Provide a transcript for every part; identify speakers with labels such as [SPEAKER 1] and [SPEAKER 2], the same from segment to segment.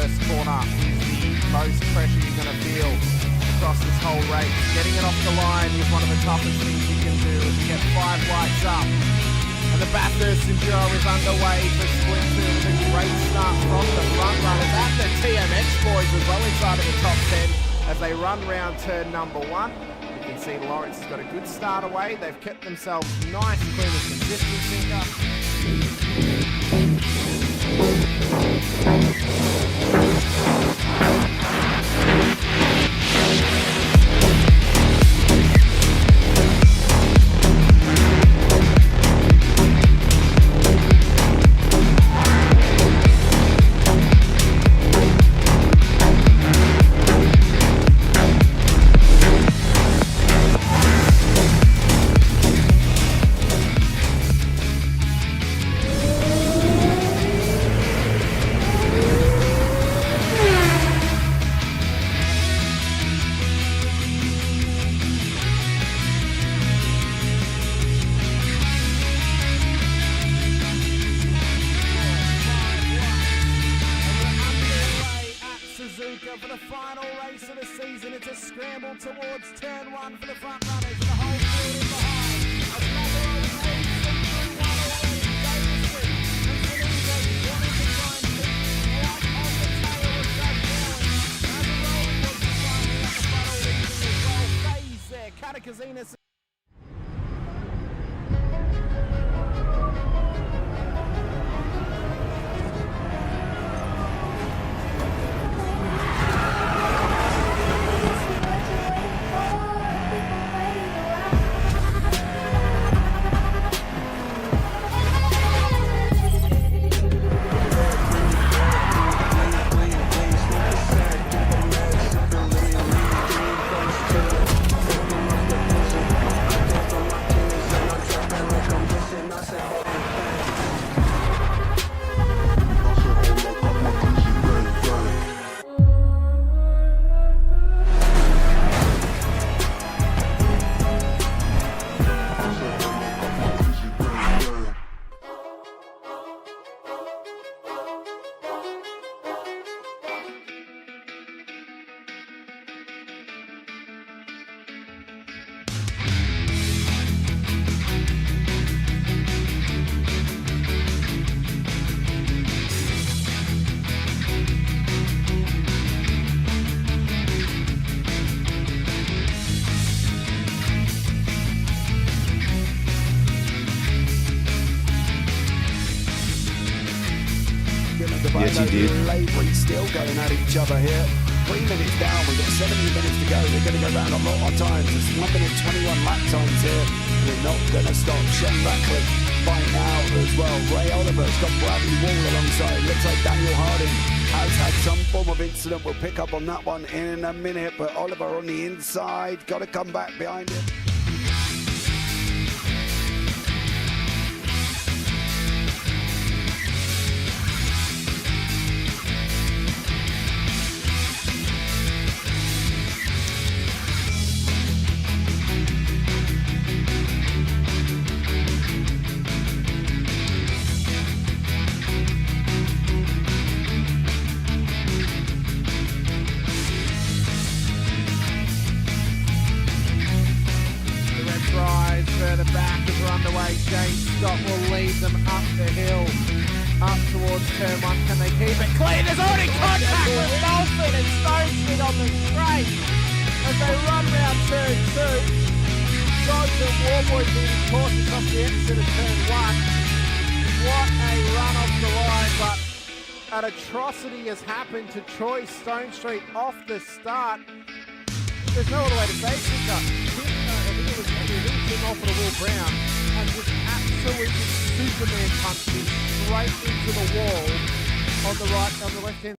[SPEAKER 1] first corner is the most pressure you're going to feel across this whole race. Getting it off the line is one of the toughest things you can do as you get 5 lights up. And the Bathurst Enduro is underway for Split 2 with a great start from the front runners and the TMX boys as well inside of the top 10 as they run round turn number 1. You can see Lawrence has got a good start away. They've kept themselves nice, clean and consistent, Sinka. For the final race of the season, it's a scramble towards turn 1 for the front runners. The whole field in behind. As Navarro leads them through one already. Davison and Sinka wanting to try and keep right on the tail of Doug Bowen. Navarro was climbing up the funnel leading as well. Phase there. Katakazina.
[SPEAKER 2] Yes, he did.
[SPEAKER 3] Laboring still going at each other here. 3 minutes down, we've got 70 minutes to go. They're going to go round a lot of times. There's 1 minute 21 lap times here. We're not going to stop. Sean Ratcliffe by now as well. Ray Oliver's got Bradley Wall alongside. Looks like Daniel Harding has had some form of incident. We'll pick up on that one in a minute. But Oliver on the inside, got to come back behind him.
[SPEAKER 1] Further back as we're underway, James Scott will lead them up the hill, up towards turn 1. Can they keep it clean? There's already contact with Dolphin and Stonestreet on the straight as they run round turn 2. Dodge and Warboy being cautious off the exit of turn 1. What a run off the line, but an atrocity has happened to Troy Stonestreet off the start. There's no other way to say it, I think it was him off of the Will Brown and just absolutely Superman punched him straight into the wall on the left hand.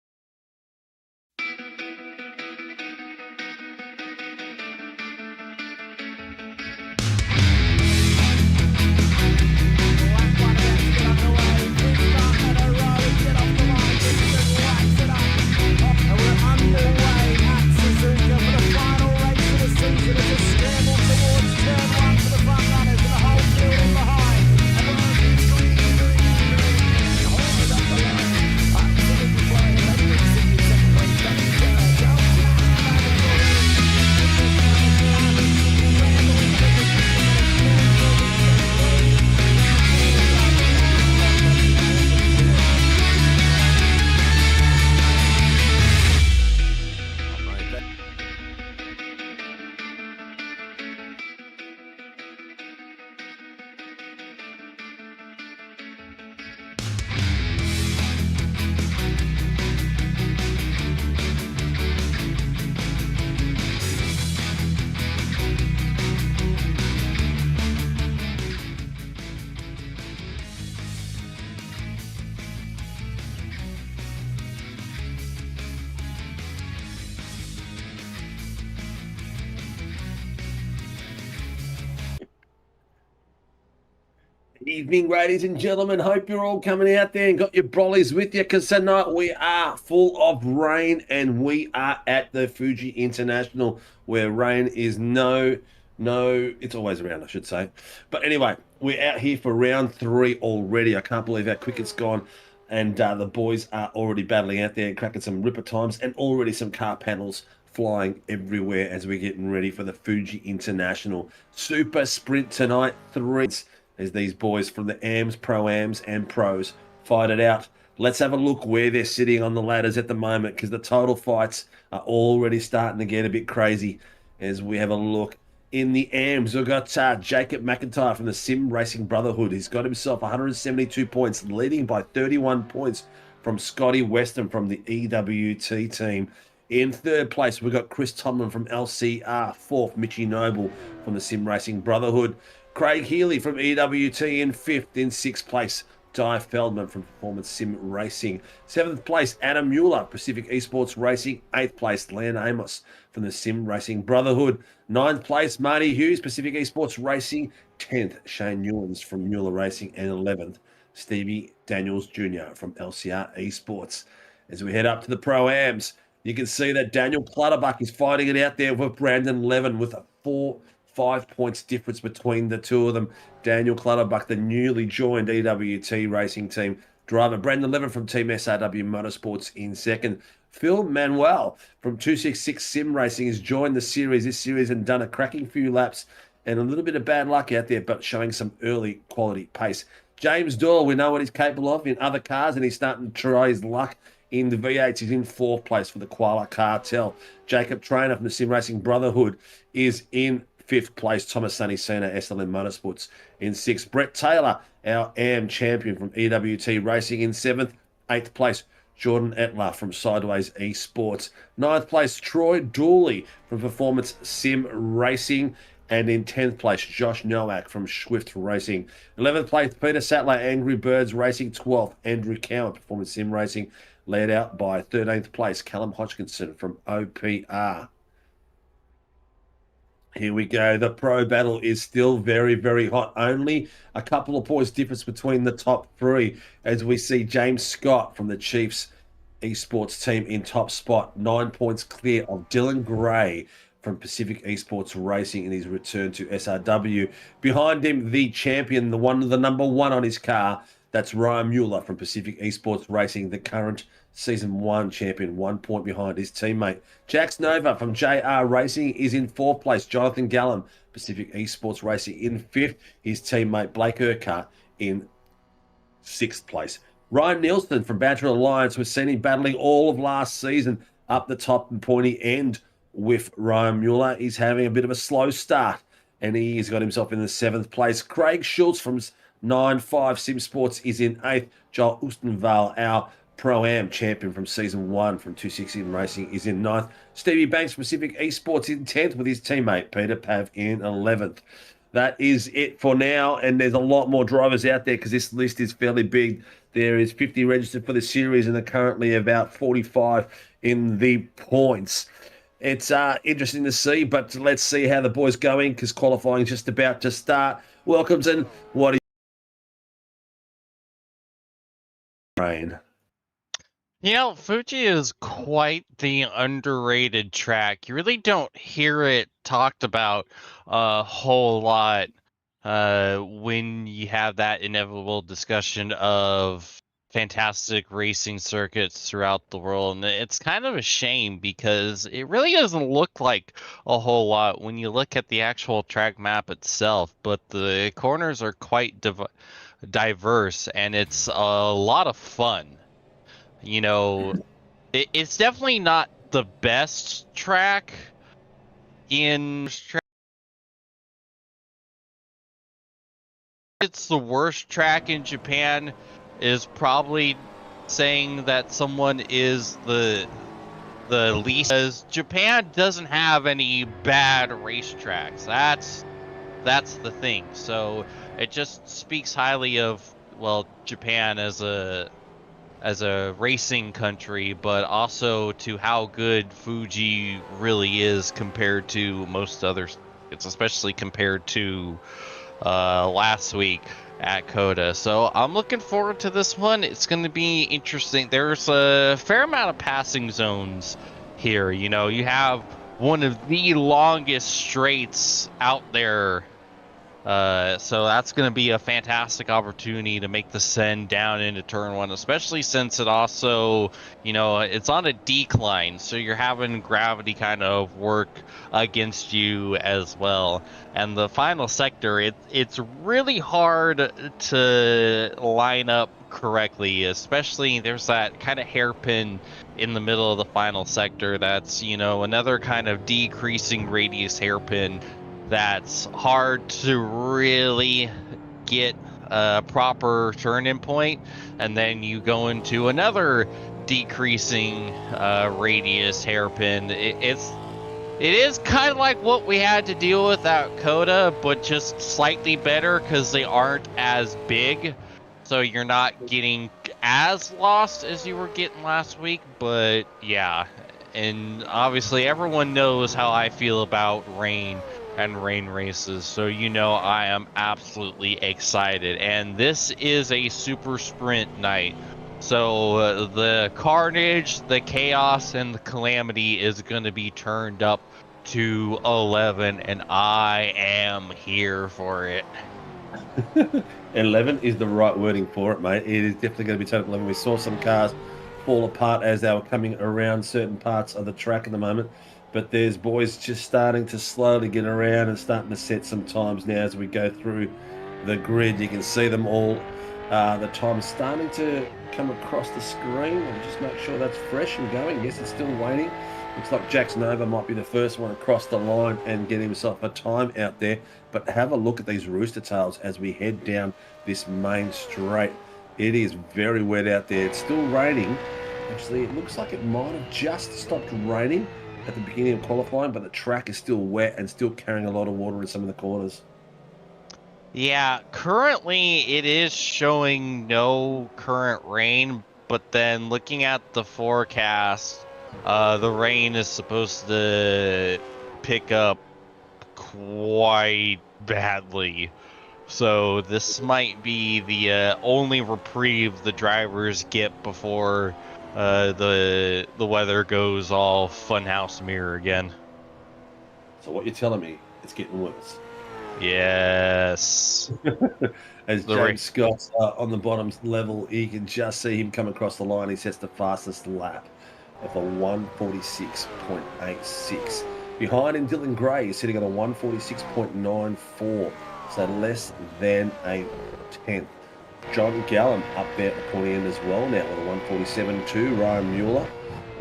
[SPEAKER 2] Evening, ladies and gentlemen. Hope you're all coming out there and got your brollies with you, because tonight we are full of rain and we are at the Fuji International, where rain is it's always around, I should say. But anyway, we're out here for round 3 already. I can't believe how quick it's gone. And the boys are already battling out there and cracking some ripper times, and already some car panels flying everywhere as we're getting ready for the Fuji International Super Sprint tonight. 3 as these boys from the AMs, Pro-Ams and Pros fight it out. Let's have a look where they're sitting on the ladders at the moment, because the total fights are already starting to get a bit crazy as we have a look. In the AMs, we've got Jacob McIntyre from the Sim Racing Brotherhood. He's got himself 172 points, leading by 31 points from Scotty Weston from the EWT team. In 3rd place, we've got Chris Tomlin from LCR. 4th, Mitchy Noble from the Sim Racing Brotherhood. Craig Healy from EWT in 5th. In 6th place, Di Feldman from Performance Sim Racing. 7th place, Adam Mueller, Pacific Esports Racing. 8th place, Len Amos from the Sim Racing Brotherhood. 9th place, Marty Hughes, Pacific Esports Racing. 10th, Shane Newlands from Mueller Racing. And 11th, Stevie Daniels Jr. from LCR Esports. As we head up to the Pro-Ams, you can see that Daniel Clutterbuck is fighting it out there with Brandon Levin, with a 5 points difference between the two of them. Daniel Clutterbuck, the newly joined EWT racing team driver. Brandon Levin from Team SRW Motorsports in 2nd. Phil Manuel from 266 Sim Racing has joined this series and done a cracking few laps, and a little bit of bad luck out there, but showing some early quality pace. James Doyle, we know what he's capable of in other cars, and he's starting to try his luck in the V8s. He's in 4th place for the Koala Cartel. Jacob Trainer from the Sim Racing Brotherhood is in 5th place. Thomas Sunny Sena, SLM Motorsports in 6th. Brett Taylor, our AM champion from EWT Racing, in 7th. 8th place, Jordan Etler from Sideways Esports. 9th place, Troy Dooley from Performance Sim Racing. And in 10th place, Josh Nowak from Swift Racing. 11th place, Peter Sattler, Angry Birds Racing. 12th, Andrew Cowan, Performance Sim Racing, led out by 13th place, Callum Hodgkinson from OPR. Here we go. The pro battle is still very, very hot. Only a couple of points difference between the top 3, as we see James Scott from the Chiefs Esports team in top spot, 9 points clear of Dylan Gray from Pacific Esports Racing in his return to SRW. Behind him, the champion, the number 1 on his car, that's Ryan Mueller from Pacific Esports Racing, the current Season 1 champion, 1 point behind his teammate. Jax Nova from JR Racing is in 4th place. Jonathan Gallum, Pacific Esports Racing, in 5th. His teammate Blake Urquhart in 6th place. Ryan Nielsen from Badger Alliance, we've seen him battling all of last season up the top and pointy end with Ryan Mueller. He's having a bit of a slow start, and he's got himself in the 7th place. Craig Schultz from 9-5 Sim Sports is in 8th. Joel Oostenval, our Pro-Am champion from Season 1 from 260 Racing, is in 9th. Stevie Banks from Pacific Esports in 10th with his teammate Peter Pav in 11th. That is it for now, and there's a lot more drivers out there because this list is fairly big. There is 50 registered for the series, and they're currently about 45 in the points. It's interesting to see, but let's see how the boys going, because qualifying is just about to start. Welcomes and what is rain?
[SPEAKER 4] You know, Fuji is quite the underrated track. You really don't hear it talked about a whole lot when you have that inevitable discussion of fantastic racing circuits throughout the world. And it's kind of a shame because it really doesn't look like a whole lot when you look at the actual track map itself. But the corners are quite diverse, and it's a lot of fun. You know, it's definitely not the best track in track. It's the worst track in Japan is probably saying that someone is the least, because Japan doesn't have any bad racetracks. That's the thing. So it just speaks highly of, well, Japan as a racing country, but also to how good Fuji really is compared to most others. It's especially compared to last week at Coda. So I'm looking forward to this one. It's going to be interesting. There's a fair amount of passing zones here. You know, you have one of the longest straights out there. So that's going to be a fantastic opportunity to make the send down into turn one, especially since it also, you know, it's on a decline. So you're having gravity kind of work against you as well. And the final sector, it's really hard to line up correctly, especially there's that kind of hairpin in the middle of the final sector. That's, you know, another kind of decreasing radius hairpin that's hard to really get a proper turn-in point, and then you go into another decreasing radius hairpin. It is kind of like what we had to deal with at Coda, but just slightly better because they aren't as big, so you're not getting as lost as you were getting last week. But yeah, and obviously everyone knows how I feel about rain and rain races, so you know I am absolutely excited. And this is a super sprint night, so the carnage, the chaos, and the calamity is going to be turned up to 11, and I am here for it.
[SPEAKER 2] 11 is the right wording for it, mate. It is definitely going to be total 11. We saw some cars fall apart as they were coming around certain parts of the track at the moment, but there's boys just starting to slowly get around and starting to set some times now as we go through the grid. You can see them all. The time's starting to come across the screen. We'll just make sure that's fresh and going. Yes, it's still waiting. Looks like Jax Nova might be the first one across the line and get himself a time out there. But have a look at these rooster tails as we head down this main straight. It is very wet out there. It's still raining. Actually, it looks like it might have just stopped raining at the beginning of qualifying, but the track is still wet and still carrying a lot of water in some of the corners.
[SPEAKER 4] Yeah, currently it is showing no current rain, but then looking at the forecast, the rain is supposed to pick up quite badly. So this might be the only reprieve the drivers get before the weather goes all funhouse mirror again.
[SPEAKER 2] So what you're telling me, it's getting worse.
[SPEAKER 4] Yes.
[SPEAKER 2] As James Scott's on the bottom level, you can just see him come across the line. He sets the fastest lap of a 146.86. Behind him, Dylan Gray is sitting at a 146.94, so less than a tenth. John Gallen up there at the pointy end as well now with a 147.2. Ryan Mueller,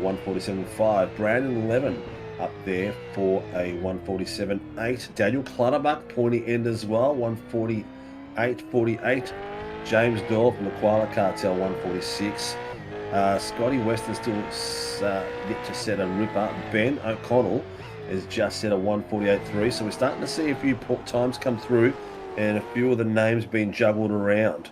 [SPEAKER 2] 147.5. Brandon Levin up there for a 147.8. Daniel Clutterbuck, pointy end as well, 148.48. James Doyle from the Koala Cartel, 146. Scotty Weston still yet to set a ripper. Ben O'Connell has just set a 148.3. So we're starting to see a few times come through and a few of the names being juggled around.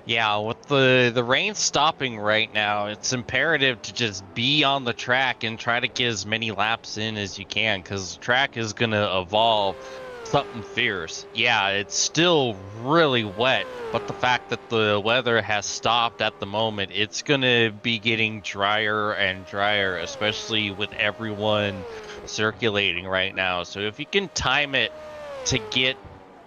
[SPEAKER 4] Yeah, with the rain stopping right now, it's imperative to just be on the track and try to get as many laps in as you can, because the track is going to evolve something fierce. Yeah, it's still really wet, but the fact that the weather has stopped at the moment, it's going to be getting drier and drier, especially with everyone circulating right now. So if you can time it to get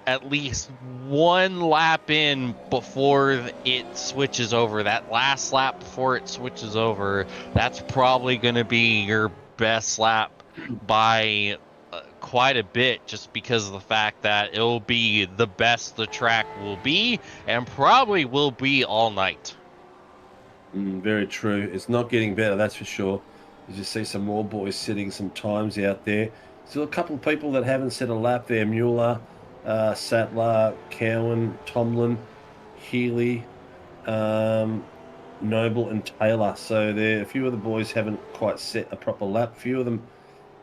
[SPEAKER 4] at least one lap in before it switches over, that last lap before it switches over, that's probably going to be your best lap by quite a bit, just because of the fact that it'll be the best the track will be and probably will be all night.
[SPEAKER 2] Very true. It's not getting better, that's for sure. You just see some more boys sitting some times out there. Still a couple of people that haven't set a lap there. Mueller, Sattler, Cowan, Tomlin, Healy, Noble and Taylor. So there, a few of the boys haven't quite set a proper lap. A few of them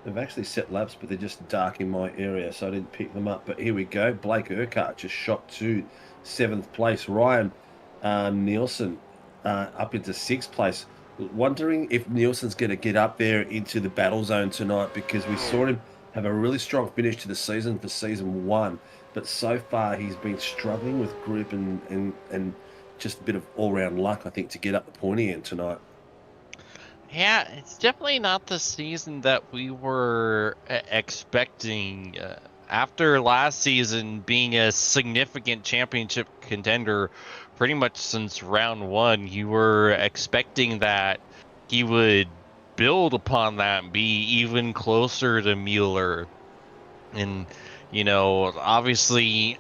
[SPEAKER 2] have actually set laps, but they're just dark in my area, so I didn't pick them up. But here we go. Blake Urquhart just shot to 7th place. Ryan Nielsen up into 6th place. Wondering if Nielsen's going to get up there into the battle zone tonight, because we saw him have a really strong finish to the season for season 1, but so far he's been struggling with grip and just a bit of all-round luck, I think, to get up the pointy end tonight.
[SPEAKER 4] Yeah, it's definitely not the season that we were expecting. After last season being a significant championship contender pretty much since round 1, you were expecting that he would build upon that and be even closer to Mueller. And, you know, obviously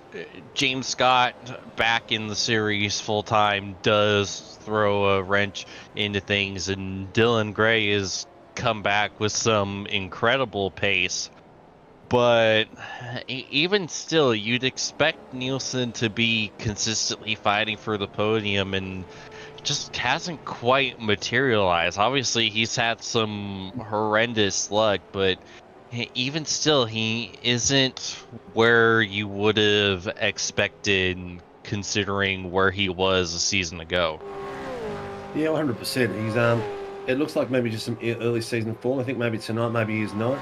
[SPEAKER 4] James Scott back in the series full-time does throw a wrench into things, and Dylan Gray has come back with some incredible pace. But even still, you'd expect Nielsen to be consistently fighting for the podium, and just hasn't quite materialized. Obviously, he's had some horrendous luck, but even still, he isn't where you would have expected considering where he was a season ago.
[SPEAKER 2] Yeah, 100%. He's it looks like maybe just some early season form. I think maybe tonight, maybe he's not.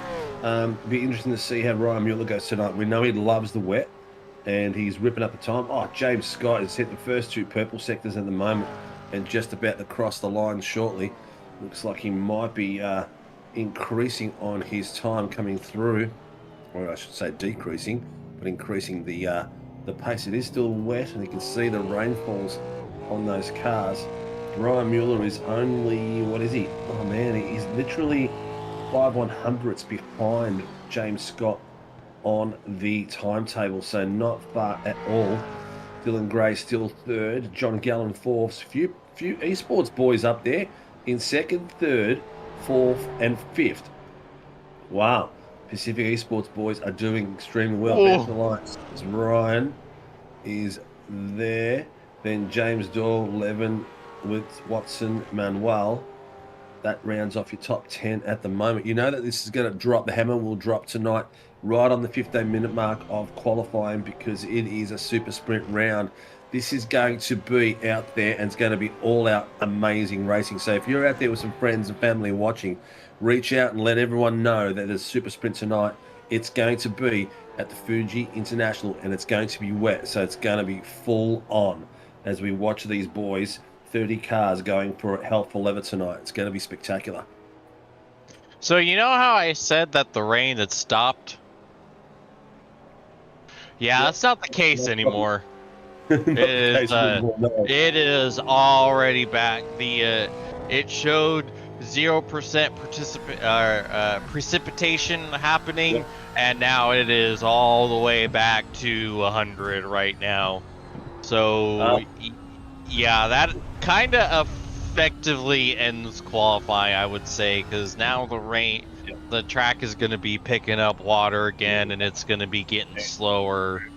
[SPEAKER 2] Be interesting to see how Ryan Mueller goes tonight. We know he loves the wet, and he's ripping up the time. Oh, James Scott has hit the first 2 purple sectors at the moment, and just about to cross the line shortly. Looks like he might be increasing on his time coming through, or I should say decreasing, but increasing the pace. It is still wet, and you can see the rainfalls on those cars. Ryan Mueller is only, what is he? Oh man, he's literally 5/100ths behind James Scott on the timetable, so not far at all. Dylan Gray still 3rd, John Gallen 4th. Few esports boys up there in 2nd, 3rd, 4th, and 5th. Wow, Pacific esports boys are doing extremely well. There's the lights. Ryan is there. Then James Doyle 11 with Watson Manuel. That rounds off your top 10 at the moment. You know that this is going to drop. The hammer will drop tonight right on the 15-minute mark of qualifying, because it is a super sprint round. This is going to be out there, and it's going to be all-out amazing racing. So if you're out there with some friends and family watching, reach out and let everyone know that there's a super sprint tonight. It's going to be at the Fuji International, and it's going to be wet, so it's going to be full on as we watch these boys, 30 cars going for hell for leather tonight. It's going to be spectacular.
[SPEAKER 4] So you know how I said that the rain had stopped? Yeah, that's not the case anymore. It is already back. It showed 0% precipitation happening, and now it is all the way back to 100 right now. So yeah, that kind of effectively ends qualifying, I would say, because now the track is going to be picking up water again, and it's going to be getting slower.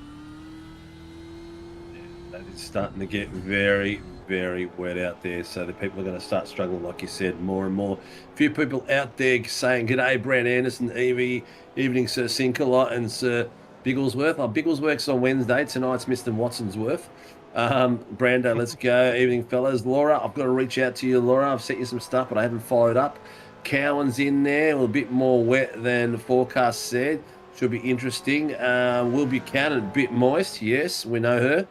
[SPEAKER 2] It's starting to get very, very wet out there, so the people are going to start struggling, like you said, more and more. A few people out there saying, "G'day, Brad Anderson, Evie, evening, Sir Sinkalot and Sir Bigglesworth." Bigglesworth's on Wednesday. Tonight's Mr. Watsonsworth. Brando, let's go. Evening, fellas. Laura, I've got to reach out to you, Laura. I've sent you some stuff, but I haven't followed up. Cowan's in there, a little bit more wet than the forecast said. Should be interesting. Will Buchanan, a bit moist. Yes, we know her.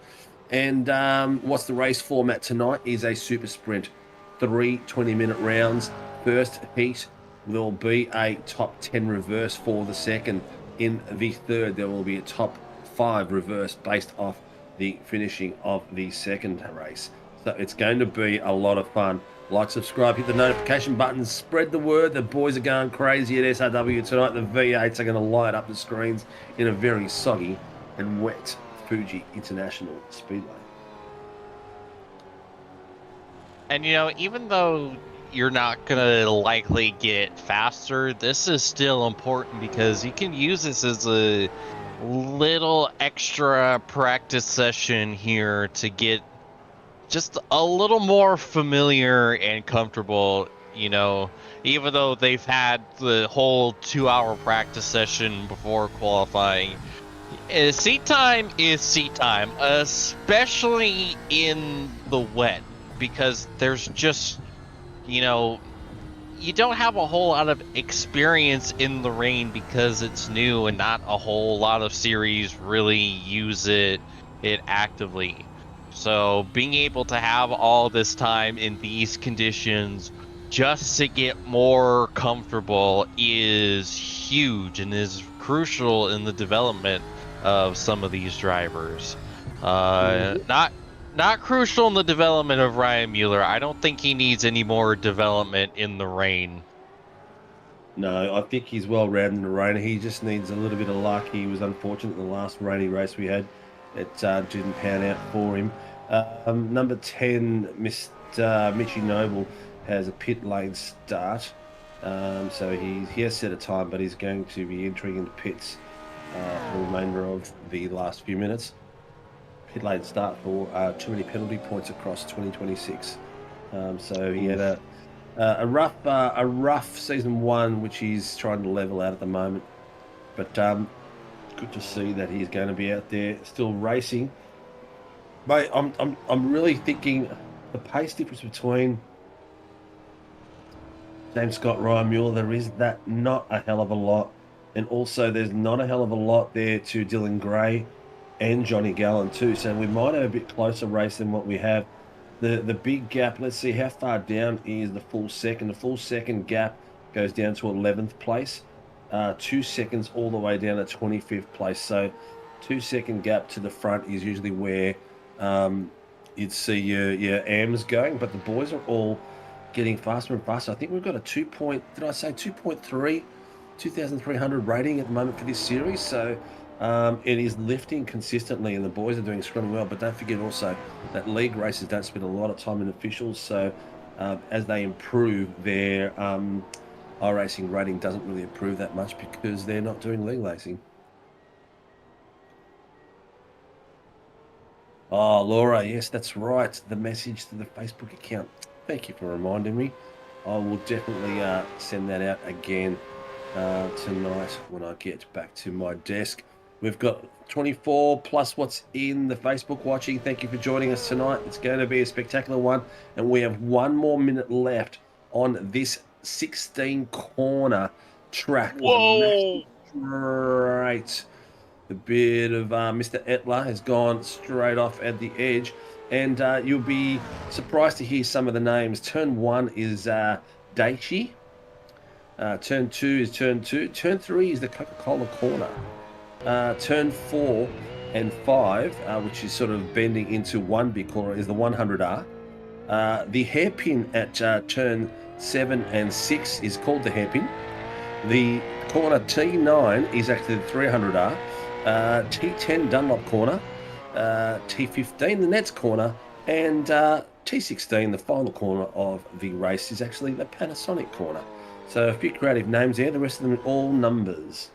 [SPEAKER 2] And what's the race format tonight is a super sprint. 3 20-minute rounds. First heat will be a top 10 reverse for the second. In the third, there will be a top 5 reverse based off the finishing of the second race. So it's going to be a lot of fun. Like, subscribe, hit the notification button, spread the word. The boys are going crazy at SRW tonight. The V8s are going to light up the screens in a very soggy and wet Fuji International Speedway.
[SPEAKER 4] And you know, even though you're not gonna likely get faster, this is still important because you can use this as a little extra practice session here to get just a little more familiar and comfortable. You know, even though they've had the whole 2-hour practice session before qualifying, seat time is seat time, especially in the wet, because there's just, you know, you don't have a whole lot of experience in the rain because it's new and not a whole lot of series really use it actively. So being able to have all this time in these conditions just to get more comfortable is huge and is crucial in the development of some of these drivers. Not crucial in the development of Ryan Mueller. I don't think he needs any more development in the rain.
[SPEAKER 2] No, I think he's well rounded in the rain. He just needs a little bit of luck. He was unfortunate in the last rainy race we had. It didn't pan out for him. Number 10, Mr. Mitchy Noble, has a pit lane start. So he has set a time, but he's going to be entering into pits for the remainder of the last few minutes. Pit lane start for too many penalty points across 2026. So he had a rough season one, which he's trying to level out at the moment. But good to see that he's going to be out there still racing. Mate, I'm really thinking the pace difference between James Scott, Ryan Mueller, there is that not a hell of a lot. And also there's not a hell of a lot there to Dylan Gray and Johnny Gallen too. So we might have a bit closer race than what we have. The big gap, let's see how far down is the full second. The full second gap goes down to 11th place. 2 seconds all the way down to 25th place. So 2 second gap to the front is usually where you'd see your AMs going. But the boys are all getting faster and faster. I think we've got a 2.3 2,300 rating at the moment for this series. So it is lifting consistently, and the boys are doing scrumming well. But don't forget also that league races don't spend a lot of time in officials. So as they improve, their iRacing rating doesn't really improve that much because they're not doing league racing. Oh, Laura, yes, that's right. The message to the Facebook account. Thank you for reminding me. I will definitely send that out again tonight when I get back to my desk. We've got 24 plus what's in the Facebook watching. Thank you for joining us tonight. It's going to be a spectacular one. And we have 1 more minute left on this 16 corner track.
[SPEAKER 4] Whoa!
[SPEAKER 2] Right. The bit of Mr. Etler has gone straight off at the edge. And you'll be surprised to hear some of the names. Turn 1 is Daichi. Turn 2 is Turn 2. Turn 3 is the Coca-Cola corner. Turn 4 and 5, which is sort of bending into one big corner, is the 100R. The hairpin at turn 7 and 6 is called the hairpin. The corner T9 is actually the 300R. T10 Dunlop corner. T15 the Nets corner. And T16, the final corner of the race, is actually the Panasonic corner. So a few creative names there. The rest of them are all numbers.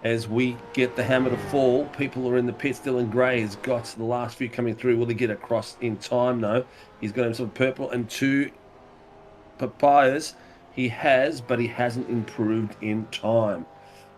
[SPEAKER 2] As we get the hammer to fall, people are in the pits. Dylan Gray has got the last few coming through. Will he get across in time? No. He's got himself purple and 2 papayas. He has, but he hasn't improved in time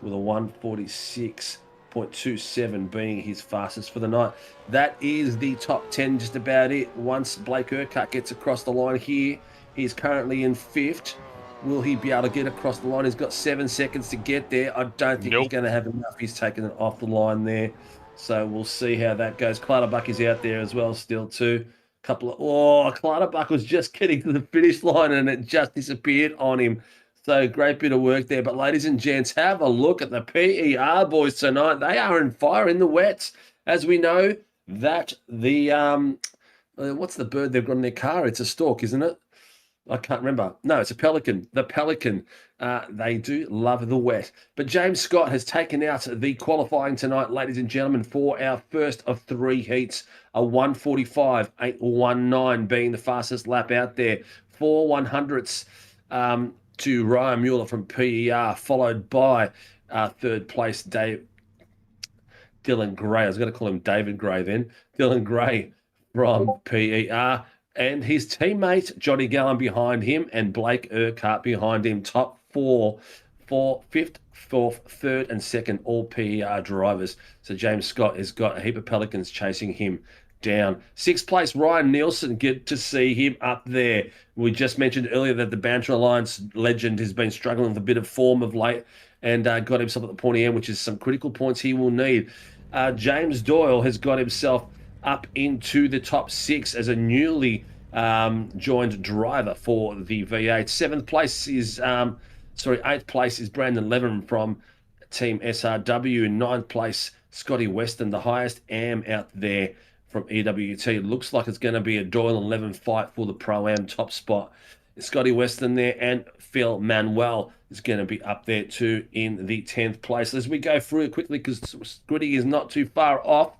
[SPEAKER 2] with a 146.27 being his fastest for the night. That is the top 10, just about it. Once Blake Urquhart gets across the line here, he's currently in 5th. Will he be able to get across the line? He's got 7 seconds to get there. I don't think he's going to have enough. He's taken it off the line there. So we'll see how that goes. Clutterbuck is out there as well still too. Clutterbuck was just getting to the finish line and it just disappeared on him. So great bit of work there. But ladies and gents, have a look at the PER boys tonight. They are in fire in the wets. As we know that the, what's the bird they've got in their car? It's a stork, isn't it? I can't remember. No, it's a pelican. The pelican. They do love the wet. But James Scott has taken out the qualifying tonight, ladies and gentlemen, for our first of 3 heats. A 1:45.819 being the fastest lap out there. 4 100ths to Ryan Mueller from PER, followed by third place Dylan Gray. I was going to call him David Gray then. Dylan Gray from PER. And his teammate, Johnny Gallen, behind him, and Blake Urquhart behind him. Top 4 for 5th, 4th, 3rd, and 2nd, all PER drivers. So James Scott has got a heap of Pelicans chasing him down. Sixth place, Ryan Nielsen. Good to see him up there. We just mentioned earlier that the Banter Alliance legend has been struggling with a bit of form of late and got himself at the pointy end, which is some critical points he will need. James Doyle has got himself up into the top 6 as a newly joined driver for the V8. 7th place is, 8th place is Brandon Levin from Team SRW. In 9th place, Scotty Weston, the highest AM out there from EWT. It looks like it's going to be a Doyle and Levin fight for the Pro-Am top spot. Scotty Weston there, and Phil Manuel is going to be up there too in the 10th place. As we go through it quickly, because Scotty is not too far off,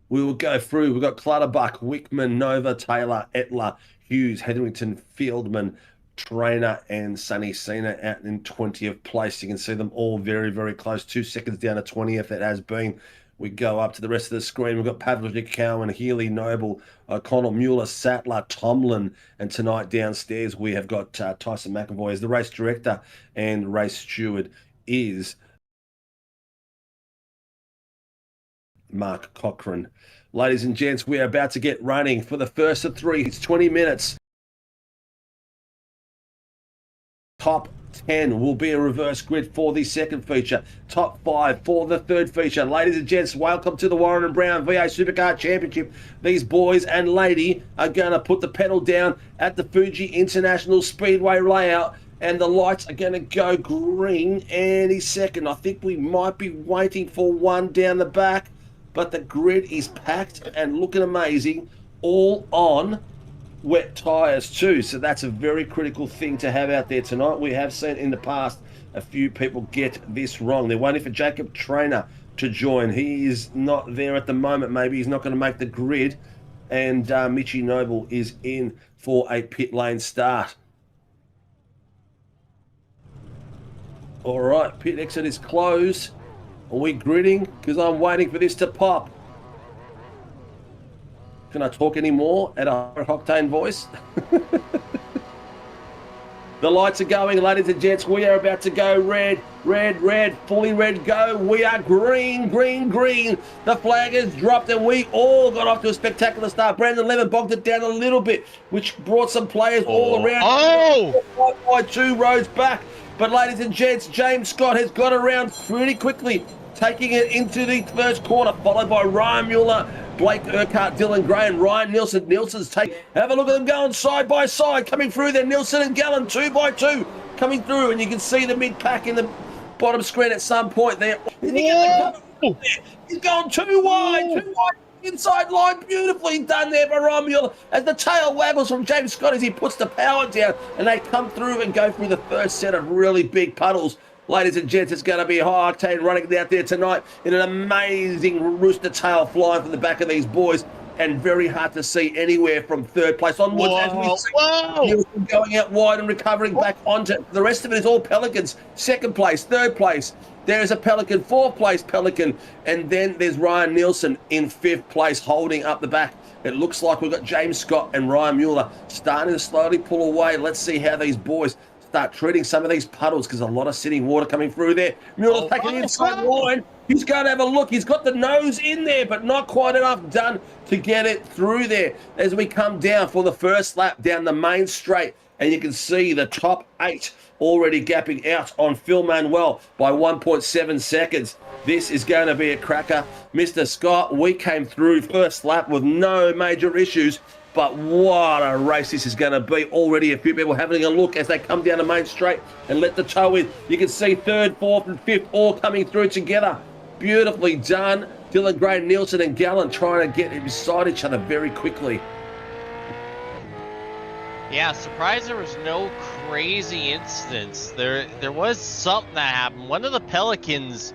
[SPEAKER 2] we will go through. We've got Clutterbuck, Wickman, Nova, Taylor, Etler, Hughes, Hetherington, Fieldman, Trainer, and Sonny Cena out in 20th place. You can see them all very, very close. 2 seconds down to 20th it has been. We go up to the rest of the screen. We've got Pavlik, Cowan, Healy, Noble, O'Connell, Mueller, Sattler, Tomlin, and tonight downstairs we have got Tyson McAvoy as the race director, and race steward is Mark Cochran. Ladies and gents, we are about to get running for the first of 3. It's 20 minutes. Top 10 will be a reverse grid for the second feature. Top 5 for the third feature. Ladies and gents, welcome to the Warren and Brown VA Supercar Championship. These boys and lady are going to put the pedal down at the Fuji International Speedway layout, and the lights are going to go green any second. I think we might be waiting for one down the back, but the grid is packed and looking amazing, all on wet tyres too, so that's a very critical thing to have out there tonight. We have seen in the past a few people get this wrong. They're waiting for Jacob Trainer to join. He is not there at the moment. Maybe he's not going to make the grid, and Mitchie Noble is in for a pit lane start. All right, pit exit is closed. Are we gridding? Because I'm waiting for this to pop. Can I talk any more at a octane voice? The lights are going, ladies and gents. We are about to go red, red, red, fully red, go. We are green, green, green. The flag has dropped and we all got off to a spectacular start. Brandon Levin bogged it down a little bit, which brought some players all around. By 2 rows back. But ladies and gents, James Scott has got around pretty quickly, taking it into the first corner, followed by Ryan Mueller, Blake Urquhart, Dylan Gray, and Ryan Nielsen. Nielsen's take. Have a look at them going side by side, coming through there. Nielsen and Gallen, 2 by 2, coming through, and you can see the mid-pack in the bottom screen at some point there. He's going too wide, inside line, beautifully done there by Ryan Mueller as the tail waggles from James Scott as he puts the power down, and they come through and go through the first set of really big puddles. Ladies and gents, it's going to be high octane running out there tonight in an amazing rooster tail flying from the back of these boys, and very hard to see anywhere from third place onwards. As we see Nielsen going out wide and recovering back onto the rest of it is all Pelicans. Second place, third place. There is a Pelican, 4th place Pelican, and then there's Ryan Nielsen in 5th place holding up the back. It looks like we've got James Scott and Ryan Mueller starting to slowly pull away. Let's see how these boys start treating some of these puddles, because a lot of sitting water coming through there. Mueller's taking the inside line. He's going to have a look. He's got the nose in there, but not quite enough done to get it through there. As we come down for the first lap down the main straight, and you can see the top 8 already gapping out on Phil Manuel by 1.7 seconds. This is going to be a cracker. Mr. Scott, we came through first lap with no major issues, but what a race this is going to be. Already a few people having a look as they come down the main straight and let the toe in. You can see 3rd, 4th, and 5th all coming through together. Beautifully done. Dylan Gray, Nielsen, and Gallen trying to get beside each other very quickly.
[SPEAKER 4] Yeah, surprised there was no crazy incidents. There was something that happened. One of the Pelicans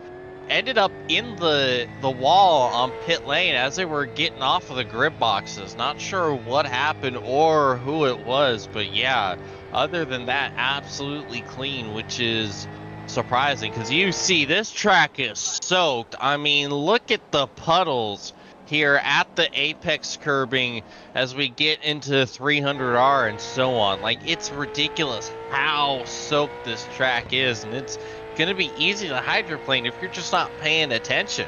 [SPEAKER 4] ended up in the wall on pit lane as they were getting off of the grid boxes. Not sure what happened or who it was, but yeah, other than that, absolutely clean, which is surprising because you see this track is soaked. I mean, look at the puddles here at the apex curbing as we get into 300R and so on. Like, it's ridiculous how soaked this track is, and it's going to be easy to hydroplane if you're just not paying attention.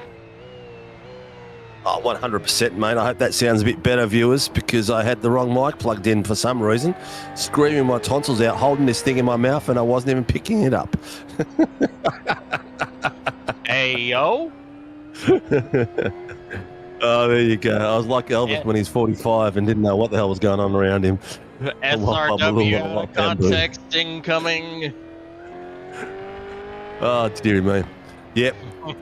[SPEAKER 2] Oh, 100%, mate. I hope that sounds a bit better, viewers, because I had the wrong mic plugged in for some reason. Screaming my tonsils out, holding this thing in my mouth, and I wasn't even picking it up.
[SPEAKER 4] Hey, yo.
[SPEAKER 2] Oh, there you go. I was like Elvis when he's 45 and didn't know what the hell was going on around him.
[SPEAKER 4] SRW out of context incoming.
[SPEAKER 2] Oh, dearie me. Yep.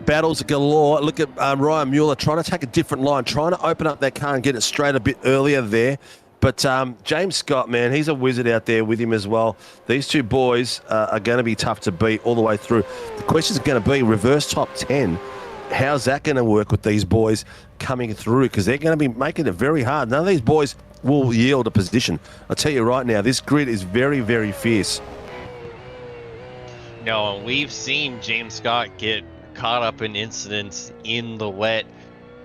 [SPEAKER 2] Battles galore. Look at Ryan Mueller trying to take a different line, trying to open up that car and get it straight a bit earlier there. But James Scott, man, he's a wizard out there with him as well. These two boys are going to be tough to beat all the way through. The question is going to be reverse top 10. How's that going to work with these boys coming through? Because they're going to be making it very hard. None of these boys will yield a position. I'll tell you right now, this grid is very, very fierce.
[SPEAKER 4] No, and we've seen James Scott get caught up in incidents in the wet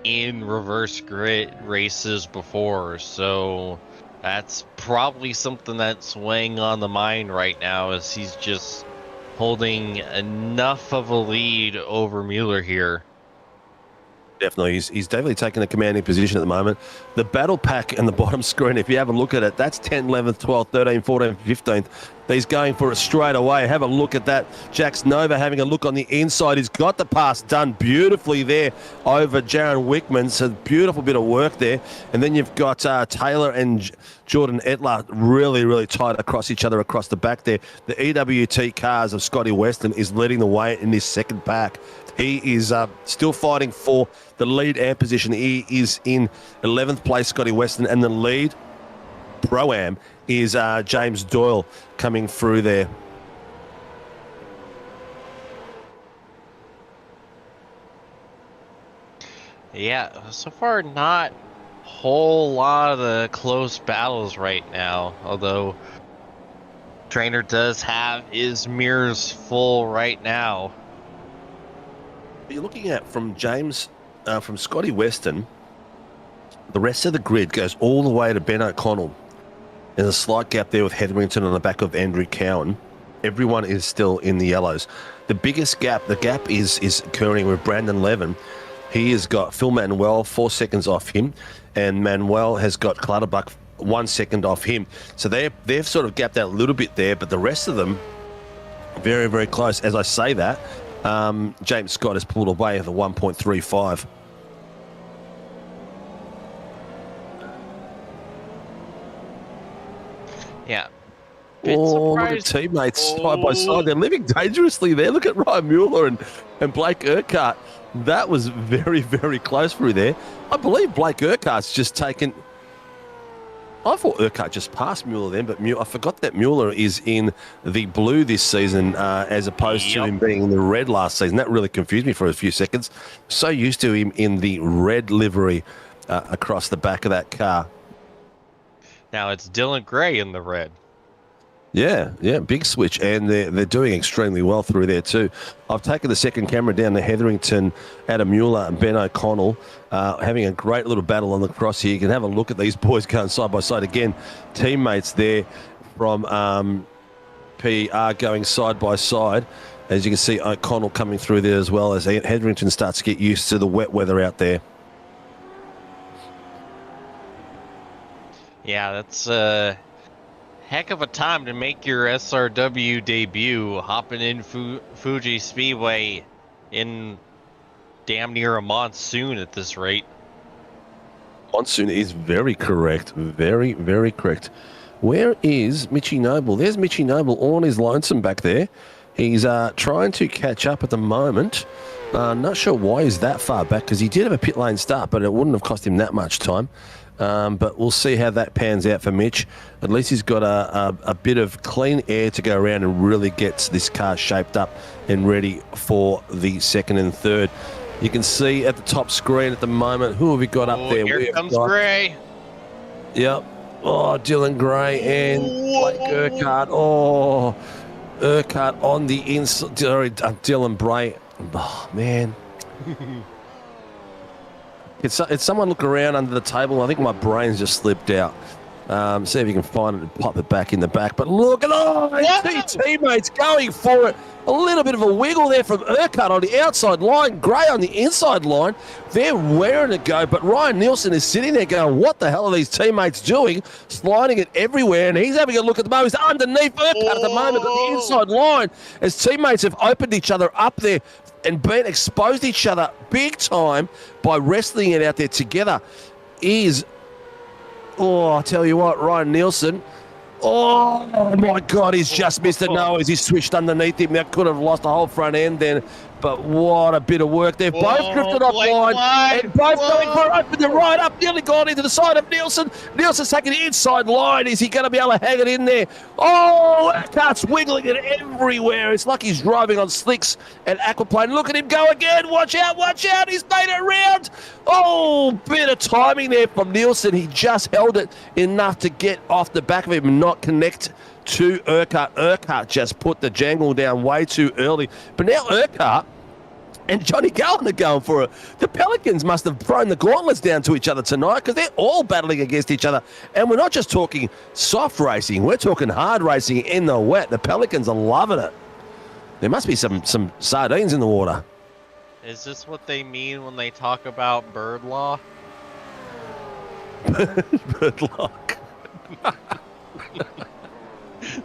[SPEAKER 4] in reverse grid races before, so that's probably something that's weighing on the mind right now, as he's just holding enough of a lead over Mueller here.
[SPEAKER 2] Definitely. He's definitely taking a commanding position at the moment. The battle pack in the bottom screen, if you have a look at it, that's 10th, 11th, 12th, 13th, 14th, 15th. He's going for it straight away. Have a look at that. Jax Nova having a look on the inside. He's got the pass done beautifully there over Jaron Wickman. So beautiful bit of work there. And then you've got Taylor and Jordan Etler really, really tight across each other across the back there. The EWT cars of Scotty Weston is leading the way in this second pack. He is still fighting for the lead air position. He is in 11th place, Scotty Weston, and the lead Pro-Am is James Doyle coming through there.
[SPEAKER 4] Yeah, so far not a whole lot of the close battles right now, although Trainer does have his mirrors full right now.
[SPEAKER 2] You're looking at from James, from Scotty Weston, the rest of the grid goes all the way to Ben O'Connell. There's a slight gap there with Hetherington on the back of Andrew Cowan. Everyone is still in the yellows. The biggest gap, the gap is occurring with Brandon Levin. He has got Phil Manuel 4 seconds off him, and Manuel has got Clutterbuck 1 second off him. So they've sort of gapped out a little bit there, but the rest of them very, very close. As I say that, James Scott has pulled away at the 1.35.
[SPEAKER 4] Yeah.
[SPEAKER 2] Oh, look at teammates side by side. They're living dangerously there. Look at Ryan Mueller and Blake Urquhart. That was very, very close through there. I believe Blake Urquhart's just taken... I thought Urquhart just passed Mueller then, but I forgot that Mueller is in the blue this season as opposed to him being in the red last season. That really confused me for a few seconds. So used to him in the red livery across the back of that car.
[SPEAKER 4] Now it's Dylan Gray in the red.
[SPEAKER 2] Yeah, big switch, and they're doing extremely well through there too. I've taken the second camera down to Hetherington, Adam Mueller and Ben O'Connell, having a great little battle on the cross here. You can have a look at these boys going side by side again. Teammates there from PR going side by side. As you can see, O'Connell coming through there as well as Hetherington starts to get used to the wet weather out there.
[SPEAKER 4] Yeah, that's heck of a time to make your SRW debut, hopping in Fuji Speedway in damn near a monsoon at this rate.
[SPEAKER 2] Monsoon is very correct. Very, very correct. Where is Mitchie Noble? There's Mitchie Noble on his lonesome back there. He's trying to catch up at the moment. Not sure why he's that far back, because he did have a pit lane start, but it wouldn't have cost him that much time. But we'll see how that pans out for Mitch. At least he's got a bit of clean air to go around and really gets this car shaped up and ready for the second and third. You can see at the top screen at the moment, who have we got up there?
[SPEAKER 4] Here comes Gray.
[SPEAKER 2] Yep. Oh, Dylan Gray and Blake Urquhart. Oh, Urquhart on the inside. Sorry, Dylan Bray. Oh, man. It's someone look around under the table. I think my brain's just slipped out. See if you can find it and pop it back in the back. But look at his teammates going for it. A little bit of a wiggle there from Urquhart on the outside line. Gray on the inside line. They're wearing it go. But Ryan Nielsen is sitting there going, what the hell are these teammates doing? Sliding it everywhere. And he's having a look at the moment. He's underneath Urquhart at the moment. Got the inside line. As teammates have opened each other up there and exposed each other big time by wrestling it out there together. I tell you what, Ryan Nielsen. Oh, my God, he's just missed it. No, as he switched underneath him. That could have lost the whole front end then. But what a bit of work. They've both drifted offline and both going for it. Open the right up, nearly gone into the side of Nielsen. Nielsen's taking the inside line. Is he going to be able to hang it in there? Oh, Urquhart's wiggling it everywhere. It's like he's driving on slicks and aquaplane. Look at him go again. Watch out, watch out. He's made it around. Oh, bit of timing there from Nielsen. He just held it enough to get off the back of him and not connect to Urquhart. Urquhart just put the jangle down way too early. But now Urquhart and Johnny Gallen are going for it. The Pelicans must have thrown the gauntlets down to each other tonight because they're all battling against each other. And we're not just talking soft racing. We're talking hard racing in the wet. The Pelicans are loving it. There must be some sardines in the water.
[SPEAKER 4] Is this what they mean when they talk about bird law?
[SPEAKER 2] Bird luck.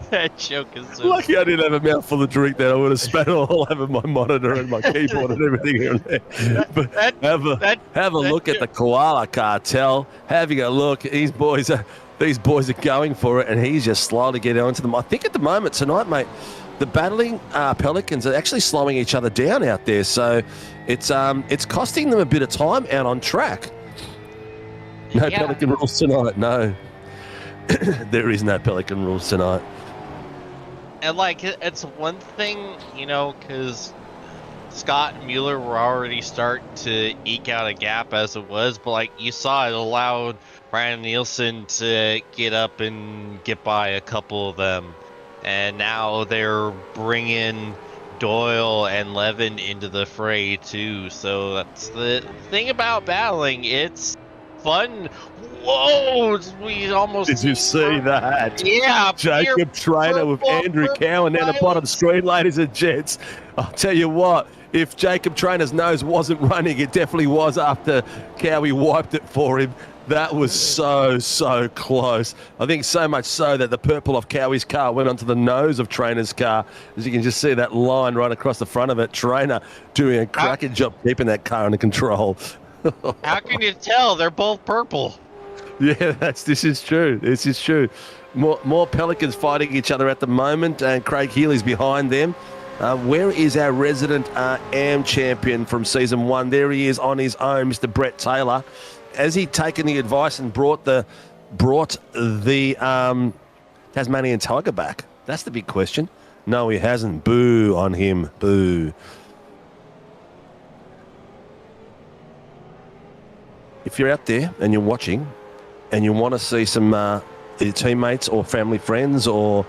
[SPEAKER 4] That joke is so
[SPEAKER 2] Lucky I didn't have a mouthful of drink there. I would have spat it all over my monitor and my keyboard and everything in there. But have a look at the Koala Cartel. Having a look. These boys are going for it, and he's just slowly getting onto them. I think at the moment tonight, mate, the battling Pelicans are actually slowing each other down out there. So it's costing them a bit of time out on track. No Pelican rules tonight, no. There is no Pelican rules tonight.
[SPEAKER 4] And, like, it's one thing, you know, because Scott and Mueller were already starting to eke out a gap as it was, but, like, you saw it allowed Ryan Nielsen to get up and get by a couple of them. And now they're bringing Doyle and Levin into the fray, too. So that's the thing about battling. It's fun. Whoa! We almost...
[SPEAKER 2] Did you see that?
[SPEAKER 4] Yeah.
[SPEAKER 2] Jacob Trainer with Andrew Cowan down the bottom screen, ladies and gents. I'll tell you what, if Jacob Trainer's nose wasn't running, it definitely was after Cowie wiped it for him. That was so close. I think so much so that the purple of Cowie's car went onto the nose of Trainer's car. As you can just see that line right across the front of it. Trainer doing a cracking job keeping that car under control.
[SPEAKER 4] How can you tell? They're both purple.
[SPEAKER 2] Yeah, this is true. This is true. More Pelicans fighting each other at the moment, and Craig Healy's behind them. Where is our resident AM champion from season 1? There he is on his own, Mr. Brett Taylor. Has he taken the advice and brought the Tasmanian Tiger back? That's the big question. No, he hasn't. Boo on him. Boo. If you're out there and you're watching and you want to see some your teammates or family friends or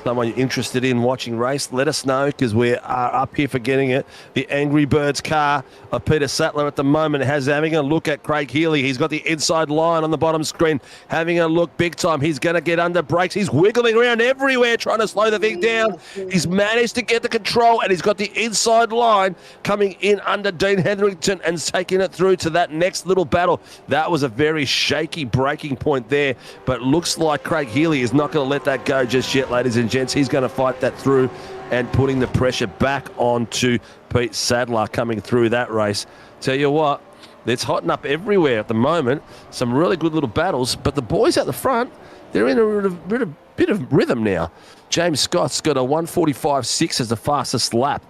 [SPEAKER 2] someone you're interested in watching race, let us know, because we are up here for getting it. The Angry Birds car of Peter Sattler at the moment has having a look at Craig Healy. He's got the inside line on the bottom screen, having a look big time. He's going to get under brakes. He's wiggling around everywhere trying to slow the thing down. He's managed to get the control, and he's got the inside line coming in under Dean Hetherington and taking it through to that next little battle. That was a very shaky braking point there, but looks like Craig Healy is not going to let that go just yet, ladies and gents. He's going to fight that through and putting the pressure back onto Pete Sadler coming through that race. Tell you what, it's hotting up everywhere at the moment. Some really good little battles, but the boys at the front, they're in a bit of rhythm now. James Scott's got a 1:45.6 as the fastest lap.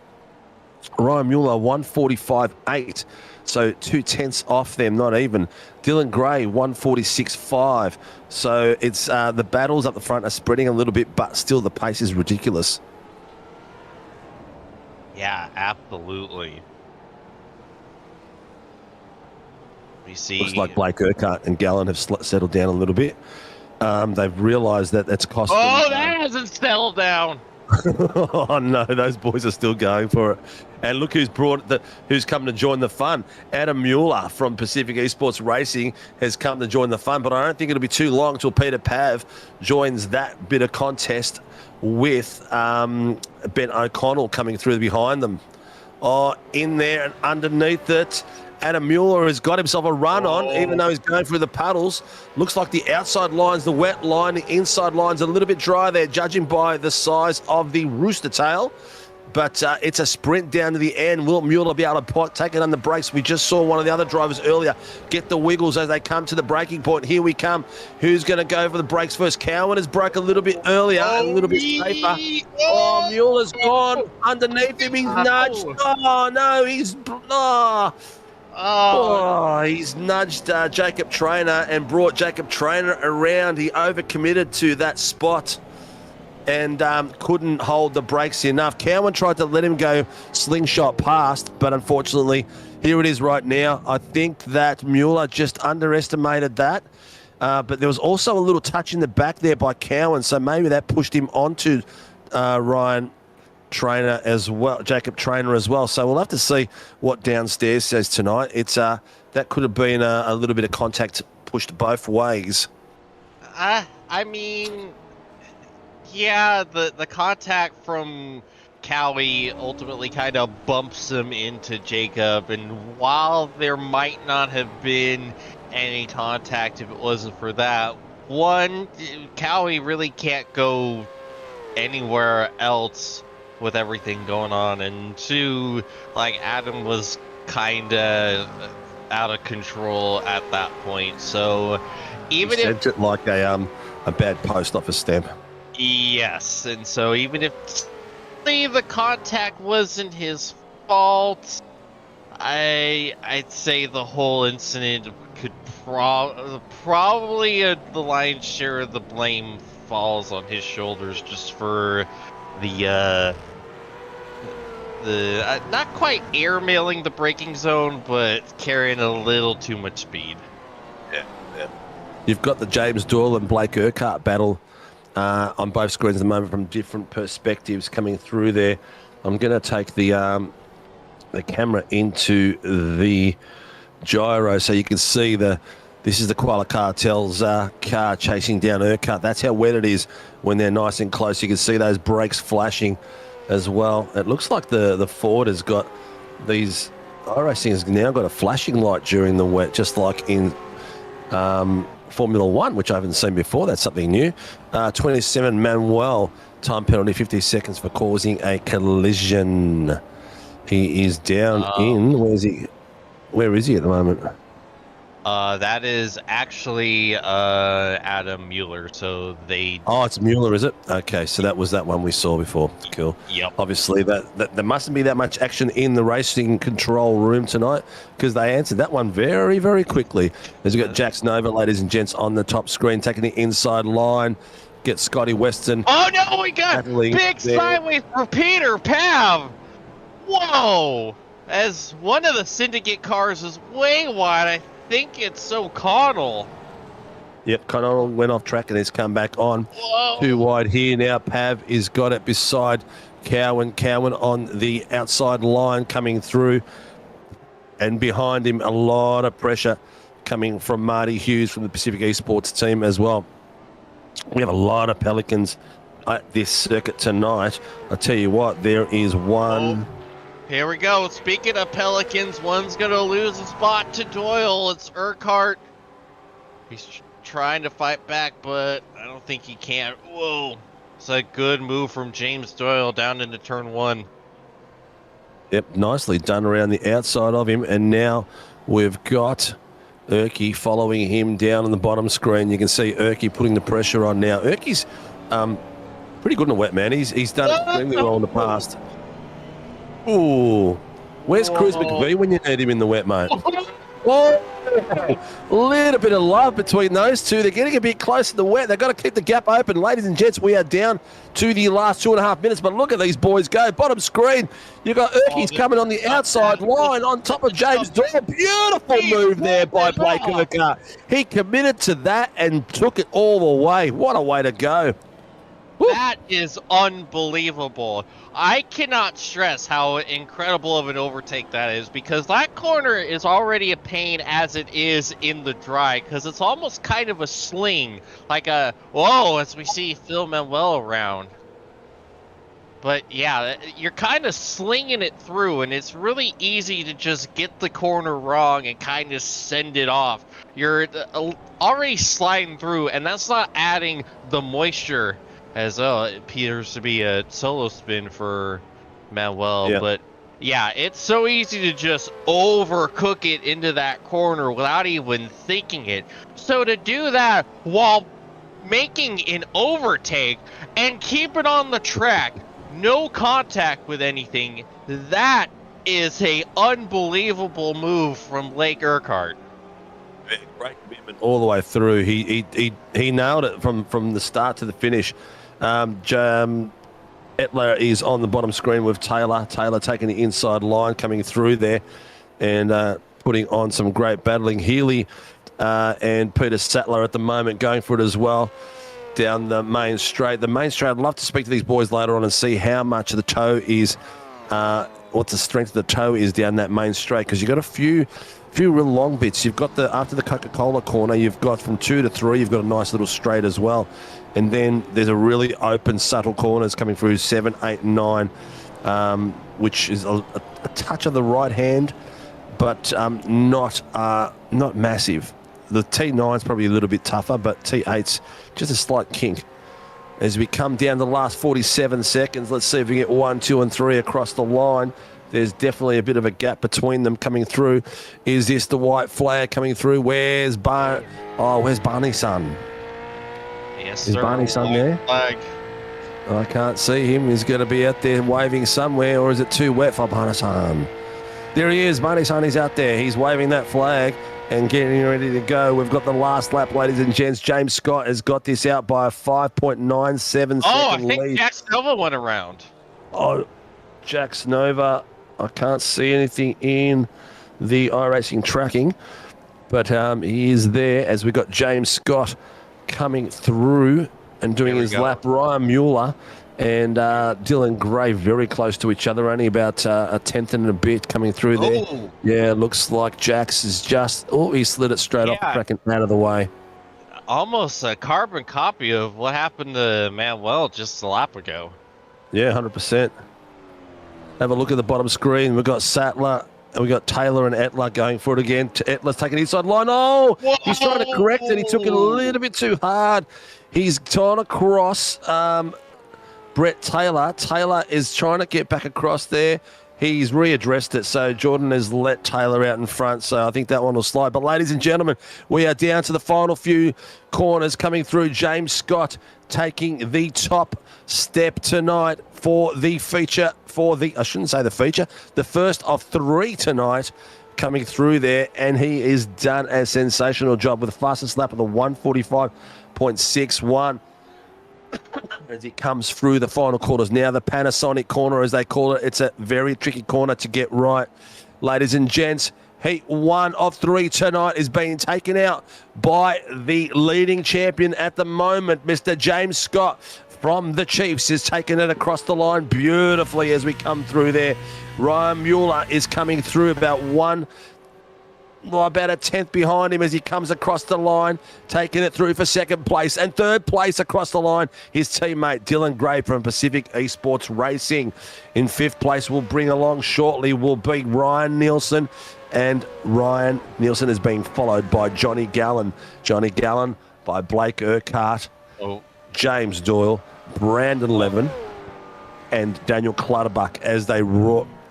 [SPEAKER 2] Ryan Mueller 1:45.8. So 2/10 off them, not even. Dylan Gray 1:46.5. So it's the battles up the front are spreading a little bit, but still the pace is ridiculous.
[SPEAKER 4] Yeah, absolutely. We see.
[SPEAKER 2] Looks like Blake Urquhart and Gallen have settled down a little bit. They've realised that that's cost them.
[SPEAKER 4] That hasn't settled down.
[SPEAKER 2] Oh no, those boys are still going for it. And look who's who's come to join the fun. Adam Mueller from Pacific Esports Racing has come to join the fun, but I don't think it'll be too long until Peter Pav joins that bit of contest with Ben O'Connell coming through behind them. Oh, in there and underneath it, Adam Mueller has got himself a run on, even though he's going through the puddles. Looks like the outside line's the wet line, the inside line's a little bit dry there, judging by the size of the rooster tail. But it's a sprint down to the end. Will Mueller be able to take it on the brakes? We just saw one of the other drivers earlier get the wiggles as they come to the braking point. Here we come. Who's going to go for the brakes first? Cowan has broke a little bit earlier, a little bit safer. Oh, Mueller's gone. Underneath him, he's nudged. Oh, no, he's... he's nudged Jacob Trainer and brought Jacob Trainer around. He overcommitted to that spot and couldn't hold the brakes enough. Cowan tried to let him go slingshot past, but unfortunately, here it is right now. I think that Mueller just underestimated that, but there was also a little touch in the back there by Cowan, so maybe that pushed him onto Ryan Trainer as well, Jacob Trainer as well. So we'll have to see what downstairs says tonight. It's that could have been a little bit of contact pushed both ways.
[SPEAKER 4] I mean, yeah, the contact from Cowie ultimately kind of bumps him into Jacob, and while there might not have been any contact if it wasn't for that, one, Cowie really can't go anywhere else with everything going on, and two, like, Adam was kind of out of control at that point. So even if
[SPEAKER 2] sent it like a bad post office stamp.
[SPEAKER 4] Yes, and so even if the contact wasn't his fault, I'd say the whole incident could probably the lion's share of the blame falls on his shoulders, just for the not quite airmailing the braking zone, but carrying a little too much speed.
[SPEAKER 2] Yeah. You've got the James Doyle and Blake Urquhart battle on both screens at the moment from different perspectives coming through there. I'm going to take the camera into the gyro so you can see this is the Koala Cartel's car chasing down Urquhart. That's how wet it is when they're nice and close. You can see those brakes flashing as well. It looks like the Ford has got these... Iracing has now got a flashing light during the wet, just like in Formula 1, which I haven't seen before. That's something new. 27 Manuel, time penalty, 50 seconds for causing a collision. He is down in... Where is he at the moment?
[SPEAKER 4] That is actually Adam Mueller, so they...
[SPEAKER 2] Oh, it's Mueller, is it? Okay, so that was that one we saw before. Cool.
[SPEAKER 4] Yep.
[SPEAKER 2] Obviously, that there mustn't be that much action in the racing control room tonight, because they answered that one very, very quickly. As we've got Jax Nova, ladies and gents, on the top screen, taking the inside line. Get Scotty Weston.
[SPEAKER 4] Oh, no, we got big sideways for Peter Pav. Whoa! As one of the syndicate cars is way wide, I think it's so Connell.
[SPEAKER 2] Yep, Connell went off track and has come back on.
[SPEAKER 4] Whoa.
[SPEAKER 2] Too wide here now. Pav is got it beside Cowan. Cowan on the outside line coming through. And behind him, a lot of pressure coming from Marty Hughes from the Pacific Esports team as well. We have a lot of Pelicans at this circuit tonight. I tell you what, there is one...
[SPEAKER 4] Here we go. Speaking of Pelicans, one's going to lose a spot to Doyle. It's Urquhart. He's trying to fight back, but I don't think he can. Whoa. It's a good move from James Doyle down into turn one.
[SPEAKER 2] Yep, nicely done around the outside of him. And now we've got Urky following him down on the bottom screen. You can see Urky putting the pressure on now. Urky's pretty good in the wet, man. He's done extremely well in the past. Ooh, where's Cruz McVee when you need him in the wet, mate? Whoa! A little bit of love between those two. They're getting a bit close to the wet. They've got to keep the gap open. Ladies and gents, we are down to the last 2.5 minutes, but look at these boys go. Bottom screen, you've got Urky's coming on the outside line on top of James Doyle. Beautiful move there by Blake Urquhart. He committed to that and took it all the way. What a way to go.
[SPEAKER 4] That is unbelievable. I cannot stress how incredible of an overtake that is, because that corner is already a pain as it is in the dry, because it's almost kind of a sling, like a, whoa, as we see Phil Manuel around. But yeah, you're kind of slinging it through, and it's really easy to just get the corner wrong and kind of send it off. You're already sliding through, and that's not adding the moisture, as well. It appears to be a solo spin for Manuel.
[SPEAKER 2] Yeah.
[SPEAKER 4] But yeah, it's so easy to just overcook it into that corner without even thinking it. So to do that while making an overtake and keep it on the track, no contact with anything, that is a unbelievable move from Blake Urquhart.
[SPEAKER 2] Great commitment all the way through. He nailed it from the start to the finish. Etler is on the bottom screen with Taylor. Taylor taking the inside line, coming through there and putting on some great battling. Healy and Peter Sattler at the moment going for it as well. Down the main straight. The main straight, I'd love to speak to these boys later on and see how much the toe is, what the strength of the toe is down that main straight, because you've got a few real long bits. You've got after the Coca-Cola corner, you've got from 2 to 3, you've got a nice little straight as well. And then there's a really open, subtle corners coming through 7, 8, and 9, which is a touch of the right hand, but not massive. The T9's probably a little bit tougher, but T8's just a slight kink. As we come down the last 47 seconds, let's see if we get 1, 2, and 3 across the line. There's definitely a bit of a gap between them coming through. Is this the white flag coming through? Where's Barney's son?
[SPEAKER 4] Yes,
[SPEAKER 2] is
[SPEAKER 4] sir.
[SPEAKER 2] Barney's son there?
[SPEAKER 4] Flag.
[SPEAKER 2] I can't see him. He's going to be out there waving somewhere, or is it too wet for Barney's son? There he is. Barney's son is out there. He's waving that flag and getting ready to go. We've got the last lap, ladies and gents. James Scott has got this out by a 5.97 second
[SPEAKER 4] I think
[SPEAKER 2] lead.
[SPEAKER 4] Jack Nova went around.
[SPEAKER 2] Oh, Jax Nova. I can't see anything in the iRacing tracking, but he is there as we got James Scott coming through and doing his lap. Ryan Mueller and Dylan Gray very close to each other, only about a tenth and a bit coming through there.
[SPEAKER 4] Oh.
[SPEAKER 2] Yeah, looks like Jax is just... Oh, he slid it straight off the track and out of the way.
[SPEAKER 4] Almost a carbon copy of what happened to Manuel just a lap ago.
[SPEAKER 2] Yeah, 100%. Have a look at the bottom screen. We've got Sattler and we've got Taylor and Etler going for it again. Etler's taking inside line. Oh, whoa! He's trying to correct it. He took it a little bit too hard. He's trying to cross Brett Taylor. Taylor is trying to get back across there. He's readdressed it, so Jordan has let Taylor out in front, so I think that one will slide. But ladies and gentlemen, we are down to the final few corners coming through. James Scott taking the top step tonight for the feature, I shouldn't say the feature, the first of 3 tonight coming through there, and he has done a sensational job with the fastest lap of the 145.61. As he comes through the final quarters. Now the Panasonic corner, as they call it. It's a very tricky corner to get right. Ladies and gents, heat 1 of 3 tonight is being taken out by the leading champion at the moment, Mr. James Scott from the Chiefs, is taking it across the line beautifully as we come through there. Ryan Mueller is coming through about a tenth behind him as he comes across the line, taking it through for second place. And third place across the line, his teammate Dylan Gray from Pacific Esports Racing. In fifth place, we'll bring along shortly, will be Ryan Nielsen. And Ryan Nielsen is being followed by Johnny Gallen. Johnny Gallen by Blake Urquhart, James Doyle, Brandon Levin, and Daniel Clutterbuck as they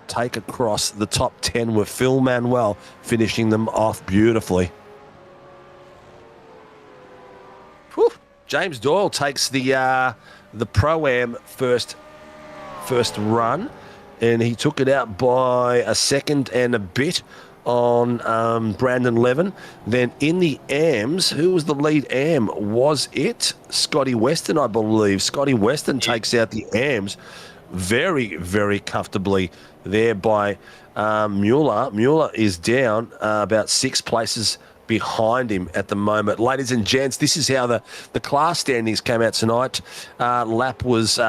[SPEAKER 2] take across the top 10 with Phil Manuel finishing them off beautifully. Whew. James Doyle takes the Pro-Am first run, and he took it out by a second and a bit on Brandon Levin. Then in the AMs, who was the lead AM? Was it Scotty Weston, I believe? Scotty Weston takes out the AMs very, very comfortably there by Mueller. Mueller is down about 6 places behind him at the moment. Ladies and gents, this is how the class standings came out tonight. Lap was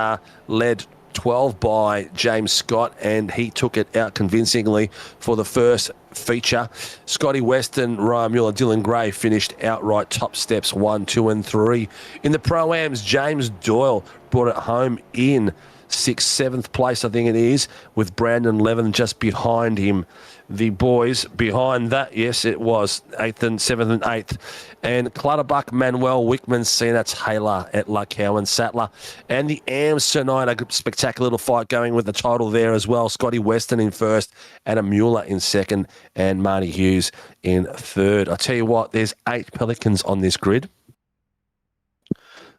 [SPEAKER 2] led 12 by James Scott, and he took it out convincingly for the first feature. Scotty Weston, Ryan Mueller, Dylan Gray finished outright top steps 1, 2 and 3. In the Pro-Ams, James Doyle brought it home in 6th, 7th place, I think it is, with Brandon Levin just behind him. The boys behind that, yes, it was 8th and 7th and 8th. And Clutterbuck, Manuel, Wickman, Cena, Taylor, Etler, Cowan, Sattler. And the AMs tonight, a spectacular little fight going with the title there as well. Scotty Weston in first, Adam Mueller in second, and Marty Hughes in third. I tell you what, there's 8 Pelicans on this grid.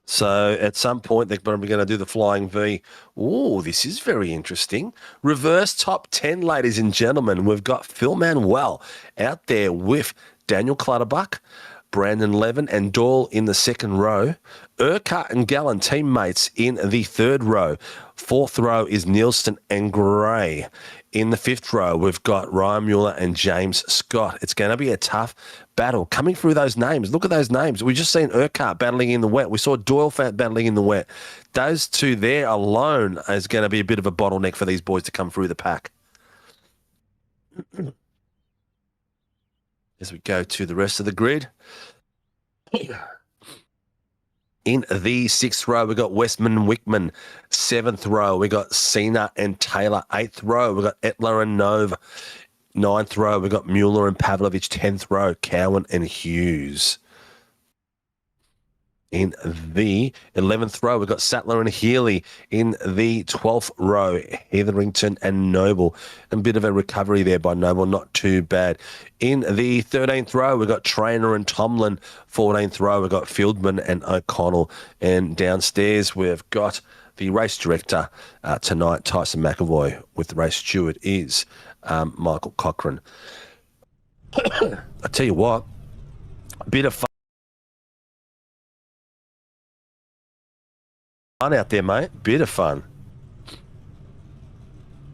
[SPEAKER 2] So at some point, they're probably going to do the flying V. Oh, this is very interesting. Reverse top 10, ladies and gentlemen. We've got Phil Manuel out there with Daniel Clutterbuck, Brandon Levin and Doyle in the second row. Urquhart and Gallen, teammates, in the third row. Fourth row is Nielsen and Gray. In the fifth row, we've got Ryan Mueller and James Scott. It's going to be a tough battle. Coming through those names, look at those names. We've just seen Urquhart battling in the wet. We saw Doyle battling in the wet. Those two there alone is going to be a bit of a bottleneck for these boys to come through the pack. As we go to the rest of the grid. In the sixth row, we got Westman and Wickman. Seventh row, we got Cena and Taylor. Eighth row, we got Etler and Nova. Ninth row, we got Mueller and Pavlovich. 10th row, Cowan and Hughes. In the 11th row, we've got Sattler and Healy. In the 12th row, Hetherington and Noble. A bit of a recovery there by Noble, not too bad. In the 13th row, we've got Trainer and Tomlin. 14th row, we've got Fieldman and O'Connell. And downstairs, we've got the race director tonight, Tyson McAvoy, with the race steward is Michael Cochran. I tell you what, a bit of fun out there, mate. Bit of fun.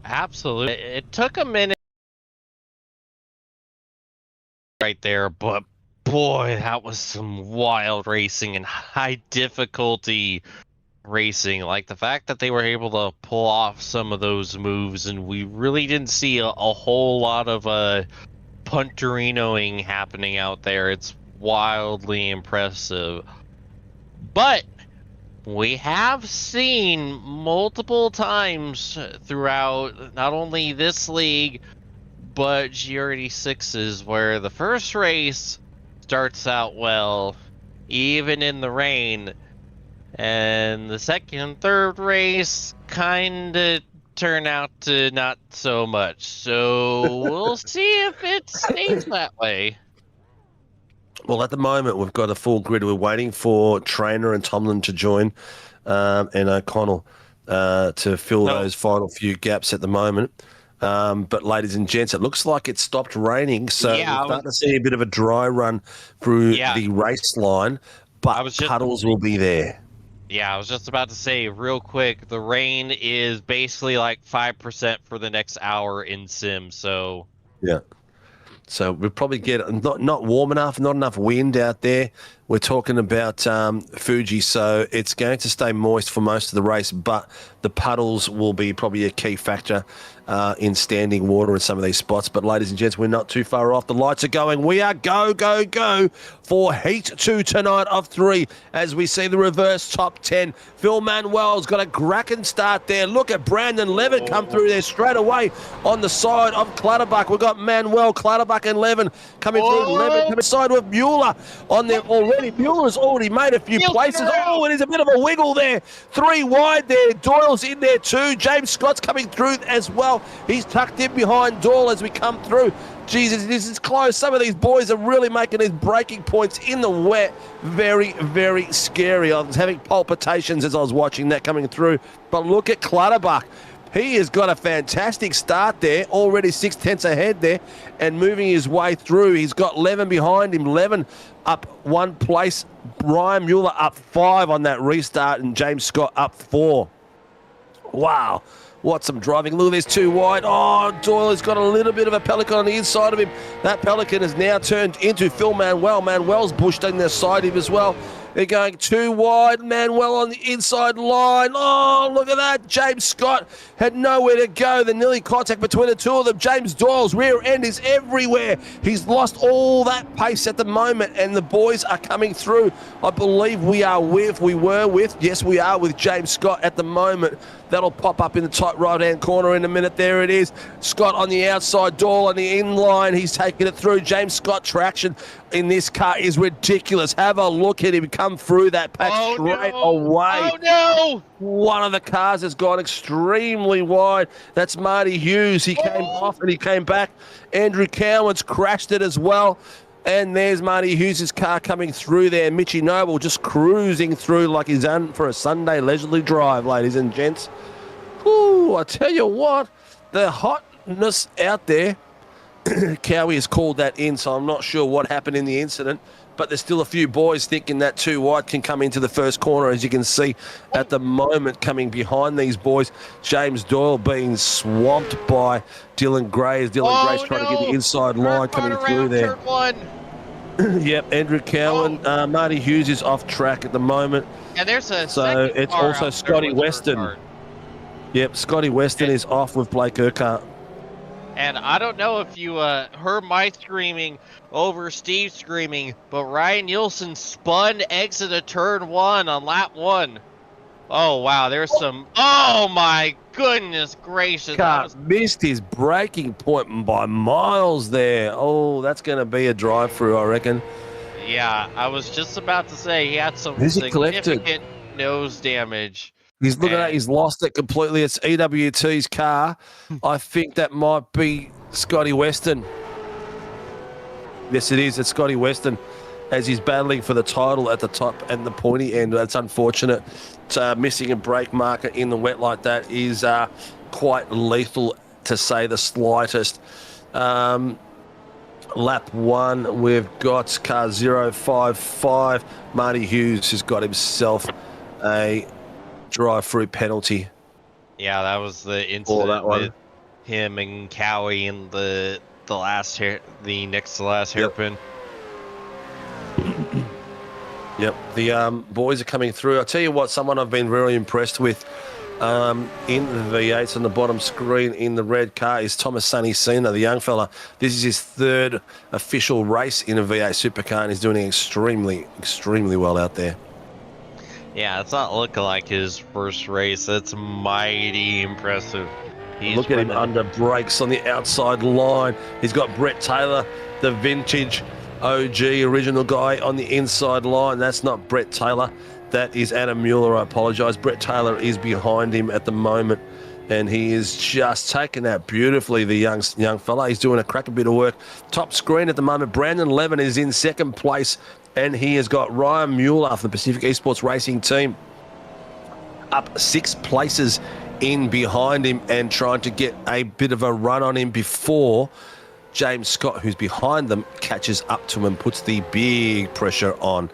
[SPEAKER 4] Absolutely. It took a minute right there, but boy, that was some wild racing and high difficulty racing. Like the fact that they were able to pull off some of those moves, and we really didn't see a whole lot of punterinoing happening out there. It's wildly impressive. But we have seen multiple times throughout not only this league, but GRD6s where the first race starts out well, even in the rain, and the second and third race kind of turn out to not so much. So we'll see if it stays that way.
[SPEAKER 2] Well, at the moment, we've got a full grid. We're waiting for Trainer and Tomlin to join and O'Connell to fill those final few gaps at the moment. But, ladies and gents, it looks like it stopped raining, so we're starting to see a bit of a dry run through the race line, but puddles will be there.
[SPEAKER 4] Yeah, I was just about to say real quick, the rain is basically like 5% for the next hour in Sim, so...
[SPEAKER 2] Yeah. So we'll probably get not warm enough, not enough wind out there. We're talking about Fuji, so it's going to stay moist for most of the race, but the puddles will be probably a key factor in standing water in some of these spots. But ladies and gents, we're not too far off. The lights are going. We are go, go, go for Heat 2 tonight of 3 as we see the reverse top 10. Phil Manuel's got a cracking start there. Look at Brandon Levin come through there straight away on the side of Clutterbuck. We've got Manuel, Clutterbuck and Levin coming through. Levin coming side with Mueller on there already. Mueller's already made a few places. Oh, it is a bit of a wiggle there. 3 wide there. Doyle's in there too. James Scott's coming through as well. He's tucked in behind Doyle as we come through. Jesus, this is close. Some of these boys are really making these breaking points in the wet. Very, very scary. I was having palpitations as I was watching that coming through. But look at Clutterbuck. He has got a fantastic start there, already 6/10 ahead there, and moving his way through. He's got Levin behind him. Levin up 1 place. Ryan Mueller up 5 on that restart, and James Scott up 4. Wow. What some driving. Look at this, too wide. Oh, Doyle has got a little bit of a Pelican on the inside of him. That Pelican has now turned into Phil Manuel. Manuel's pushed in their side of him as well. They're going too wide. Manuel on the inside line. Oh, look at that. James Scott had nowhere to go. The nearly contact between the two of them. James Doyle's rear end is everywhere. He's lost all that pace at the moment, and the boys are coming through. I believe we are with James Scott at the moment. That'll pop up in the top right-hand corner in a minute. There it is. Scott on the outside, Doyle on the in-line. He's taking it through. James Scott traction in this car is ridiculous. Have a look at him come through that patch straight away.
[SPEAKER 4] Oh, no!
[SPEAKER 2] One of the cars has gone extremely wide. That's Marty Hughes. He came off and he came back. Andrew Cowan's crashed it as well. And there's Marty Hughes' car coming through there. Mitchy Noble just cruising through like he's done for a Sunday leisurely drive, ladies and gents. Ooh, I tell you what, the hotness out there. Cowie has called that in, so I'm not sure what happened in the incident. But there's still a few boys thinking that too wide can come into the first corner, as you can see at the moment coming behind these boys. James Doyle being swamped by Dylan Gray as Dylan Gray's trying to get the inside line coming through there. Yep, Andrew Cowan, Marty Hughes is off track at the moment.
[SPEAKER 4] And there's a
[SPEAKER 2] so it's also Scotty Weston. Yep, Scotty Weston is off with Blake Urquhart.
[SPEAKER 4] And I don't know if you heard my screaming over Steve screaming, but Ryan Nielsen spun exit of turn 1 on lap 1. Oh, wow, there's some... Oh, my goodness gracious.
[SPEAKER 2] Missed his braking point by miles there. Oh, that's going to be a drive-through, I reckon.
[SPEAKER 4] Yeah, I was just about to say he had some significant nose damage.
[SPEAKER 2] He's looking at it, he's lost it completely. It's EWT's car. I think that might be Scotty Weston. Yes, it is. It's Scotty Weston as he's battling for the title at the top and the pointy end. That's unfortunate. Missing a brake marker in the wet like that is quite lethal, to say the slightest. Lap 1, we've got car 055. Marty Hughes has got himself a drive-through penalty.
[SPEAKER 4] Yeah, that was the incident with him and Cowie in the next to last hairpin.
[SPEAKER 2] Yep, the boys are coming through. I'll tell you what, someone I've been really impressed with in the V8s on the bottom screen in the red car is Thomas Sonny Cena, the young fella. This is his third official race in a V8 supercar, and he's doing extremely, extremely well out there.
[SPEAKER 4] Yeah, it's not looking like his first race. That's mighty impressive.
[SPEAKER 2] Look at him under brakes on the outside line. He's got Brett Taylor, the vintage OG original guy, on the inside line. That's not Brett Taylor. That is Adam Mueller. I apologise. Brett Taylor is behind him at the moment, and he is just taking that beautifully, the young fella. He's doing a cracking bit of work. Top screen at the moment. Brandon Levin is in second place, and he has got Ryan Mueller from the Pacific Esports Racing Team up 6 places in behind him and trying to get a bit of a run on him before James Scott, who's behind them, catches up to him and puts the big pressure on.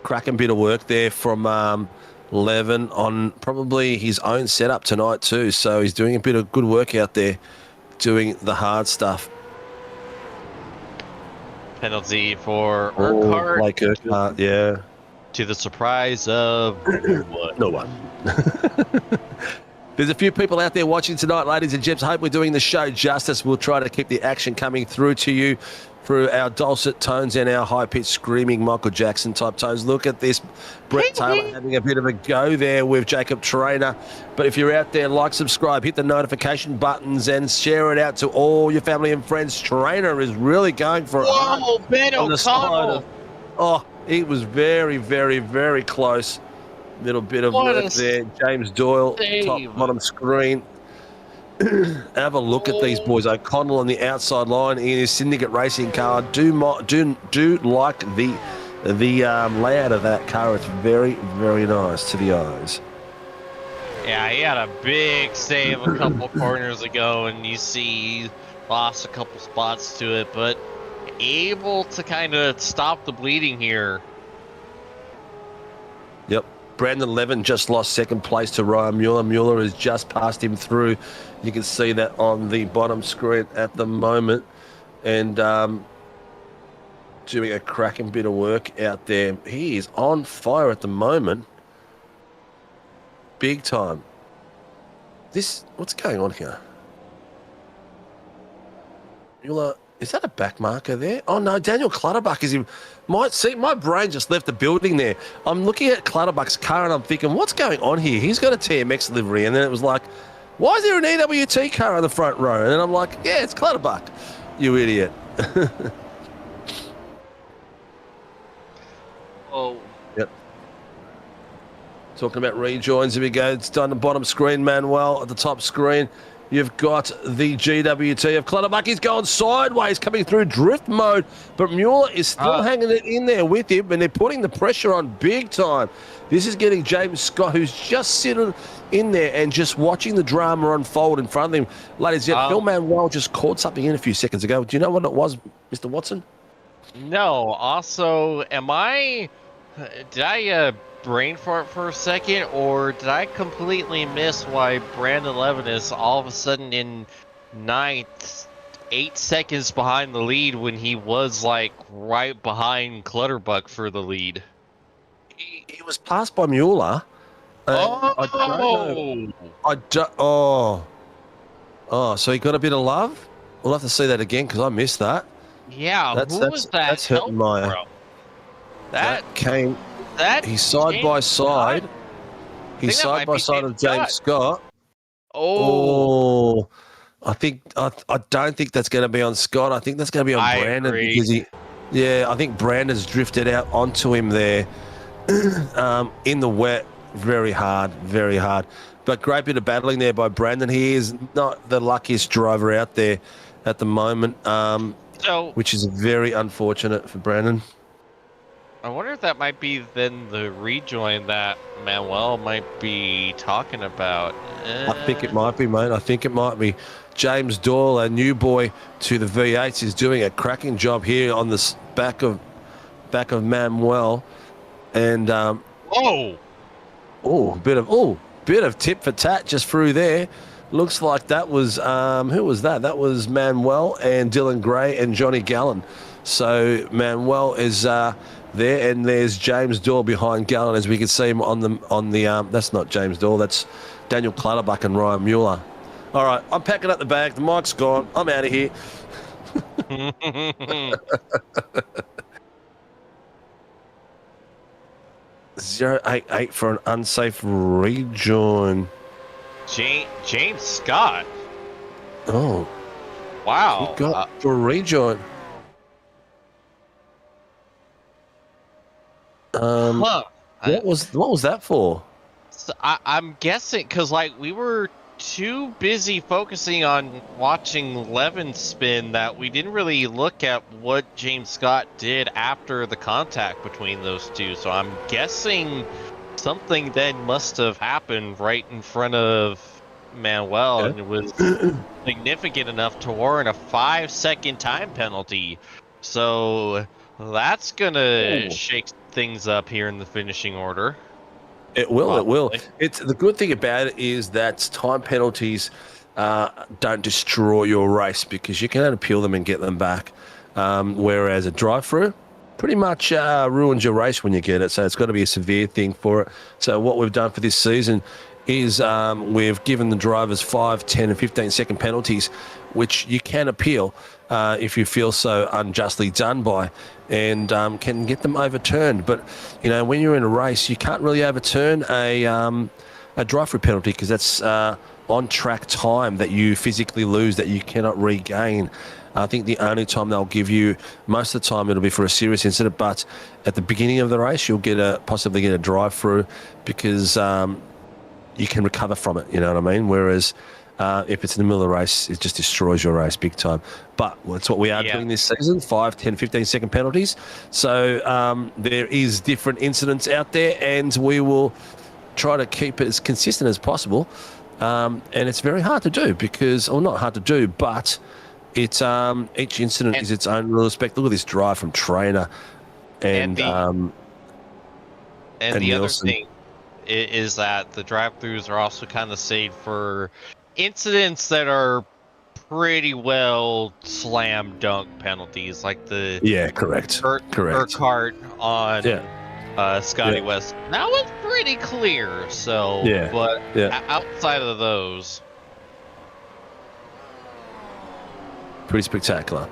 [SPEAKER 2] Cracking bit of work there from Levin on probably his own setup tonight too. So he's doing a bit of good work out there, doing the hard stuff.
[SPEAKER 4] Penalty for Urquhart.
[SPEAKER 2] Like Urquhart, yeah.
[SPEAKER 4] To the surprise of
[SPEAKER 2] no one. There's a few people out there watching tonight, ladies and gents. I hope we're doing the show justice. We'll try to keep the action coming through to you through our dulcet tones and our high-pitched screaming Michael Jackson type tones. Look at this. Brett Taylor having a bit of a go there with Jacob Trainer. But if you're out there, like, subscribe, hit the notification buttons and share it out to all your family and friends. Trainer is really going for it.
[SPEAKER 4] Whoa, Ben O'Connell.
[SPEAKER 2] Oh, it was very, very, very close. Little bit of work there. James Doyle, top bottom screen. Have a look at these boys. O'Connell on the outside line in his Syndicate Racing car. Do like the layout of that car. It's very, very nice to the eyes.
[SPEAKER 4] Yeah, he had a big save a couple corners ago, and you see he lost a couple spots to it, but able to kind of stop the bleeding here.
[SPEAKER 2] Yep. Brandon Levin just lost second place to Ryan Mueller. Mueller has just passed him through. You can see that on the bottom screen at the moment. And doing a cracking bit of work out there. He is on fire at the moment. Big time. What's going on here? Mueller, is that a back marker there? Oh no, Daniel Clutterbuck is in. My brain just left the building there. I'm looking at Clutterbuck's car and I'm thinking, what's going on here? He's got a TMX livery, and then it was like, why is there an EWT car on the front row? And then I'm like, yeah, it's Clutterbuck. You idiot.
[SPEAKER 4] Oh.
[SPEAKER 2] Yep. Talking about rejoins, here we go. It's done the bottom screen, Manuel. At the top screen, you've got the GWT of Clutterbuck. He's going sideways, coming through drift mode, but Mueller is still hanging it in there with him, and they're putting the pressure on big time. This is getting James Scott, who's just sitting in there and just watching the drama unfold in front of him. Ladies and gentlemen, Phil Manuel just called something in a few seconds ago. Do you know what it was, Mr. Watson?
[SPEAKER 4] No. Also, did I brain fart for a second, or did I completely miss why Brandon Levin is all of a sudden in ninth, 8 seconds behind the lead when he was like right behind Clutterbuck for the lead?
[SPEAKER 2] He was passed by Mueller. So he got a bit of love? We'll have to see that again because I missed that.
[SPEAKER 4] Yeah, who was that?
[SPEAKER 2] That's hurting my... He's side by side. He's side by side of James Scott.
[SPEAKER 4] Oh.
[SPEAKER 2] I don't think that's going to be on Scott. I think that's going to be on Brandon because I think Brandon's drifted out onto him there in the wet. Very hard. But great bit of battling there by Brandon. He is not the luckiest driver out there at the moment, which is very unfortunate for Brandon.
[SPEAKER 4] I wonder if that might be then the rejoin that Manuel might be talking about.
[SPEAKER 2] I think it might be, mate. I think it might be. James Doyle, a new boy to the V8s, is doing a cracking job here on the back of Manuel. And bit of tip for tat just through there. Looks like that was who was that? That was Manuel and Dylan Gray and Johnny Gallen. So Manuel is there, and there's James Doyle behind Gallen, as we can see him on the that's not James Doyle, that's Daniel Clutterbuck and Ryan Mueller. All right, I'm packing up the bag. The mic's gone. I'm out of here. 088 for an unsafe rejoin.
[SPEAKER 4] James Scott.
[SPEAKER 2] Oh,
[SPEAKER 4] wow!
[SPEAKER 2] He got for a rejoin. What was that for?
[SPEAKER 4] So I'm guessing because we were too busy focusing on watching Levin spin that we didn't really look at what James Scott did after the contact between those two. So I'm guessing something then must have happened right in front of Manuel, and it was significant enough to warrant a 5-second time penalty. So that's gonna shake things up here in the finishing order.
[SPEAKER 2] It will. It will. It's the good thing about it is that time penalties don't destroy your race because you can appeal them and get them back. Whereas a drive-through pretty much ruins your race when you get it. So it's got to be a severe thing for it. So what we've done for this season is we've given the drivers 5, 10, and 15-second penalties, which you can appeal if you feel so unjustly done by, and can get them overturned. But when you're in a race, you can't really overturn a drive-through penalty because that's on-track time that you physically lose that you cannot regain. I think the only time they'll give you, most of the time it'll be for a serious incident, but at the beginning of the race you'll possibly get a drive-through because you can recover from it, you know what I mean? Whereas if it's in the middle of the race, it just destroys your race big time. But that's what we are doing this season, 5, 10, 15-second penalties. So there is different incidents out there, and we will try to keep it as consistent as possible. And it's very hard to do because, or not hard to do, but it's each incident is its own respect. Look at this drive from Trainer and
[SPEAKER 4] the other thing is that the drive-throughs are also kind of saved for incidents that are pretty well slam dunk penalties, like the
[SPEAKER 2] Yeah, correct. Correct.
[SPEAKER 4] Urquhart on Scotty
[SPEAKER 2] Yeah.
[SPEAKER 4] West. That was pretty clear. So,
[SPEAKER 2] Yeah.
[SPEAKER 4] but
[SPEAKER 2] Yeah.
[SPEAKER 4] outside of those,
[SPEAKER 2] Pretty spectacular.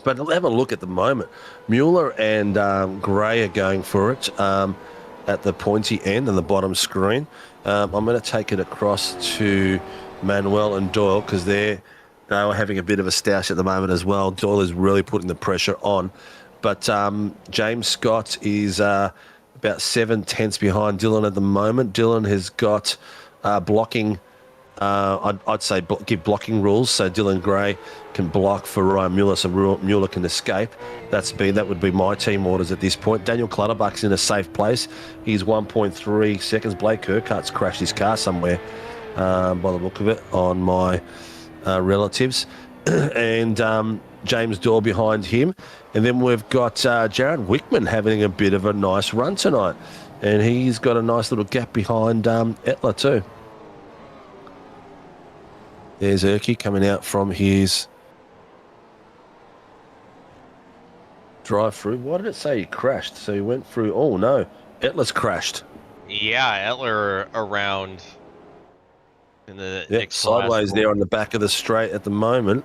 [SPEAKER 2] But have a look at the moment. Mueller and Gray are going for it at the pointy end on the bottom screen. I'm going to take it across to Manuel and Doyle because they were having a bit of a stoush at the moment as well. Doyle is really putting the pressure on. But James Scott is about 7/10 behind Dylan at the moment. Dylan has got blocking. I'd say give blocking rules so Dylan Gray can block for Ryan Mueller so Mueller can escape. That would be my team orders at this point. Daniel Clutterbuck's in a safe place. He's 1.3 seconds. Blake Urquhart's crashed his car somewhere by the look of it on my relatives. And James Doyle behind him. And then we've got Jared Wickman having a bit of a nice run tonight. And he's got a nice little gap behind Etler too. There's Urky coming out from his drive-through. Why did it say he crashed? So he went through... Oh, no. Etler's crashed.
[SPEAKER 4] yeah, Etler around in the
[SPEAKER 2] sideways there on the back of the straight at the moment.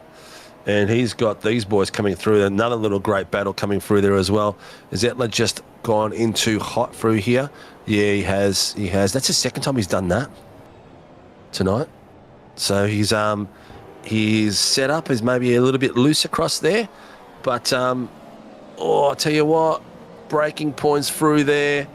[SPEAKER 2] And he's got these boys coming through. Another little great battle coming through there as well. Has Etler just gone into hot through here? Yeah, he has. That's the second time he's done that tonight. So his setup is maybe a little bit loose across there. But, I'll tell you what, breaking points through there.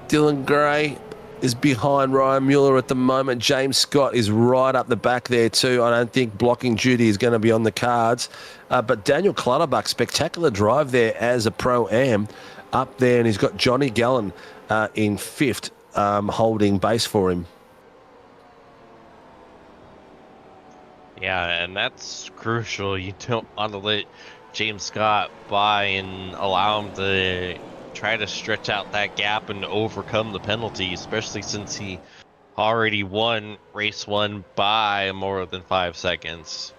[SPEAKER 2] Dylan Gray is behind Ryan Mueller at the moment. James Scott is right up the back there too. I don't think blocking duty is going to be on the cards. But Daniel Clutterbuck, spectacular drive there as a Pro-Am up there. And he's got Johnny Gallen in fifth, holding base for him.
[SPEAKER 4] Yeah, and that's crucial. You don't want to let James Scott by and allow him to try to stretch out that gap and overcome the penalty, especially since he already won race one by more than 5 seconds.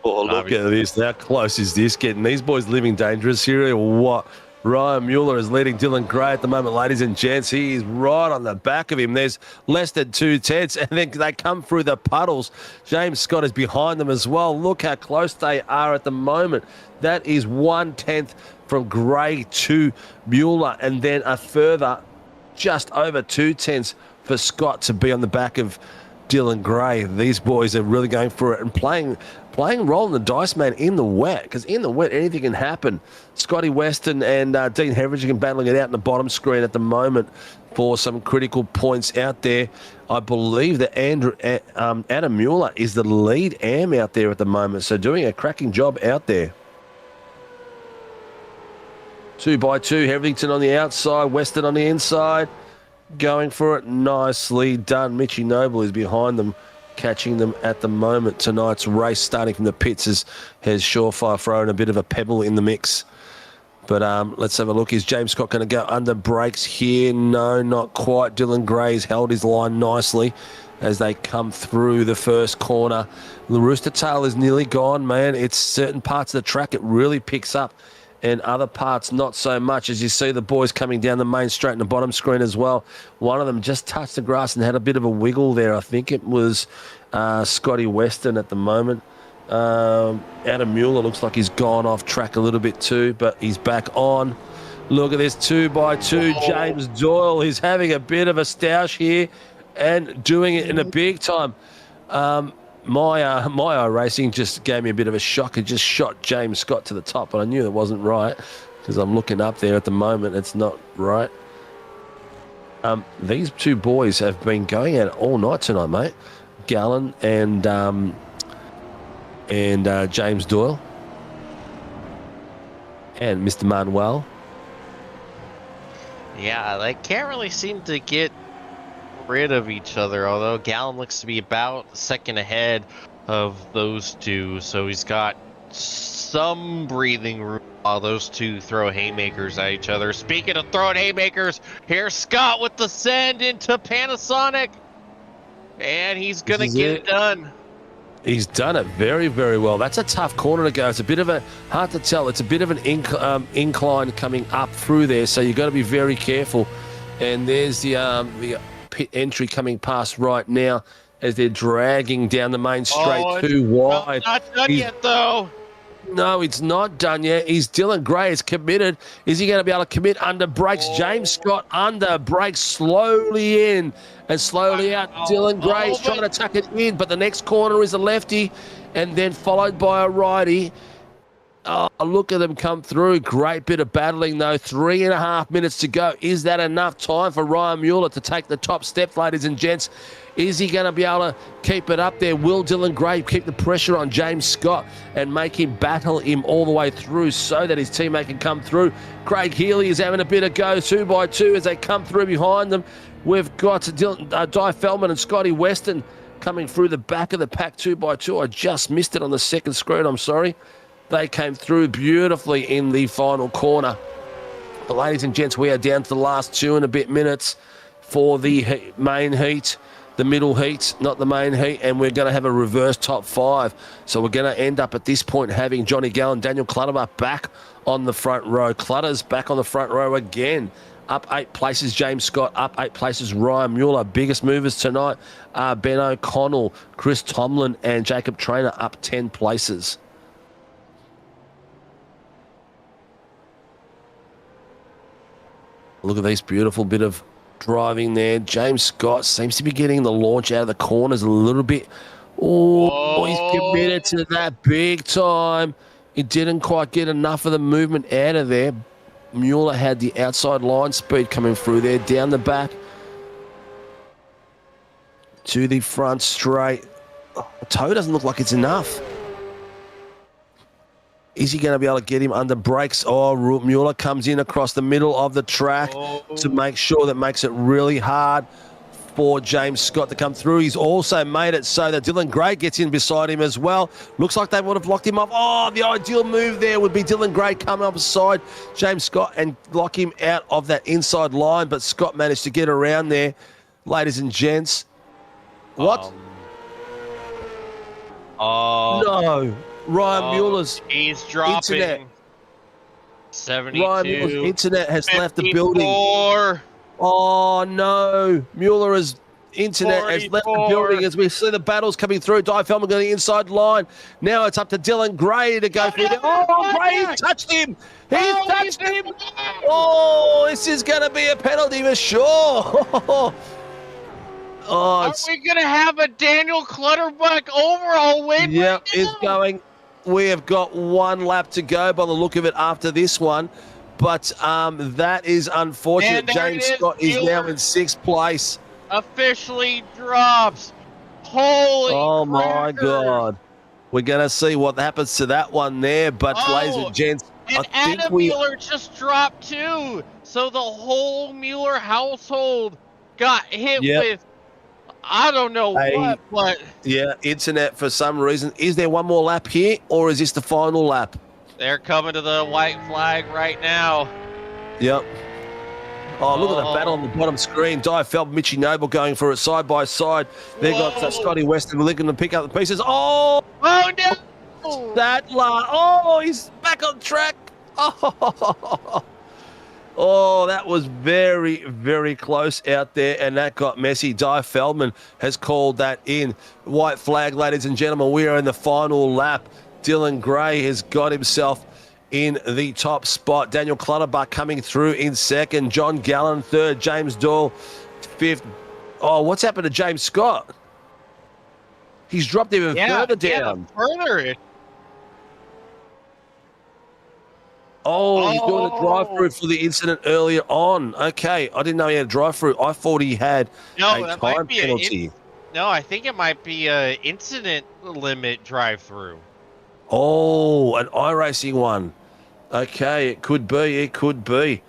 [SPEAKER 2] Oh, look at this. How close is this getting? These boys living dangerous here or what? Ryan Mueller is leading Dylan Gray at the moment, ladies and gents. He is right on the back of him. There's less than 2/10, and then they come through the puddles. James Scott is behind them as well. Look how close they are at the moment. That is 1/10 from Gray to Mueller, and then a further just over 2/10 for Scott to be on the back of Dylan Gray. These boys are really going for it and playing rolling the dice, man, in the wet, because in the wet anything can happen. Scotty Weston and Dean Heveridge battling it out in the bottom screen at the moment for some critical points out there. I believe that Adam Mueller is the lead am out there at the moment, so doing a cracking job out there. 2x2, Heverington on the outside, Weston on the inside, going for it. Nicely done. Mitchie Noble is behind them, catching them at the moment. Tonight's race starting from the pits has Surefire thrown a bit of a pebble in the mix. But let's have a look. Is James Scott going to go under brakes here? No, not quite. Dylan Gray's held his line nicely as they come through the first corner. The Rooster Tail is nearly gone, man. It's certain parts of the track it really picks up, and other parts not so much, as you see the boys coming down the main straight in the bottom screen as well. One of them just touched the grass and had a bit of a wiggle there. I think it was Scotty Weston at the moment. Adam Mueller looks like he's gone off track a little bit too, but he's back on. Look at this 2x2. Oh. James Doyle is having a bit of a stoush here and doing it in a big time. My Iracing just gave me a bit of a shock. It just shot James Scott to the top, but I knew it wasn't right because I'm looking up there at the moment. It's not right. These two boys have been going at it all night tonight, mate. Gallen and James Doyle and Mr. Manuel.
[SPEAKER 4] Yeah, they can't really seem to get rid of each other, although Gallen looks to be about a second ahead of those two, so he's got some breathing room while those two throw haymakers at each other. Speaking of throwing haymakers, here's Scott with the send into Panasonic. And he's going to get it done.
[SPEAKER 2] He's done it very, very well. That's a tough corner to go. It's a bit of a, hard to tell. It's a bit of an incline coming up through there, so you've got to be very careful. And there's the pit entry coming past right now as they're dragging down the main straight too wide.
[SPEAKER 4] Not done yet, though.
[SPEAKER 2] No, it's not done yet. He's Dylan Gray is committed. Is he going to be able to commit under brakes? James Scott under brakes, slowly in and slowly out. Dylan Gray is trying to tuck it in, but the next corner is a lefty and then followed by a righty. Oh, look at them come through. Great bit of battling, though. 3.5 minutes to go. Is that enough time for Ryan Mueller to take the top step, ladies and gents? Is he going to be able to keep it up there? Will Dylan Gray keep the pressure on James Scott and make him battle him all the way through so that his teammate can come through? Craig Healy is having a bit of go 2 by 2 as they come through behind them. We've got Di Feldman and Scotty Weston coming through the back of the pack 2 by 2. I just missed it on the second screen. I'm sorry. They came through beautifully in the final corner. But ladies and gents, we are down to the last 2 and a bit minutes for the main heat. The middle heat, not the main heat, and we're going to have a reverse top 5. So we're going to end up at this point having Johnny Gallen, Daniel Clutterbuck back on the front row. Clutter's back on the front row again. Up 8 places, James Scott. Up 8 places, Ryan Mueller. Biggest movers tonight are Ben O'Connell, Chris Tomlin, and Jacob Traynor up 10 places. Look at this beautiful bit of driving there. James Scott seems to be getting the launch out of the corners a little bit. Oh, he's committed to that big time. He didn't quite get enough of the movement out of there. Mueller had the outside line speed coming through there, down the back to the front straight. The toe doesn't look like it's enough. Is he going to be able to get him under brakes? Oh, Mueller comes in across the middle of the track to make sure that makes it really hard for James Scott to come through. He's also made it so that Dylan Gray gets in beside him as well. Looks like they would have locked him up. Oh, the ideal move there would be Dylan Gray coming up beside James Scott and lock him out of that inside line, but Scott managed to get around there. Ladies and gents. What? No. Ryan Mueller's
[SPEAKER 4] he's dropping.
[SPEAKER 2] Internet.
[SPEAKER 4] 72.
[SPEAKER 2] Ryan Mueller's internet has 54. Left the building. Oh, no. Mueller's internet 44. Has left the building as we see the battles coming through. Di Feldman going to the inside line. Now it's up to Dylan Gray to go through. Gray touched him. He's touched him. Oh, this is going to be a penalty for sure.
[SPEAKER 4] Are we going to have a Daniel Clutterbuck overall win?
[SPEAKER 2] Yeah, it's going. We have got 1 lap to go by the look of it after this one. But that is unfortunate. James Scott is now in 6th place.
[SPEAKER 4] Officially drops. Holy
[SPEAKER 2] my God. We're going to see what happens to that one there. But ladies and gents,
[SPEAKER 4] and Adam Mueller just dropped too. So the whole Mueller household got hit with I don't know what, but...
[SPEAKER 2] Yeah, internet for some reason. Is there one more lap here, or is this the final lap?
[SPEAKER 4] They're coming to the white flag right now.
[SPEAKER 2] Yep. Oh, look at the battle on the bottom screen. Di Feldman, Mitchie Noble going for it side by side. They've got Scotty Weston looking to pick up the pieces. Oh no! Sadler. He's back on track. Oh, that was very, very close out there, and that got messy. Di Feldman has called that in. White flag, ladies and gentlemen. We are in the final lap. Dylan Gray has got himself in the top spot. Daniel Clutterbuck coming through in 2nd. John Gallen 3rd. James Doyle 5th. Oh, what's happened to James Scott? He's dropped even further down.
[SPEAKER 4] Further.
[SPEAKER 2] Oh, he's doing a drive-through for the incident earlier on. Okay, I didn't know he had a drive-through. I thought he had a time penalty.
[SPEAKER 4] No, I think it might be an incident limit drive-through.
[SPEAKER 2] Oh, an iRacing one. Okay, it could be. It could be.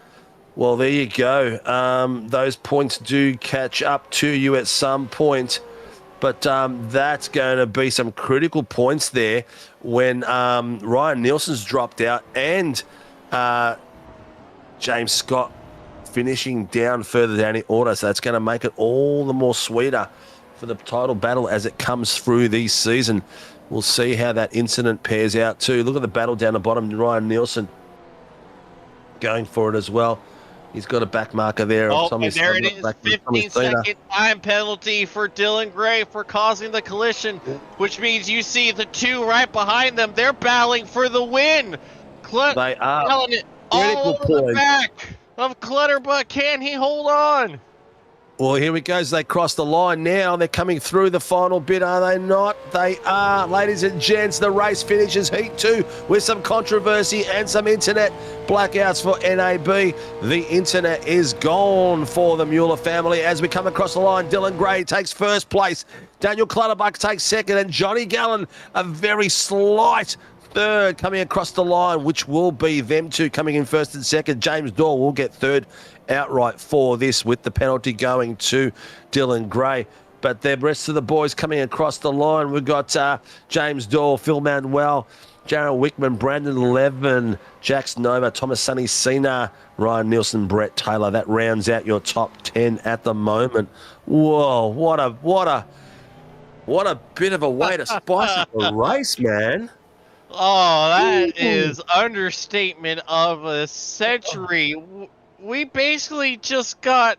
[SPEAKER 2] Well, there you go. Those points do catch up to you at some point. But that's going to be some critical points there when Ryan Nielsen's dropped out and James Scott finishing down further down in order. So that's going to make it all the more sweeter for the title battle as it comes through this season. We'll see how that incident pairs out too. Look at the battle down the bottom. Ryan Nielsen going for it as well. He's got a back marker there.
[SPEAKER 4] Oh, and there it is. 15-second time penalty for Dylan Gray for causing the collision, which means you see the two right behind them. They're battling for the win.
[SPEAKER 2] They are.
[SPEAKER 4] It all over the back of Clutterbuck. Can he hold on?
[SPEAKER 2] Well, here we go as they cross the line now. They're coming through the final bit, are they not? They are. Ladies and gents, the race finishes Heat 2 with some controversy and some internet blackouts for NAB. The internet is gone for the Mueller family. As we come across the line, Dylan Gray takes first place. Daniel Clutterbuck takes second, and Johnny Gallen, a very slight third coming across the line, which will be them two coming in first and second. James Dorr will get third outright for this, with the penalty going to Dylan Gray. But the rest of the boys coming across the line, we've got James Dorr, Phil Manuel, Jared Wickman, Brandon Levin, Jax Nova, Thomas Sonny Sina, Ryan Nielsen, Brett Taylor. That rounds out your top 10 at the moment. Whoa, what a bit of a way to spice up the race, man.
[SPEAKER 4] Oh, that is understatement of a century. We basically just got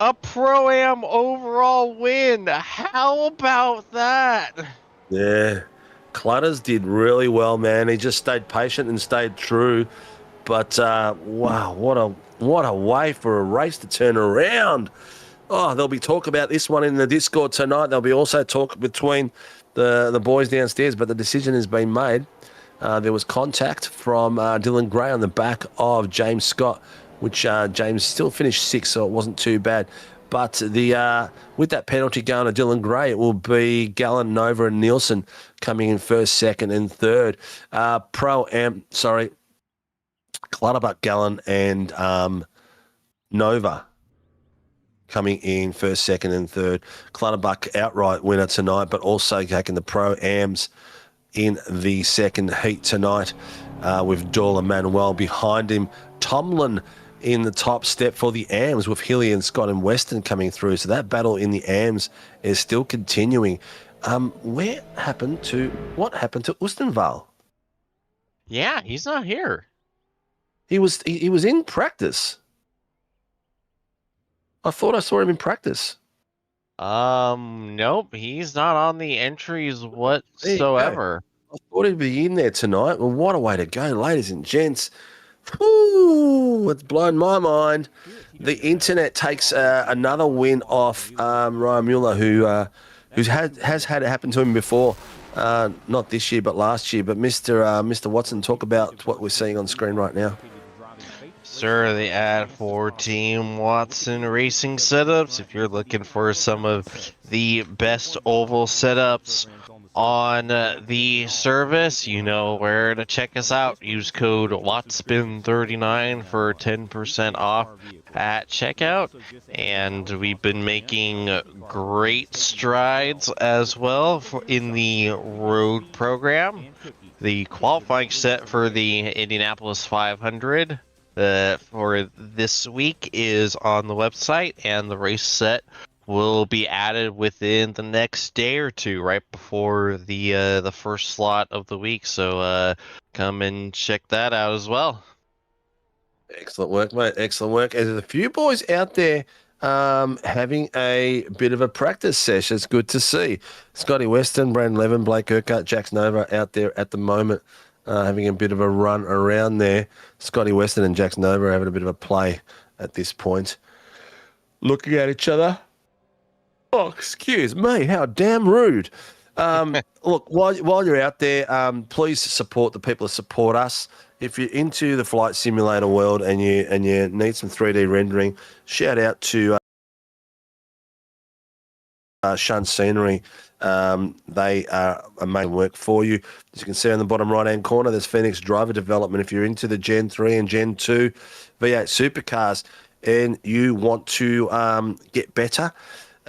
[SPEAKER 4] a Pro-Am overall win. How about that?
[SPEAKER 2] Yeah, Clutters did really well, man. He just stayed patient and stayed true. But wow, what a way for a race to turn around. Oh, there'll be talk about this one in the Discord tonight. There'll be also talk between the boys downstairs, but the decision has been made. There was contact from Dylan Gray on the back of James Scott, which James still finished sixth, so it wasn't too bad. But the with that penalty going to Dylan Gray, it will be Gallen, Nova, and Nielsen coming in first, second, and third. Clutterbuck, Gallen, and Nova coming in first, second, and third. Clutterbuck outright winner tonight, but also taking the Pro-Ams in the second heat tonight, with Dorr and Manuel behind him. Tomlin in the top step for the AMs, with Hilly and Scott and Weston coming through. So that battle in the AMs is still continuing. What happened to Ustenval?
[SPEAKER 4] Yeah, he's not here.
[SPEAKER 2] He was in practice. I thought I saw him in practice.
[SPEAKER 4] Nope, he's not on the entries whatsoever.
[SPEAKER 2] I thought he'd be in there tonight. Well, what a way to go, ladies and gents. Whew, it's blown my mind. The internet takes another win off Ryan Mueller, who has had it happen to him before. Not this year, but last year. But Mr. Watson, talk about what we're seeing on screen right now.
[SPEAKER 4] Sir, the ad for Team Watson Racing setups. If you're looking for some of the best oval setups on the service, you know where to check us out. Use code WATSPIN39 for 10% off at checkout. And we've been making great strides as well in the road program. The qualifying set for the Indianapolis 500 for this week is on the website, and the race set will be added within the next day or two, right before the first slot of the week. So come and check that out as well.
[SPEAKER 2] Excellent work, mate. Excellent work. And there's a few boys out there having a bit of a practice session. It's good to see. Scotty Weston, Brandon Levin, Blake Urquhart, Jax Nova out there at the moment. Having a bit of a run around there. Scotty Weston and Jax Nova are having a bit of a play at this point. Looking at each other. Oh, excuse me, how damn rude. Look, while you're out there, please support the people that support us. If you're into the flight simulator world and you need some 3D rendering, shout out to Shun Scenery. They are amazing work for you. As you can see on the bottom right hand corner, there's Phoenix Driver Development. If you're into the Gen 3 and Gen 2 V8 Supercars and you want to get better,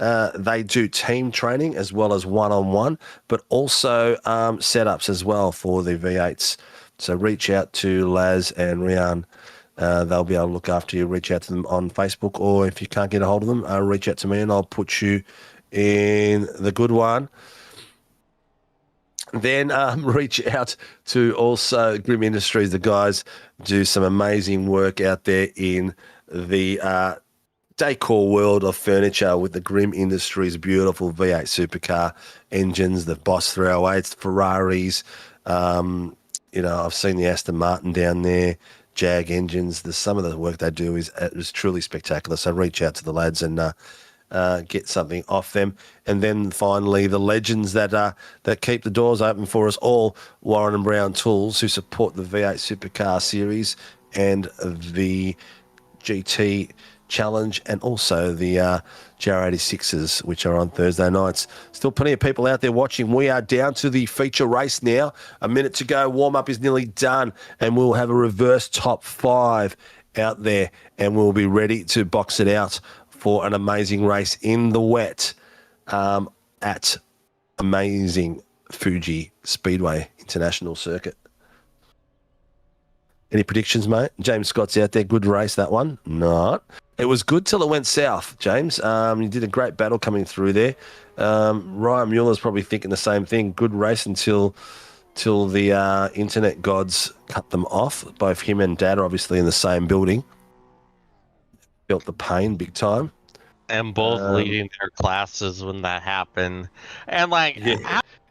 [SPEAKER 2] They do team training as well as one-on-one, but also setups as well for the V8s. So reach out to Laz and Rian. They'll be able to look after you. Reach out to them on Facebook, or if you can't get a hold of them, reach out to me and I'll put you in the good one. Then reach out to also Grim Industries. The guys do some amazing work out there in the decor world of furniture with the Grim Industries beautiful V8 supercar engines, the Boss 308s, Ferraris. I've seen the Aston Martin down there, Jag engines. Some of the work they do is truly spectacular. So reach out to the lads and get something off them. And then finally, the legends that keep the doors open for us all, Warren and Brown Tools, who support the V8 Supercar Series and the GT Challenge, and also the JR86s, which are on Thursday nights. Still plenty of people out there watching. We are down to the feature race now. A minute to go. Warm-up is nearly done, and we'll have a reverse top 5 out there, and we'll be ready to box it out for an amazing race in the wet at amazing Fuji Speedway International Circuit. Any predictions, mate? James Scott's out there. Good race, that one. Not. It was good till it went south, James. You did a great battle coming through there. Ryan Mueller's probably thinking the same thing. Good race until the internet gods cut them off. Both him and Dad are obviously in the same building. Felt the pain big time.
[SPEAKER 4] And both leading their classes when that happened. And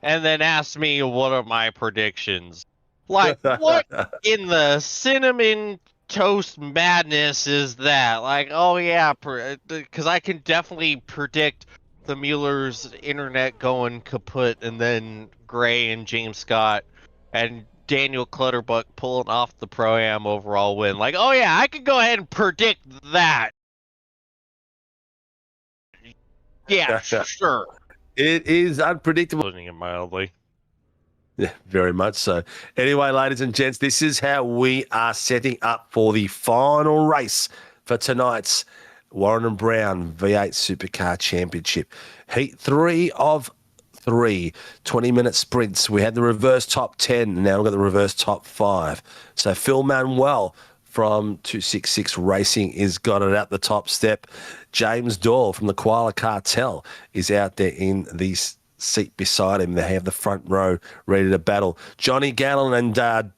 [SPEAKER 4] and then asked me what are my predictions. Like, what in the cinnamon toast madness is that? Like, oh yeah, because I can definitely predict the Mueller's internet going kaput, and then Gray and James Scott and Daniel Clutterbuck pulling off the Pro-Am overall win. Like, oh yeah, I can go ahead and predict that. Yeah, sure.
[SPEAKER 2] It is unpredictable.
[SPEAKER 4] Putting it mildly.
[SPEAKER 2] Yeah, very much so. Anyway, ladies and gents, this is how we are setting up for the final race for tonight's Warren and Brown V8 Supercar Championship. Heat 3 of 3, 20-minute sprints. We had the reverse top 10. Now we've got the reverse top 5. So Phil Manuel from 266 Racing is got it at the top step. James Dorr from the Koala Cartel is out there in the seat beside him. They have the front row ready to battle. Johnny Gallon and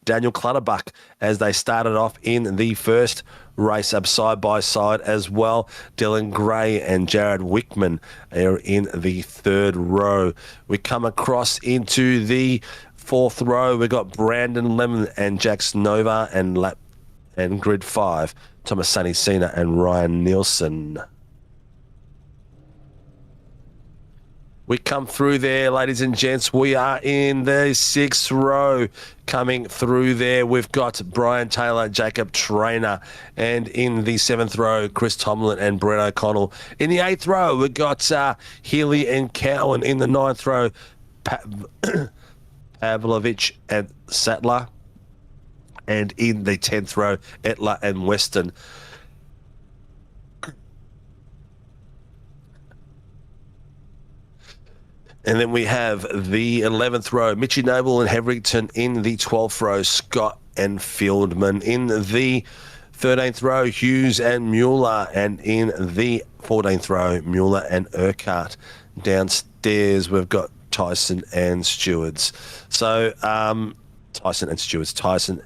[SPEAKER 2] Daniel Clutterbuck as they started off in the first race up side by side as well. Dylan Gray and Jared Wickman are in the third row. We come across into the fourth row. We've got Brandon Lemon and Jax Nova and grid 5, Thomas Sunny Cena and Ryan Nielsen. We come through there, ladies and gents. We are in the 6th row. Coming through there, we've got Brian Taylor, Jacob Trainer. And in the 7th row, Chris Tomlin and Brett O'Connell. In the 8th row, we've got Healy and Cowan. In the 9th row, Pavlovich and Sattler. And in the 10th row, Etler and Weston. And then we have the 11th row, Mitchie Noble and Heverington. In the 12th row, Scott and Fieldman. In the 13th row, Hughes and Mueller. And in the 14th row, Mueller and Urquhart. Downstairs, we've got Tyson and Stewards. So, Tyson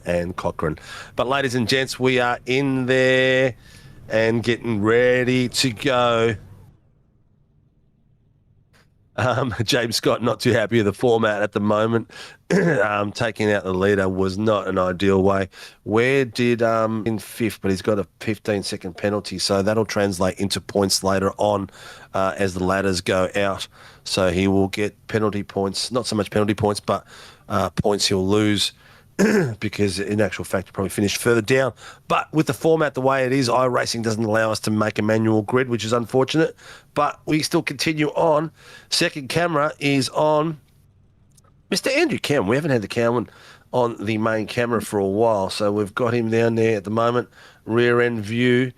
[SPEAKER 2] and Cochran. But ladies and gents, we are in there and getting ready to go. James Scott not too happy with the format at the moment. Taking out the leader was not an ideal way. Where did in 5th, but he's got a 15-second penalty, so that'll translate into points later on as the ladders go out. So he will get penalty points, not so much penalty points, but points he'll lose because in actual fact, he probably finished further down. But with the format the way it is, iRacing doesn't allow us to make a manual grid, which is unfortunate. But we still continue on. Second camera is on Mr. Andrew Cowan. We haven't had the Cowan on the main camera for a while, so we've got him down there at the moment. Rear end view.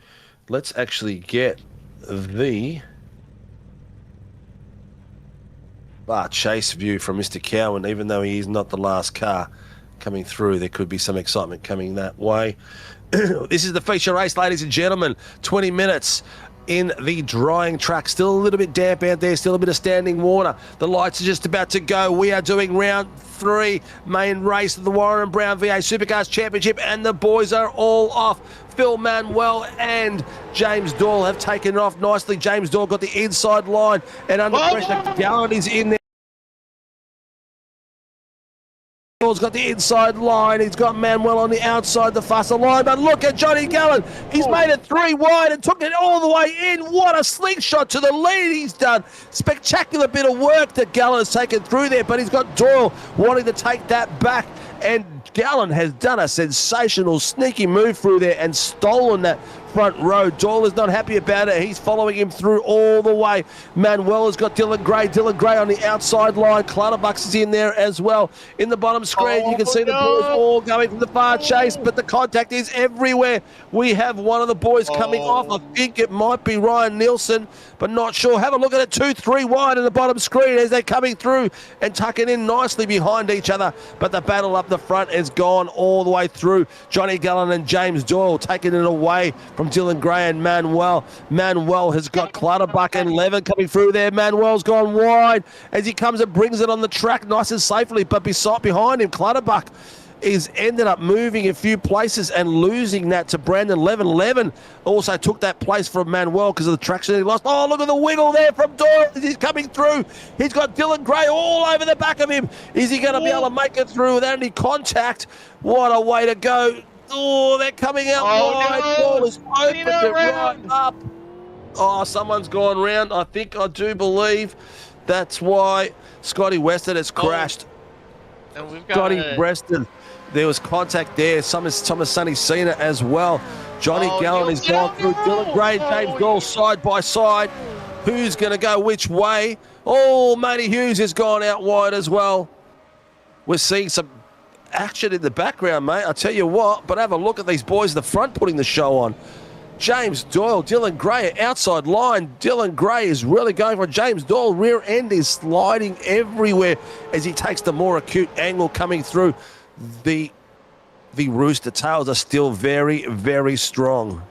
[SPEAKER 2] Let's actually get the chase view from Mr. Cowan. Even though he is not the last car coming through, there could be some excitement coming that way. This is the feature race, ladies and gentlemen. 20 minutes in the drying track. Still a little bit damp out there, still a bit of standing water. The lights are just about to go. We are doing round 3, main race of the Warren Brown VA Supercars Championship, and the boys are all off. Phil Manuel and James Doyle have taken it off nicely. James Doyle got the inside line, and under pressure, Gallen is in there. Doyle's got the inside line. He's got Manuel on the outside, the faster line. But look at Johnny Gallen. He's made it 3 wide and took it all the way in. What a slingshot to the lead he's done. Spectacular bit of work that Gallen has taken through there, but he's got Doyle wanting to take that back. And Gallen has done a sensational sneaky move through there and stolen that front row. Doyle is not happy about it. He's following him through all the way. Manuel has got Dylan Gray. Dylan Gray on the outside line. Clutterbucks is in there as well. In the bottom screen, you can see the boys all going from the far chase, but the contact is everywhere. We have one of the boys coming off. I think it might be Ryan Nielsen, but not sure. Have a look at it. 2-3 wide in the bottom screen as they're coming through and tucking in nicely behind each other. But the battle up the front has gone all the way through. Johnny Gallen and James Doyle taking it away from Dylan Gray and Manuel. Manuel has got Clutterbuck and Levin coming through there. Manuel's gone wide as he comes and brings it on the track nice and safely, but behind him, Clutterbuck is ended up moving a few places and losing that to Brandon Levin. Levin also took that place from Manuel because of the traction he lost. Oh, look at the wiggle there from Doyle as he's coming through. He's got Dylan Gray all over the back of him. Is he going to be able to make it through without any contact? What a way to go. Oh, they're coming out wide. Doyle has opened it right up. Oh, someone's gone round. I do believe that's why Scotty Weston has crashed.
[SPEAKER 4] And we've got
[SPEAKER 2] Scotty Weston. There was contact there. Some of Sonny Cena as well. Johnny Gallen has gone through. Dylan Gray, James Doyle side by side. Who's going to go which way? Oh, Matty Hughes has gone out wide as well. We're seeing some action in the background, mate. I tell you what, but have a look at these boys in the front putting the show on. James Doyle, Dylan Gray, outside line. Dylan Gray is really going for James Doyle. Rear end is sliding everywhere as he takes the more acute angle coming through. The Rooster Tails are still very, very strong.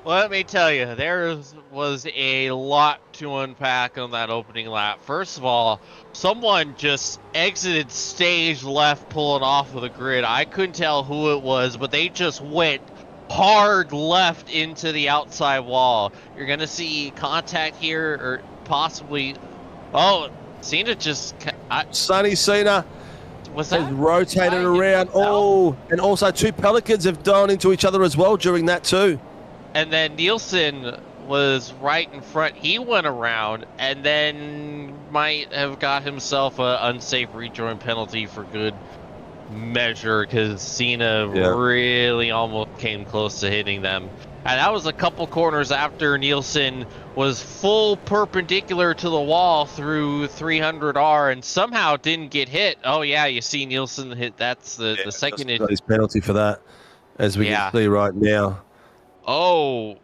[SPEAKER 4] Let me tell you, there was a lot to unpack on that opening lap. First of all, someone just exited stage left, pulling off of the grid. I couldn't tell who it was, but they just went hard left into the outside wall. You're going to see contact here, or possibly... Oh, Cena just...
[SPEAKER 2] Sonny Cena
[SPEAKER 4] has
[SPEAKER 2] rotated around. Oh, and also 2 Pelicans have gone into each other as well during that too.
[SPEAKER 4] And then Nielsen was right in front. He went around and then might have got himself an unsafe rejoin penalty for good measure because Cena really almost came close to hitting them. And that was a couple corners after Nielsen was full perpendicular to the wall through 300R and somehow didn't get hit. Oh yeah, you see Nielsen hit. That's the second.
[SPEAKER 2] Got his penalty for that, as we can see right now.
[SPEAKER 4] Oh,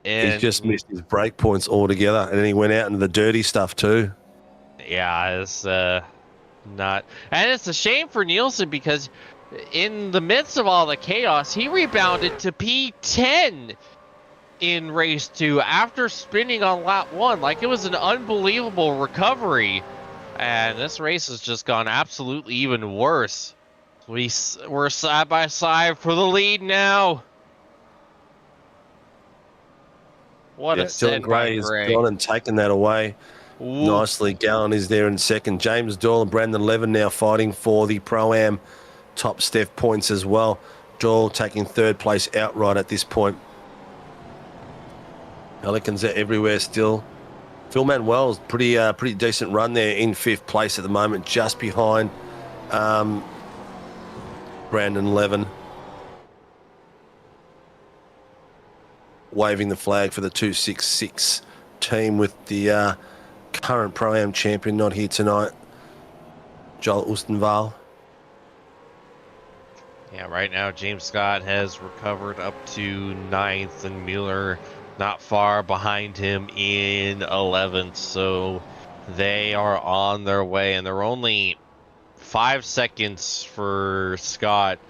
[SPEAKER 4] and
[SPEAKER 2] he's just missed his break points altogether, and then he went out into the dirty stuff too.
[SPEAKER 4] Yeah, it's not, and it's a shame for Nielsen because in the midst of all the chaos, he rebounded to P10 in race 2 after spinning on lap 1. Like, it was an unbelievable recovery, and this race has just gone absolutely even worse. We're side by side for the lead now. What a
[SPEAKER 2] Dylan Gray has gone and taken that away. Ooh. Nicely. Gallen is there in second. James Doyle and Brandon Levin now fighting for the Pro-Am top Steph points as well. Doyle taking third place outright at this point. Pelicans are everywhere still. Phil Manuel's pretty decent run there in 5th place at the moment, just behind Brandon Levin. Waving the flag for the 266 team with the current Pro-Am champion not here tonight, Joel Oostenval.
[SPEAKER 4] Yeah, right now James Scott has recovered up to 9th and Mueller not far behind him in 11th. So They are on their way, and they're only 5 seconds for Scott,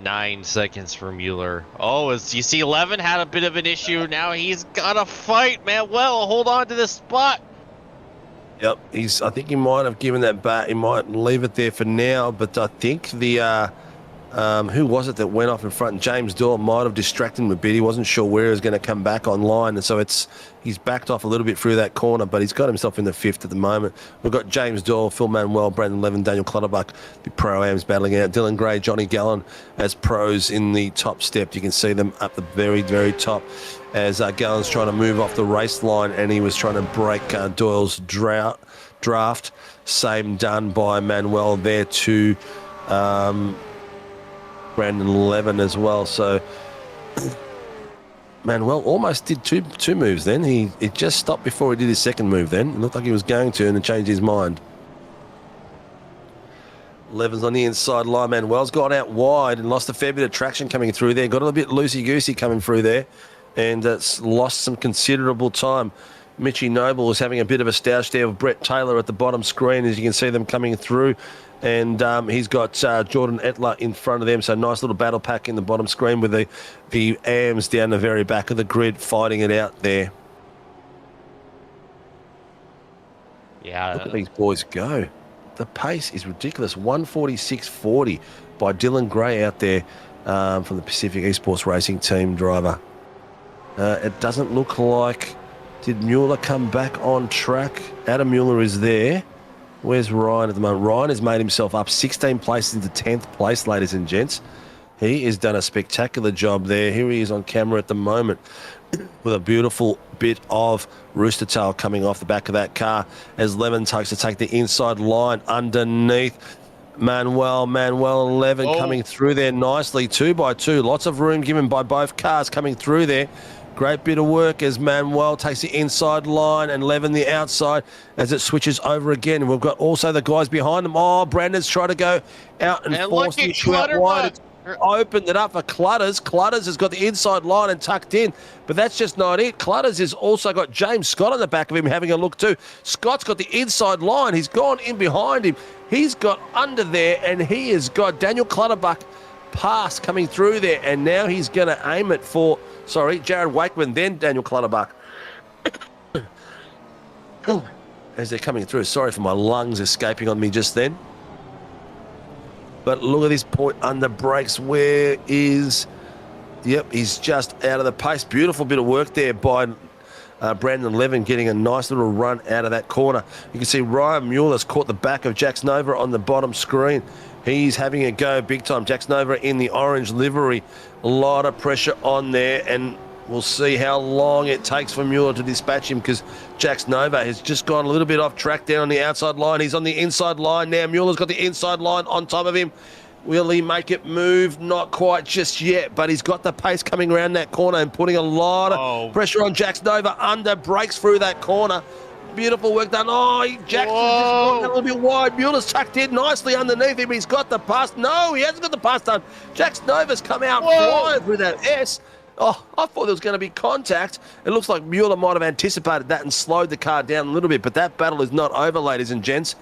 [SPEAKER 4] 9 seconds for Mueller. Oh, as you see, 11 had a bit of an issue. Now he's got to fight, man. Well, hold on to this spot.
[SPEAKER 2] Yep, I think he might have given that back. He might leave it there for now, but I think the who was it that went off in front? James Doyle might have distracted him a bit. He wasn't sure where he was going to come back online, and so he's backed off a little bit through that corner, but he's got himself in the 5th at the moment. We've got James Doyle, Phil Manuel, Brandon Levin, Daniel Clutterbuck, the pro-ams battling out. Dylan Gray, Johnny Gallen as pros in the top step. You can see them at the very, very top as Gallen's trying to move off the race line, and he was trying to break Doyle's draft. Same done by Manuel there to Brandon Levin as well. So Manuel almost did two moves then. He just stopped before he did his second move then. It looked like he was going to, and then changed his mind. Levin's on the inside line. Manuel's gone out wide and lost a fair bit of traction coming through there. Got a little bit loosey-goosey coming through there, and it's lost some considerable time. Mitchy Noble is having a bit of a stoush there with Brett Taylor at the bottom screen, as you can see them coming through. And he's got Jordan Etler in front of them. So nice little battle pack in the bottom screen with the AMs down the very back of the grid fighting it out there.
[SPEAKER 4] Yeah.
[SPEAKER 2] Look at these boys go. The pace is ridiculous. 146.40 by Dylan Gray out there from the Pacific Esports Racing Team driver. It doesn't look like... Did Mueller come back on track? Adam Mueller is there. Where's Ryan at the moment? Ryan has made himself up 16 places into 10th place, ladies and gents. He has done a spectacular job there. Here he is on camera at the moment with a beautiful bit of rooster tail coming off the back of that car as Levin takes to take the inside line underneath. Manuel and Levin coming through there nicely, 2 by 2. Lots of room given by both cars coming through there. Great bit of work as Manuel takes the inside line and Levin the outside as it switches over again. We've got also the guys behind them. Oh, Brandon's trying to go out and force the issue out wide. Opened it up for Clutters. Clutters has got the inside line and tucked in, but that's just not it. Clutters has also got James Scott on the back of him having a look too. Scott's got the inside line. He's gone in behind him. He's got under there, and he has got Daniel Clutterbuck pass coming through there, and now he's going to aim it for... Sorry, Jared Wakeman, then Daniel Clutterbuck. As they're coming through. Sorry for my lungs escaping on me just then. But look at this point under brakes. Where is... Yep, he's just out of the pace. Beautiful bit of work there by Brandon Levin getting a nice little run out of that corner. You can see Ryan Mueller's caught the back of Jax Nova on the bottom screen. He's having a go big time. Jax Nova in the orange livery. A lot of pressure on there, and we'll see how long it takes for Mueller to dispatch him because Jax Nova has just gone a little bit off track down on the outside line. He's on the inside line now. Mueller's got the inside line on top of him. Will he make it move? Not quite just yet, but he's got the pace coming around that corner and putting a lot of pressure on Jax Nova. Under breaks through that corner. Beautiful work done. Oh, Jackson's just gone a little bit wide. Mueller's tucked in nicely underneath him. He's got the pass. No, he hasn't got the pass done. Jax Nova's come out flying through that S. Oh, I thought there was going to be contact. It looks like Mueller might have anticipated that and slowed the car down a little bit, but that battle is not over, ladies and gents.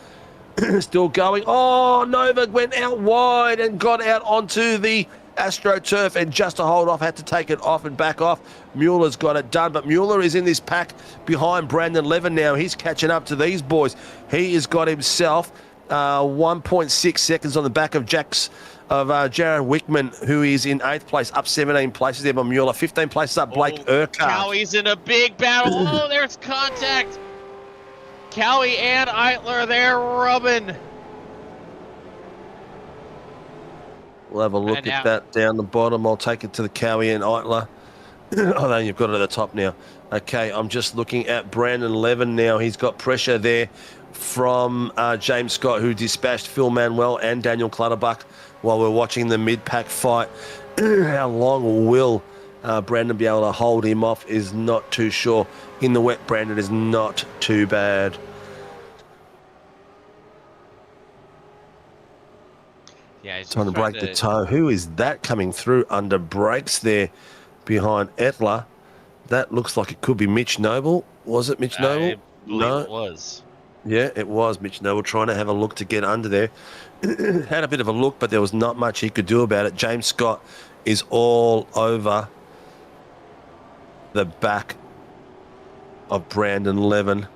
[SPEAKER 2] Still going. Oh, Nova went out wide and got out onto the AstroTurf, and just to hold off, had to take it off and back off. Mueller's got it done, but Mueller is in this pack behind Brandon Levin now. He's catching up to these boys. He has got himself 1.6 seconds on the back of Jared Wickman, who is in 8th place, up 17 places there by Mueller. 15 places up, Blake Urquhart.
[SPEAKER 4] Cowie's in a big battle. Oh, there's contact. Cowie and Eitler, they're rubbing.
[SPEAKER 2] We'll have a look at that down the bottom. I'll take it to the Cowie and Eitler. Oh, no, you've got it at the top now. Okay, I'm just looking at Brandon Levin now. He's got pressure there from James Scott, who dispatched Phil Manuel and Daniel Clutterbuck while we're watching the mid-pack fight. How long will Brandon be able to hold him off is not too sure. In the wet, Brandon is not too bad.
[SPEAKER 4] Yeah, he's
[SPEAKER 2] trying to break the toe. Who is that coming through under brakes there behind Etler? That looks like it could be Mitch Noble. Was it Mitch Noble?
[SPEAKER 4] I believe it was.
[SPEAKER 2] Yeah, it was Mitch Noble trying to have a look to get under there. Had a bit of a look, but there was not much he could do about it. James Scott is all over the back of Brandon Levin.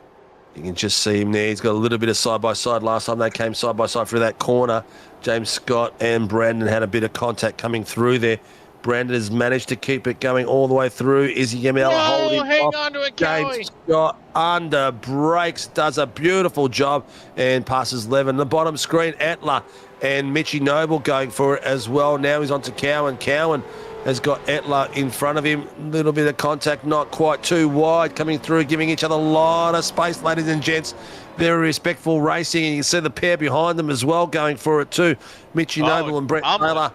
[SPEAKER 2] You can just see him there. He's got a little bit of side-by-side. Last time they came side-by-side through that corner, James Scott and Brandon had a bit of contact coming through there. Brandon has managed to keep it going all the way through. Is he going to be able to hold him
[SPEAKER 4] hang
[SPEAKER 2] off?
[SPEAKER 4] on to it,
[SPEAKER 2] James
[SPEAKER 4] Cowie.
[SPEAKER 2] Scott under brakes, does a beautiful job and passes Levin. The bottom screen, Etler and Mitchy Noble going for it as well. Now he's on to Cowan. Cowan has got Etler in front of him. A little bit of contact, not quite too wide, coming through, giving each other a lot of space, ladies and gents. Very respectful racing, and you can see the pair behind them as well going for it too. Mitchy Noble and Brett
[SPEAKER 4] Tomlin.
[SPEAKER 2] Taylor.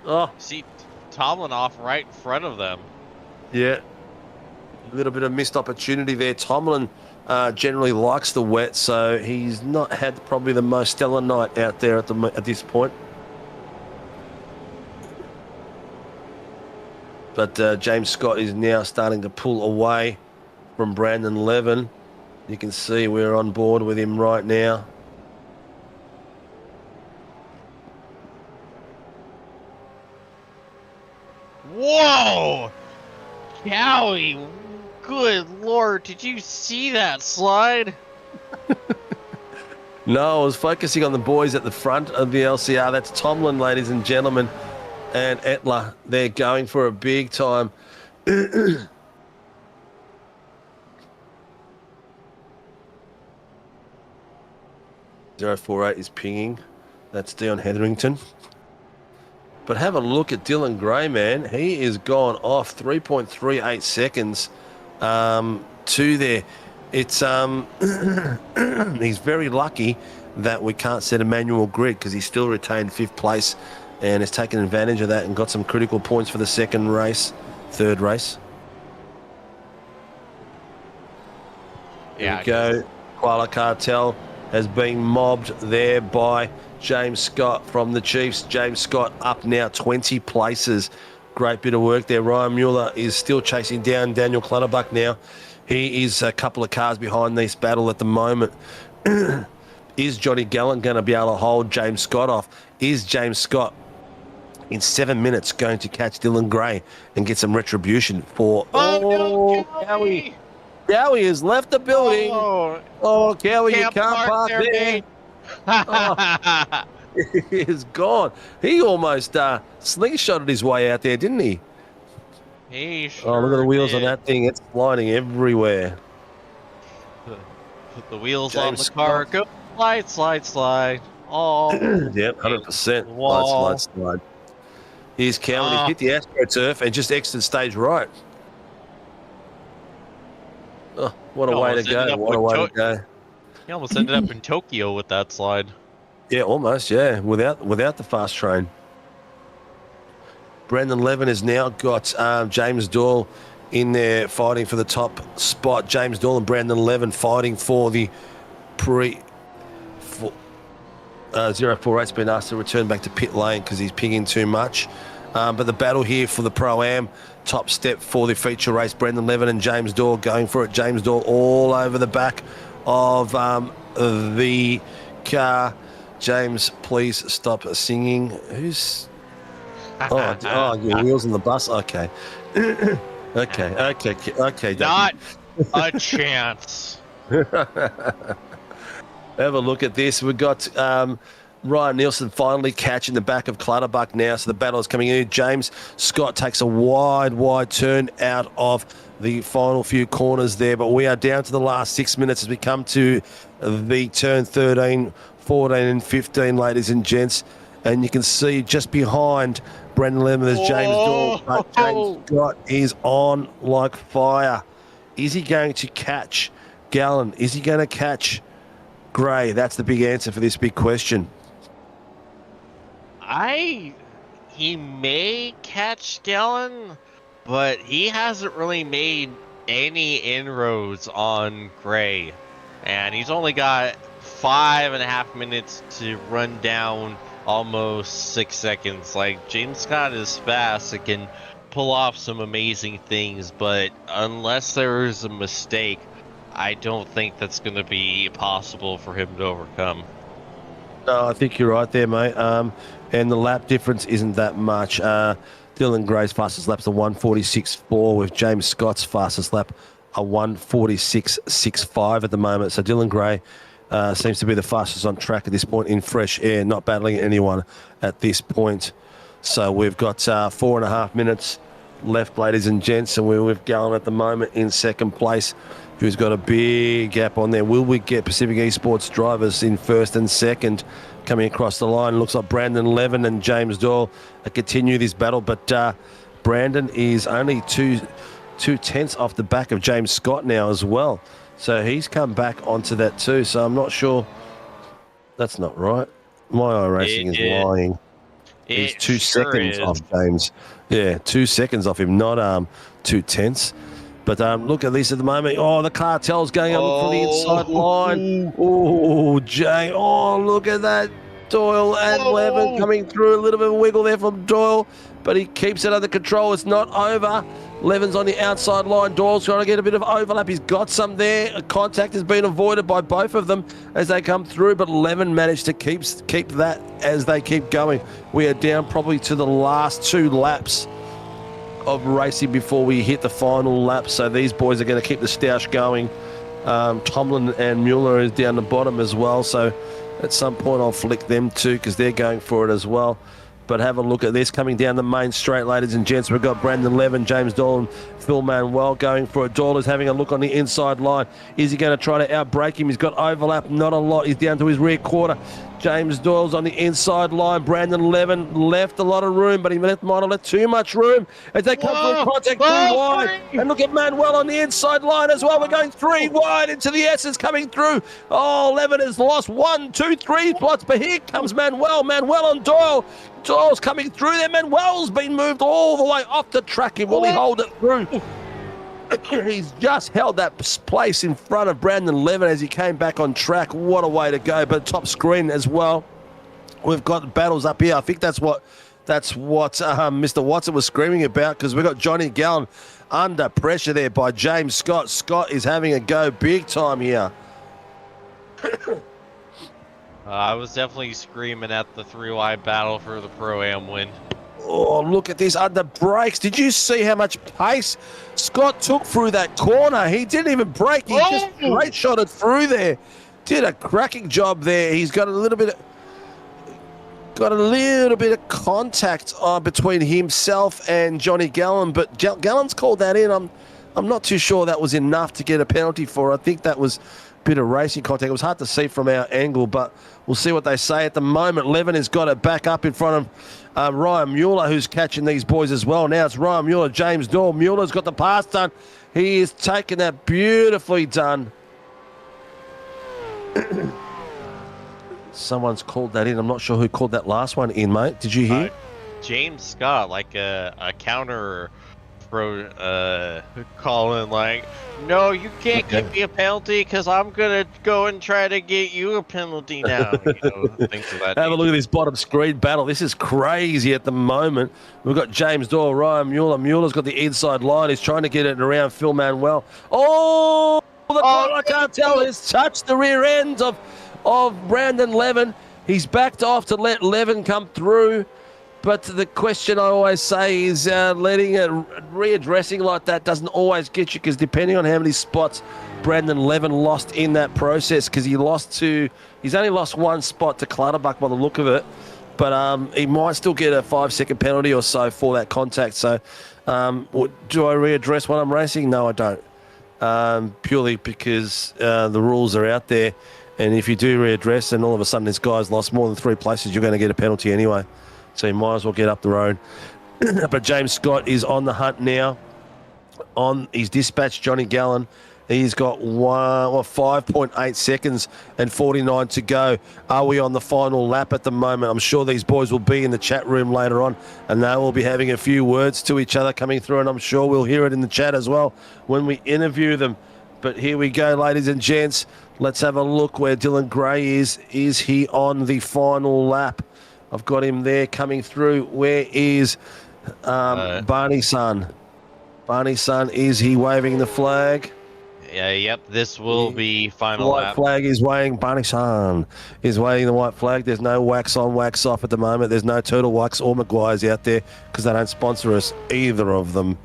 [SPEAKER 2] Oh,
[SPEAKER 4] See Tomlin off right in front of them.
[SPEAKER 2] yeah. A little bit of missed opportunity there. Tomlin generally likes the wet, so he's not had probably the most stellar night out there at this point. But James Scott is now starting to pull away from Brandon Levin. You can see we're on board with him right now.
[SPEAKER 4] Whoa! Cowie! Good lord, did you see that slide?
[SPEAKER 2] No, I was focusing on the boys at the front of the LCR. That's Tomlin, ladies and gentlemen, and Etler. They're going for a big time. 048 is pinging. That's Dion Hetherington. But have a look at Dylan Gray, man. He is gone off 3.38 seconds to there. It's he's very lucky that we can't set a manual grid because he still retained 5th place and has taken advantage of that and got some critical points for the third race. Here we go. Koala Cartel has been mobbed there by James Scott from the Chiefs. James Scott up now 20 places. Great bit of work there. Ryan Mueller is still chasing down Daniel Clutterbuck now. He is a couple of cars behind this battle at the moment. Is Johnny Gallen going to be able to hold James Scott off? Is James Scott in 7 minutes going to catch Dylan Gray and get some retribution for...
[SPEAKER 4] No,
[SPEAKER 2] Cowie. Cowie has left the building. Oh, Cowie, you can't park there. Oh, he is gone. He almost slingshotted his way out there, didn't he?
[SPEAKER 4] He sure
[SPEAKER 2] Oh, look at the wheels
[SPEAKER 4] did.
[SPEAKER 2] on that thing. It's sliding everywhere.
[SPEAKER 4] Put the wheels
[SPEAKER 2] James
[SPEAKER 4] on the car.
[SPEAKER 2] Scott.
[SPEAKER 4] Go slide, slide, slide. Oh,
[SPEAKER 2] Yep, 100%.
[SPEAKER 4] Wall.
[SPEAKER 2] Slide. Here's Cowan. He's hit the AstroTurf and just exited stage right. Oh, what a way to go. What a way to go.
[SPEAKER 4] He almost ended up in Tokyo with that slide.
[SPEAKER 2] Yeah, almost, yeah, without the fast train. Brandon Levin has now got James Doyle in there fighting for the top spot. James Doyle and Brandon Levin fighting for the 048's been asked to return back to pit lane because he's pinging too much. But the battle here for the Pro-Am, top step for the feature race, Brandon Levin and James Doyle going for it. James Doyle all over the back of the car. James, please stop singing. Who's... Oh, your wheels on the bus? Okay. Okay.
[SPEAKER 4] Not a chance.
[SPEAKER 2] Have a look at this. We've got Ryan Nielsen finally catching the back of Clutterbuck now, so the battle is coming in. James Scott takes a wide turn out of the final few corners there, but we are down to the last 6 minutes as we come to the turn 13, 14 and 15, ladies and gents. And you can see just behind Brendan Levin, there's James Doyle, but James Scott is on like fire. Is he going to catch Gallen? Is he going to catch Gray? That's the big answer for this big question.
[SPEAKER 4] He may catch Gallen, but he hasn't really made any inroads on Gray. And he's only got 5.5 minutes to run down almost 6 seconds. Like, James Scott is fast and can pull off some amazing things, but unless there is a mistake, I don't think that's going to be possible for him to overcome.
[SPEAKER 2] No, I think you're right there, mate. And the lap difference isn't that much. Dylan Gray's fastest lap's a 146.4 with James Scott's fastest lap a 146.65 at the moment. So Dylan Gray seems to be the fastest on track at this point in fresh air, not battling anyone at this point. So we've got 4.5 minutes left, ladies and gents, and we're with Gallen at the moment in second place, who's got a big gap on there. Will we get Pacific Esports drivers in first and second coming across the line? Looks like Brandon Levin and James Doyle continue this battle, but Brandon is only two tenths off the back of James Scott now as well. So he's come back onto that too. So I'm not sure. That's not right. My Iracing is lying. He's 2 seconds off James. Yeah, 2 seconds off him, not 2 tenths. But look at this at the moment. Oh, the cartel's going on for the inside line. Oh, Jay. Oh, look at that. Doyle and Levin coming through. A little bit of a wiggle there from Doyle, but he keeps it under control. It's not over. Levin's on the outside line. Doyle's trying to get a bit of overlap. He's got some there. A contact has been avoided by both of them as they come through, but Levin managed to keep that as they keep going. We are down probably to the last 2 laps of racing before we hit the final lap. So these boys are going to keep the stoush going. Tomlin and Mueller is down the bottom as well. So at some point I'll flick them too because they're going for it as well. But have a look at this coming down the main straight, ladies and gents. We've got Brandon Levin, James Doyle, and Phil Manuel going for it. Doyle is having a look on the inside line. Is he going to try to outbrake him? He's got overlap, not a lot. He's down to his rear quarter. James Doyle's on the inside line. Brandon Levin left a lot of room, but he might have left too much room as they come through contact 3 wide. And look at Manuel on the inside line as well. We're going 3 wide into the S's coming through. Oh, Levin has lost 1, 2, 3 spots, but here comes Manuel. Manuel on Doyle. Doyle's coming through there. Manuel's been moved all the way off the track. Will he hold it through? He's just held that place in front of Brandon Levin as he came back on track. What a way to go. But top screen as well. We've got battles up here. I think that's what Mr. Watson was screaming about, because we've got Johnny Gallen under pressure there by James Scott. Scott is having a go big time here.
[SPEAKER 4] I was definitely screaming at the 3-wide battle for the Pro-Am win.
[SPEAKER 2] Oh, look at this under brakes. Did you see how much pace Scott took through that corner? He didn't even brake. He just straight shot it through there. Did a cracking job there. He's got a little bit of contact between himself and Johnny Gallen, but Gallen's called that in. I'm not too sure that was enough to get a penalty for. I think that was a bit of racing contact. It was hard to see from our angle, but we'll see what they say. At the moment, Levin has got it back up in front of Ryan Mueller, who's catching these boys as well. Now it's Ryan Mueller, James Doyle. Mueller's got the pass done. He is taking that beautifully done. Someone's called that in. I'm not sure who called that last one in, mate. Did you hear?
[SPEAKER 4] James Scott, like a counter calling like, no, you can't give me a penalty because I'm going to go and try to get you a penalty now. Things of that
[SPEAKER 2] Have a look at this bottom screen battle. This is crazy at the moment. We've got James Doyle, Ryan Mueller. Mueller's got the inside line. He's trying to get it around Phil Manuel. Oh, I can't tell. It's touched the rear end of Brandon Levin. He's backed off to let Levin come through. But the question I always say is letting it readdressing like that doesn't always get you, because depending on how many spots Brandon Levin lost in that process, because he's only lost 1 spot to Clutterbuck by the look of it, but he might still get a 5-second penalty or so for that contact. So do I readdress when I'm racing? No, I don't. Purely because the rules are out there, and if you do readdress and all of a sudden this guy's lost more than 3 places, you're going to get a penalty anyway. So you might as well get up the road. But James Scott is on the hunt now. He's dispatched Johnny Gallen. He's got 5.8 seconds and 49 to go. Are we on the final lap at the moment? I'm sure these boys will be in the chat room later on, and they will be having a few words to each other coming through, and I'm sure we'll hear it in the chat as well when we interview them. But here we go, ladies and gents. Let's have a look where Dylan Gray is. Is he on the final lap? I've got him there coming through. Where is Barney's son? Barney's son, is he waving the flag?
[SPEAKER 4] Yep, this will be
[SPEAKER 2] The
[SPEAKER 4] final
[SPEAKER 2] white
[SPEAKER 4] lap.
[SPEAKER 2] flag is waving. Barnishan is waving the white flag. There's no wax on, wax off at the moment. There's no Turtle Wax or Maguires out there because they don't sponsor us, either of them.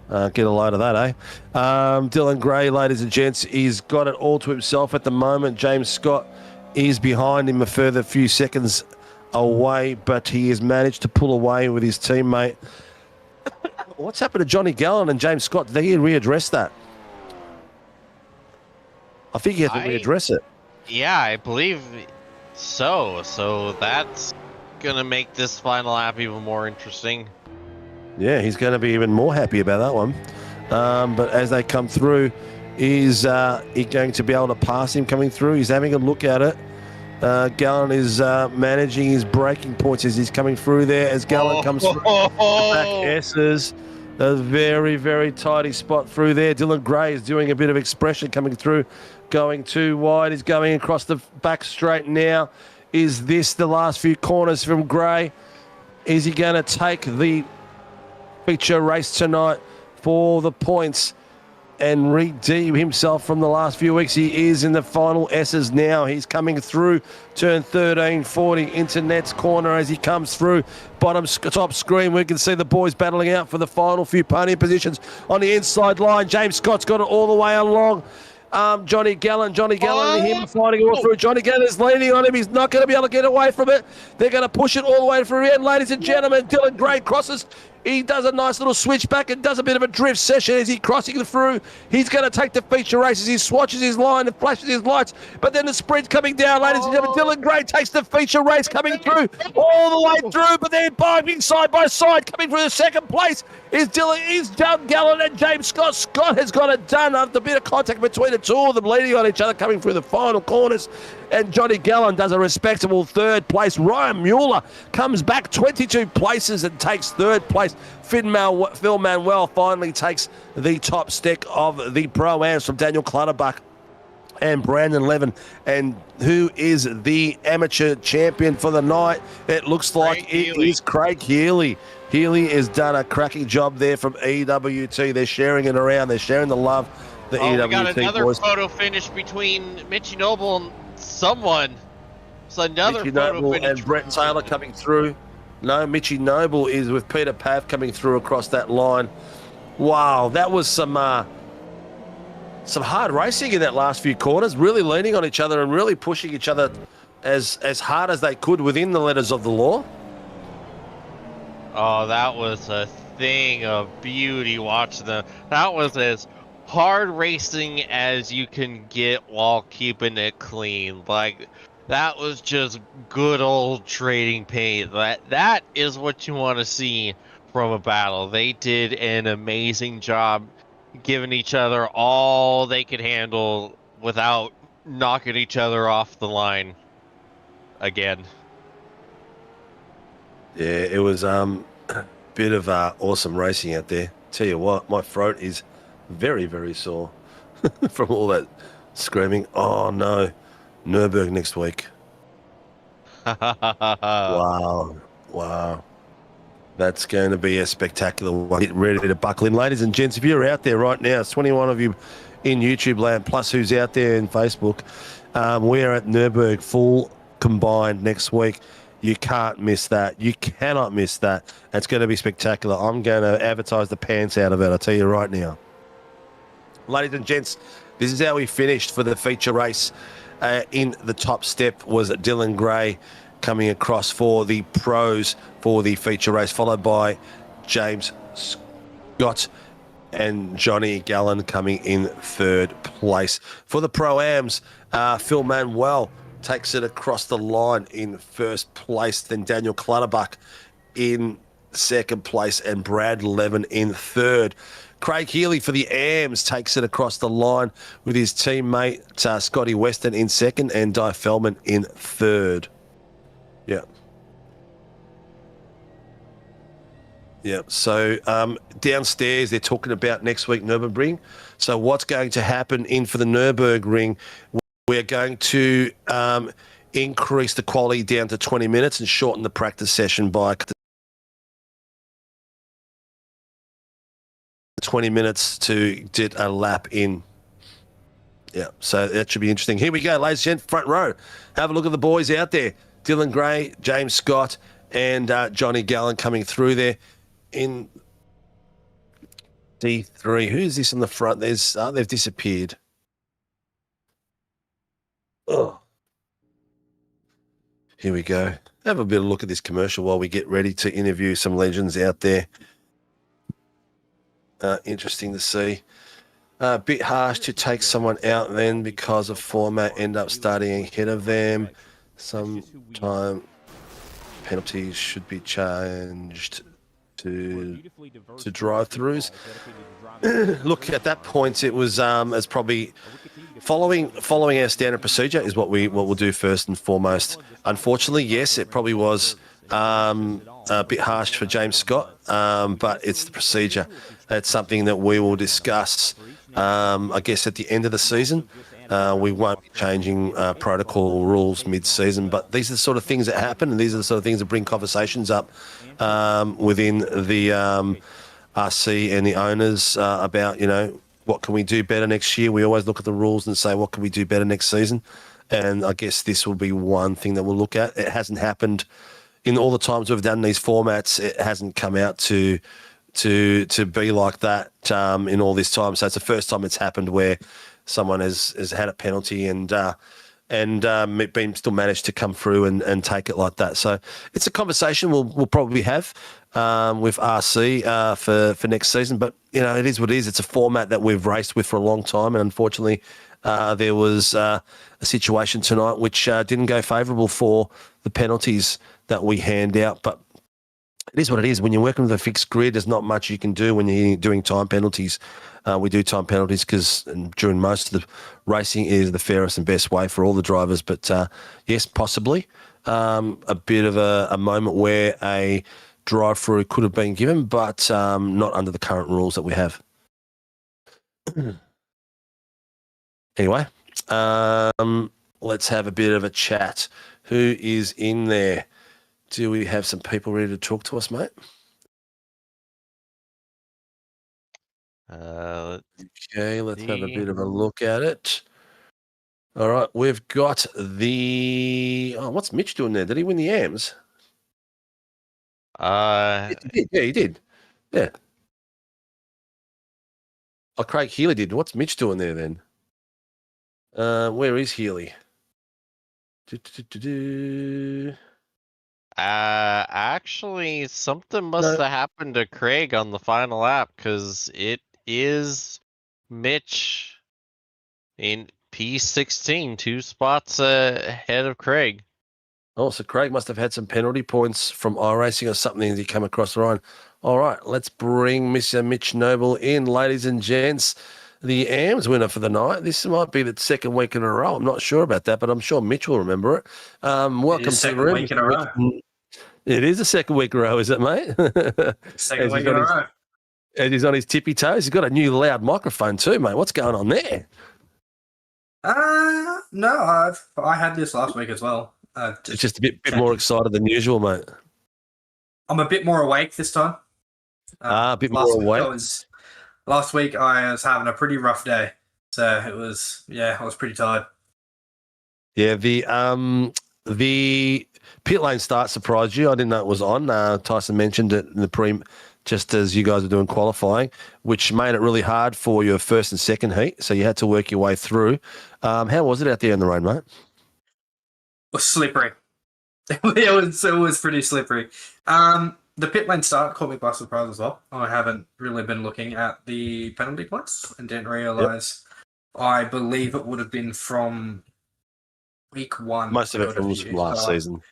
[SPEAKER 2] Get a load of that, eh? Dylan Gray, ladies and gents, he's got it all to himself at the moment. James Scott is behind him a further few seconds away, but he has managed to pull away with his teammate. What's happened to Johnny Gallen and James Scott? Did he readdress that? I think he has to readdress it.
[SPEAKER 4] Yeah, I believe so. So that's going to make this final lap even more interesting.
[SPEAKER 2] Yeah, he's going to be even more happy about that one. But as they come through, is he going to be able to pass him coming through? He's having a look at it. Gallen is managing his braking points as he's coming through there. As Gallen comes through the back S's, a very, very tidy spot through there. Dylan Gray is doing a bit of expression coming through, going too wide. He's going across the back straight now. Is this the last few corners from Gray? Is he going to take the feature race tonight for the points and redeem himself from the last few weeks? He is in the final S's now. He's coming through turn 13, 40 into Net's corner as he comes through. Top screen, we can see the boys battling out for the final few podium positions on the inside line. James Scott's got it all the way along. Johnny Gallen and him fighting all through. Johnny Gallen is leaning on him. He's not going to be able to get away from it. They're going to push it all the way through the end, ladies and gentlemen. Dylan Gray crosses. He does a nice little switch back and does a bit of a drift session as he's crossing through. He's going to take the feature race as he swatches his line and flashes his lights. But then the sprint's coming down, ladies and gentlemen. Dylan Gray takes the feature race coming through all the way through. But they're bobbing side by side. Coming through the second place is John Gallen and James Scott. Scott has got it done after a bit of contact between the two of them, leaning on each other, coming through the final corners. And Johnny Gallen does a respectable third place. Ryan Mueller comes back 22 places and takes third place. Phil Manuel finally takes the top stick of the Pro-Ams from Daniel Clutterbuck and Brandon Levin. And who is the amateur champion for the night? It looks like it is Craig Healy. Healy has done a cracking job there from EWT. They're sharing it around. They're sharing the love. The EWT
[SPEAKER 4] we got another
[SPEAKER 2] boys.
[SPEAKER 4] photo finish between Mitchie Noble and someone. It's another
[SPEAKER 2] Mitchie
[SPEAKER 4] photo
[SPEAKER 2] Noble
[SPEAKER 4] finish.
[SPEAKER 2] and Brett Taylor coming through. No, Mitchie Noble is with Peter Pav coming through across that line. Wow, that was some hard racing in that last few corners, really leaning on each other and really pushing each other as hard as they could within the letters of the law.
[SPEAKER 4] Oh, that was a thing of beauty watching them. That was as hard racing as you can get while keeping it clean. Like, that was just good old trading paint. That is what you want to see from a battle. They did an amazing job giving each other all they could handle without knocking each other off the line again.
[SPEAKER 2] Yeah, it was a bit of awesome racing out there. Tell you what, my throat is very, very sore from all that screaming. Oh no, Nürburgring next week. Wow. That's going to be a spectacular one. Get ready to buckle in. Ladies and gents, if you're out there right now, it's 21 of you in YouTube land, plus who's out there in Facebook. We are at Nürburgring full combined next week. You can't miss that. You cannot miss that. It's going to be spectacular. I'm going to advertise the pants out of it, I'll tell you right now. Ladies and gents, this is how we finished for the feature race. In the top step was Dylan Gray coming across for the pros for the feature race, followed by James Scott and Johnny Gallen coming in third place. For the Pro-Ams, Phil Manuel takes it across the line in first place, then Daniel Clutterbuck in second place and Brad Levin in third. Craig Healy for the AMs takes it across the line with his teammate Scotty Weston in second and Di Feldman in third. Yeah. So downstairs they're talking about next week Nürburgring. So what's going to happen in for the Nürburgring? We're going to increase the quality down to 20 minutes and shorten the practice session by 20 minutes to get a lap in. Yeah, so that should be interesting. Here we go, ladies and gents, front row. Have a look at the boys out there. Dylan Gray, James Scott, and Johnny Gallen coming through there in D3. Who's this in the front? They've disappeared. Oh. Here we go. Have a bit of a look at this commercial while we get ready to interview some legends out there. Interesting to see. A bit harsh to take someone out then because of format, end up starting ahead of them. Sometime penalties should be changed to drive-throughs. Look, at that point, it was as probably following our standard procedure is what we'll do first and foremost. Unfortunately, yes, it probably was a bit harsh for James Scott, but it's the procedure. That's something that we will discuss, I guess, at the end of the season. We won't be changing protocol rules mid-season, but these are the sort of things that happen, and these are the sort of things that bring conversations up within the RC and the owners about, what can we do better next year? We always look at the rules and say, what can we do better next season? And I guess this will be one thing that we'll look at. It hasn't happened in all the times we've done these formats. It hasn't come out to be like that in all this time. So it's the first time it's happened where someone has had a penalty and been still managed to come through and take it like that. So it's a conversation we'll probably have with RC for next season. But it is what it is. It's a format that we've raced with for a long time, and unfortunately, there was a situation tonight which didn't go favourable for the penalties that we hand out. But it is what it is. When you're working with a fixed grid, there's not much you can do when you're doing time penalties. We do time penalties because during most of the racing is the fairest and best way for all the drivers. But yes, possibly a bit of a moment where a drive-through could have been given, but not under the current rules that we have. Anyway, let's have a bit of a chat. Who is in there? Do we have some people ready to talk to us, mate? Okay, let's have a bit of a look at it. All right, we've got what's Mitch doing there? Did he win the AMs? He did. Yeah. Oh, Craig Healy did. What's Mitch doing there then? Where is Healy?
[SPEAKER 4] Actually, something must have happened to Craig on the final lap, because it is Mitch in P16, 2 spots ahead of Craig.
[SPEAKER 2] Oh, so Craig must have had some penalty points from iRacing or something as he came across the line. All right, let's bring Mr. Mitch Noble in, ladies and gents. The AMS winner for the night. This might be the second week in a row. I'm not sure about that, but I'm sure Mitch will remember it. Welcome to the room.
[SPEAKER 5] Week in a row.
[SPEAKER 2] It is a second week in a row, is it, mate?
[SPEAKER 5] Second week in a row.
[SPEAKER 2] And he's on his tippy toes. He's got a new loud microphone too, mate. What's going on there?
[SPEAKER 5] No, I had this last week as well.
[SPEAKER 2] It's just a bit more excited than usual, mate.
[SPEAKER 5] I'm a bit more awake this time.
[SPEAKER 2] A bit more awake.
[SPEAKER 5] Last week I was having a pretty rough day, so I was pretty tired.
[SPEAKER 2] Yeah, the pit lane start surprised you. I didn't know it was on. Tyson mentioned it in the just as you guys were doing qualifying, which made it really hard for your first and second heat. So you had to work your way through. How was it out there in the rain, mate?
[SPEAKER 5] It was slippery. It was pretty slippery. The pit lane start caught me by surprise as well. I haven't really been looking at the penalty points and didn't realise. Yep. I believe it would have been from week 1.
[SPEAKER 2] Most of it was from last season.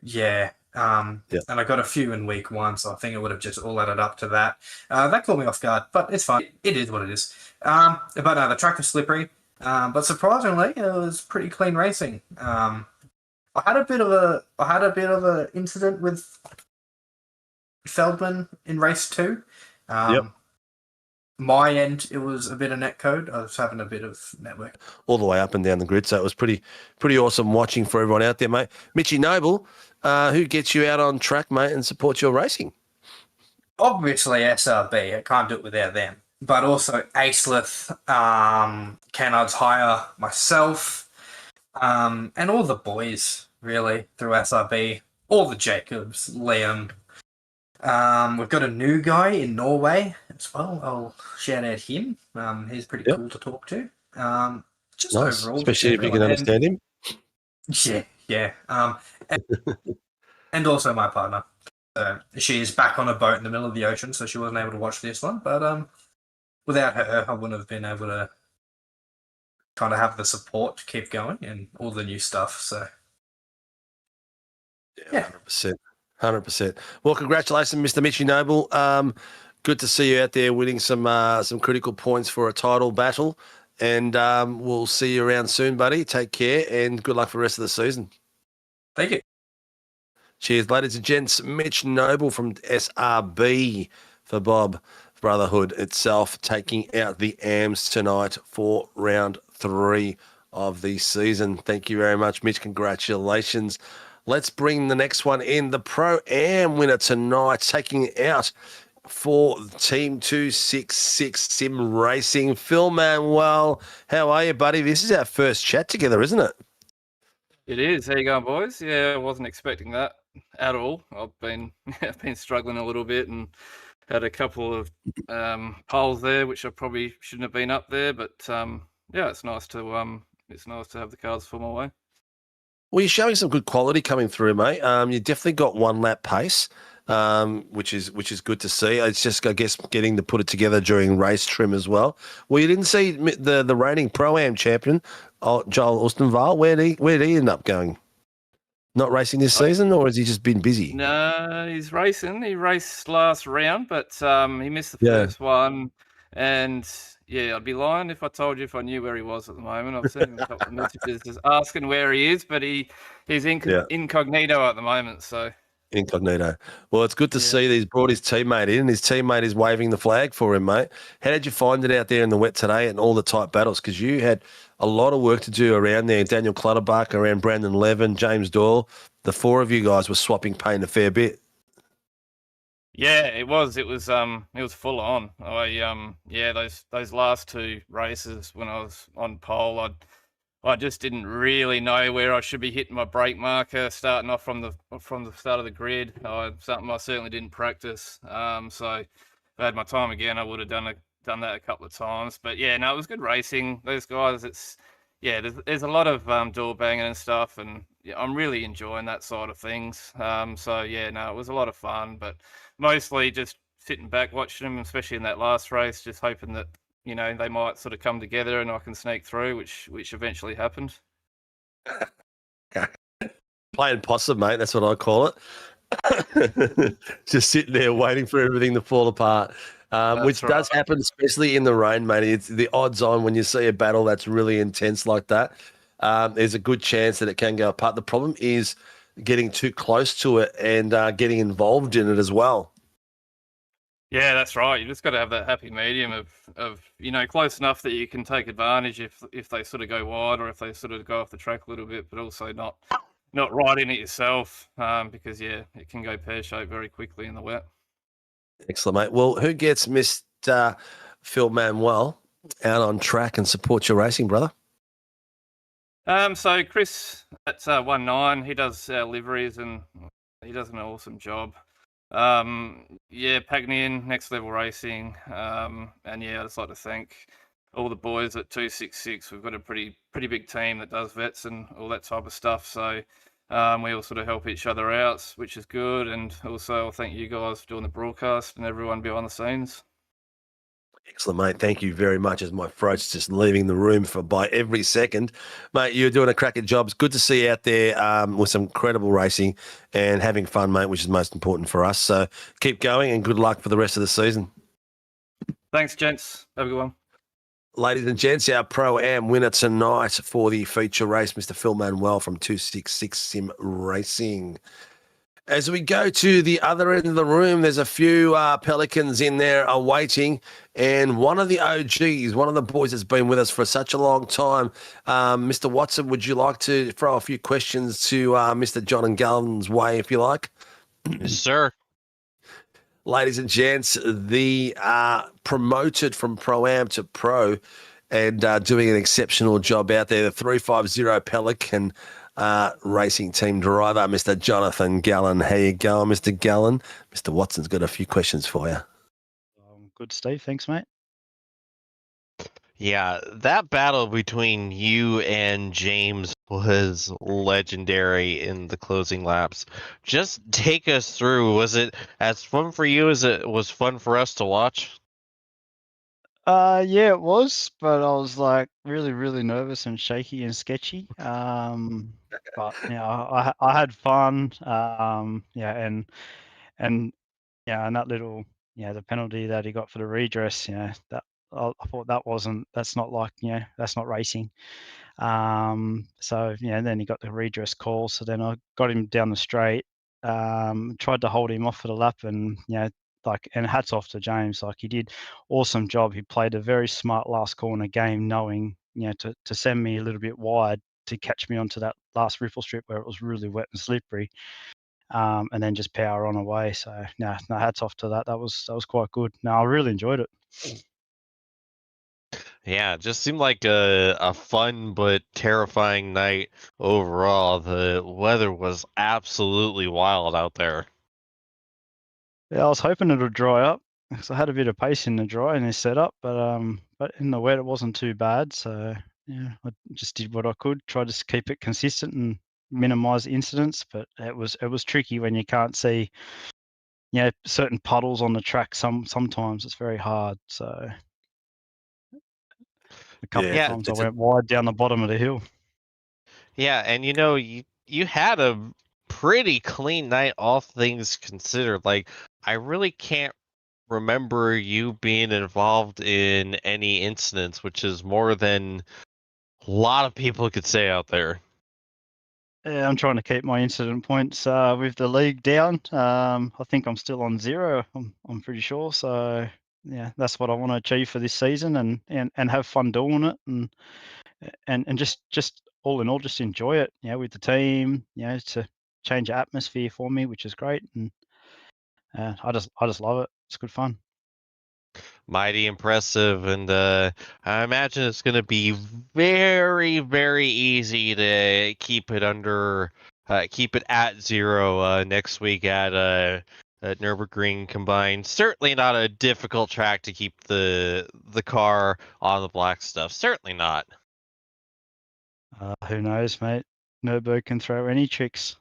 [SPEAKER 5] Yeah. And I got a few in week 1, so I think it would have just all added up to that. That caught me off guard, but it's fine. It is what it is. But no, the track was slippery. But surprisingly, it was pretty clean racing. I had a bit of a incident with Feldman in race 2. My end, it was a bit of netcode. I was having a bit of network.
[SPEAKER 2] All the way up and down the grid, so it was pretty awesome watching for everyone out there, mate. Mitchy Noble, who gets you out on track, mate, and supports your racing?
[SPEAKER 5] Obviously SRB, I can't do it without them. But also Aceleth, Kennard's hire, myself, and all the boys, really, through SRB, all the Jacobs, Liam. We've got a new guy in Norway as well. I'll shout out him. He's pretty cool to talk to. Just
[SPEAKER 2] Nice,
[SPEAKER 5] overall,
[SPEAKER 2] especially if you can understand him.
[SPEAKER 5] Yeah. And also my partner. She is back on a boat in the middle of the ocean, so she wasn't able to watch this one. But without her, I wouldn't have been able to kind of have the support to keep going and all the new stuff. So,
[SPEAKER 2] yeah. 100%. Well, congratulations, Mr. Mitchy Noble. Good to see you out there winning some critical points for a title battle. And we'll see you around soon, buddy. Take care and good luck for the rest of the season.
[SPEAKER 5] Thank you.
[SPEAKER 2] Cheers, ladies and gents. Mitch Noble from SRB for Bob Brotherhood itself, taking out the AMs tonight for round 3 of the season. Thank you very much, Mitch. Congratulations. Let's bring the next one in. The Pro-Am winner tonight, taking out for Team 266 Sim Racing. Phil Manuel, how are you, buddy? This is our first chat together, isn't it?
[SPEAKER 6] It is. How you going, boys? Yeah, I wasn't expecting that at all. I've been struggling a little bit and had a couple of polls there, which I probably shouldn't have been up there. But yeah, it's nice to have the cards fall my way.
[SPEAKER 2] Well, you're showing some good quality coming through, mate. You definitely got 1 lap pace, which is good to see. It's just, I guess, getting to put it together during race trim as well. Well, you didn't see the reigning Pro-Am champion, Joel Ostenval. Where did he end up going? Not racing this season, or has he just been busy?
[SPEAKER 6] No, he's racing. He raced last round, but he missed the first one. And yeah, I'd be lying if I told you if I knew where he was at the moment. I've sent him a couple of messages just asking where he is, but he's incognito at the moment. So
[SPEAKER 2] incognito. Well, it's good to see that he's brought his teammate in, and his teammate is waving the flag for him, mate. How did you find it out there in the wet today and all the tight battles? Because you had a lot of work to do around there. Daniel Clutterbuck, around Brandon Levin, James Doyle. The 4 of you guys were swapping paint a fair bit.
[SPEAKER 6] Yeah, it was full on. Those last 2 races when I was on pole, I just didn't really know where I should be hitting my brake marker, starting off from the start of the grid. Something I certainly didn't practice. So if I had my time again, I would have done that a couple of times. But yeah, no, it was good racing. Those guys, there's a lot of door banging and stuff, and I'm really enjoying that side of things. So yeah, no, it was a lot of fun, but mostly just sitting back watching them, especially in that last race, just hoping that they might sort of come together and I can sneak through, which eventually happened.
[SPEAKER 2] Playing possum, mate. That's what I call it. Just sitting there waiting for everything to fall apart, which does happen, especially in the rain, mate. It's the odds on when you see a battle that's really intense like that. There's a good chance that it can go apart. The problem is getting too close to it and getting involved in it as well.
[SPEAKER 6] Yeah, that's right. You just got to have that happy medium of close enough that you can take advantage if they sort of go wide or if they sort of go off the track a little bit, but also not right in it yourself, because it can go pear-shaped very quickly in the wet. Excellent,
[SPEAKER 2] mate. Well, who gets Mr. Phil Manuel out on track and supports your racing, brother?
[SPEAKER 6] So Chris at 1-9, he does liveries and he does an awesome job. Pagnian, Next Level Racing, and I'd just like to thank all the boys at 266. We've got a pretty big team that does vets and all that type of stuff. So we all sort of help each other out, which is good. And also I'll thank you guys for doing the broadcast and everyone behind the scenes.
[SPEAKER 2] Excellent, mate. Thank you very much. As my throat's just leaving the room by every second. Mate, you're doing a cracking job. It's good to see you out there with some incredible racing and having fun, mate, which is most important for us. So keep going and good luck for the rest of the season.
[SPEAKER 6] Thanks, gents. Have a good one.
[SPEAKER 2] Ladies and gents, our Pro-Am winner tonight for the feature race, Mr. Phil Manuel from 266 Sim Racing. As we go to the other end of the room, there's a few Pelicans in there awaiting, and one of the OGs, one of the boys that's been with us for such a long time, Mr. Watson, would you like to throw a few questions to Mr. John and Galvin's way, if you like?
[SPEAKER 4] Yes, sir.
[SPEAKER 2] Ladies and gents, the promoted from Pro-Am to Pro and doing an exceptional job out there. The 350 Pelican racing team driver, Mr. Jonathan Gallen. How you going, Mr. Gallen? Mr. Watson's got a few questions for you.
[SPEAKER 7] Good, Steve. Thanks, mate.
[SPEAKER 4] Yeah, that battle between you and James was legendary in the closing laps. Just take us through. Was it as fun for you as it was fun for us to watch?
[SPEAKER 7] Yeah, it was, but I was like really, really nervous and shaky and sketchy. But yeah, I had fun. Yeah, and yeah, and that little the penalty that he got for the redress, that I thought that's not like that's not racing. So then he got the redress call. So then I got him down the straight. Tried to hold him off for the lap, and and hats off to James. Like, he did awesome job. He played a very smart last corner game, knowing to send me a little bit wide to catch me onto that last riffle strip where it was really wet and slippery, and then just power on away. So no, hats off to that. That was quite good. No, I really enjoyed it.
[SPEAKER 4] Yeah, it just seemed like a fun but terrifying night overall. The weather was absolutely wild out there.
[SPEAKER 7] Yeah, I was hoping it would dry up because I had a bit of pace in the dry in this setup, but in the wet it wasn't too bad. So yeah, I just did what I could, tried to keep it consistent and minimize incidents. But it was tricky when you can't see, certain puddles on the track. Sometimes it's very hard. So a couple of times I went wide down the bottom of the hill.
[SPEAKER 4] Yeah, and you had a pretty clean night, all things considered. Like, I really can't remember you being involved in any incidents, which is more than a lot of people could say out there.
[SPEAKER 7] Yeah, I'm trying to keep my incident points with the league down. I think I'm still on 0. I'm pretty sure. So yeah, that's what I want to achieve for this season, and have fun doing it, and just all in all, just enjoy it. With the team. To change the atmosphere for me, which is great, and I just love it. It's good fun.
[SPEAKER 4] Mighty impressive, and I imagine it's going to be very, very easy to keep it at 0 next week at Nürburgring Combined. Certainly not a difficult track to keep the car on the black stuff. Certainly not.
[SPEAKER 7] Who knows, mate? Nürburgring can throw any tricks.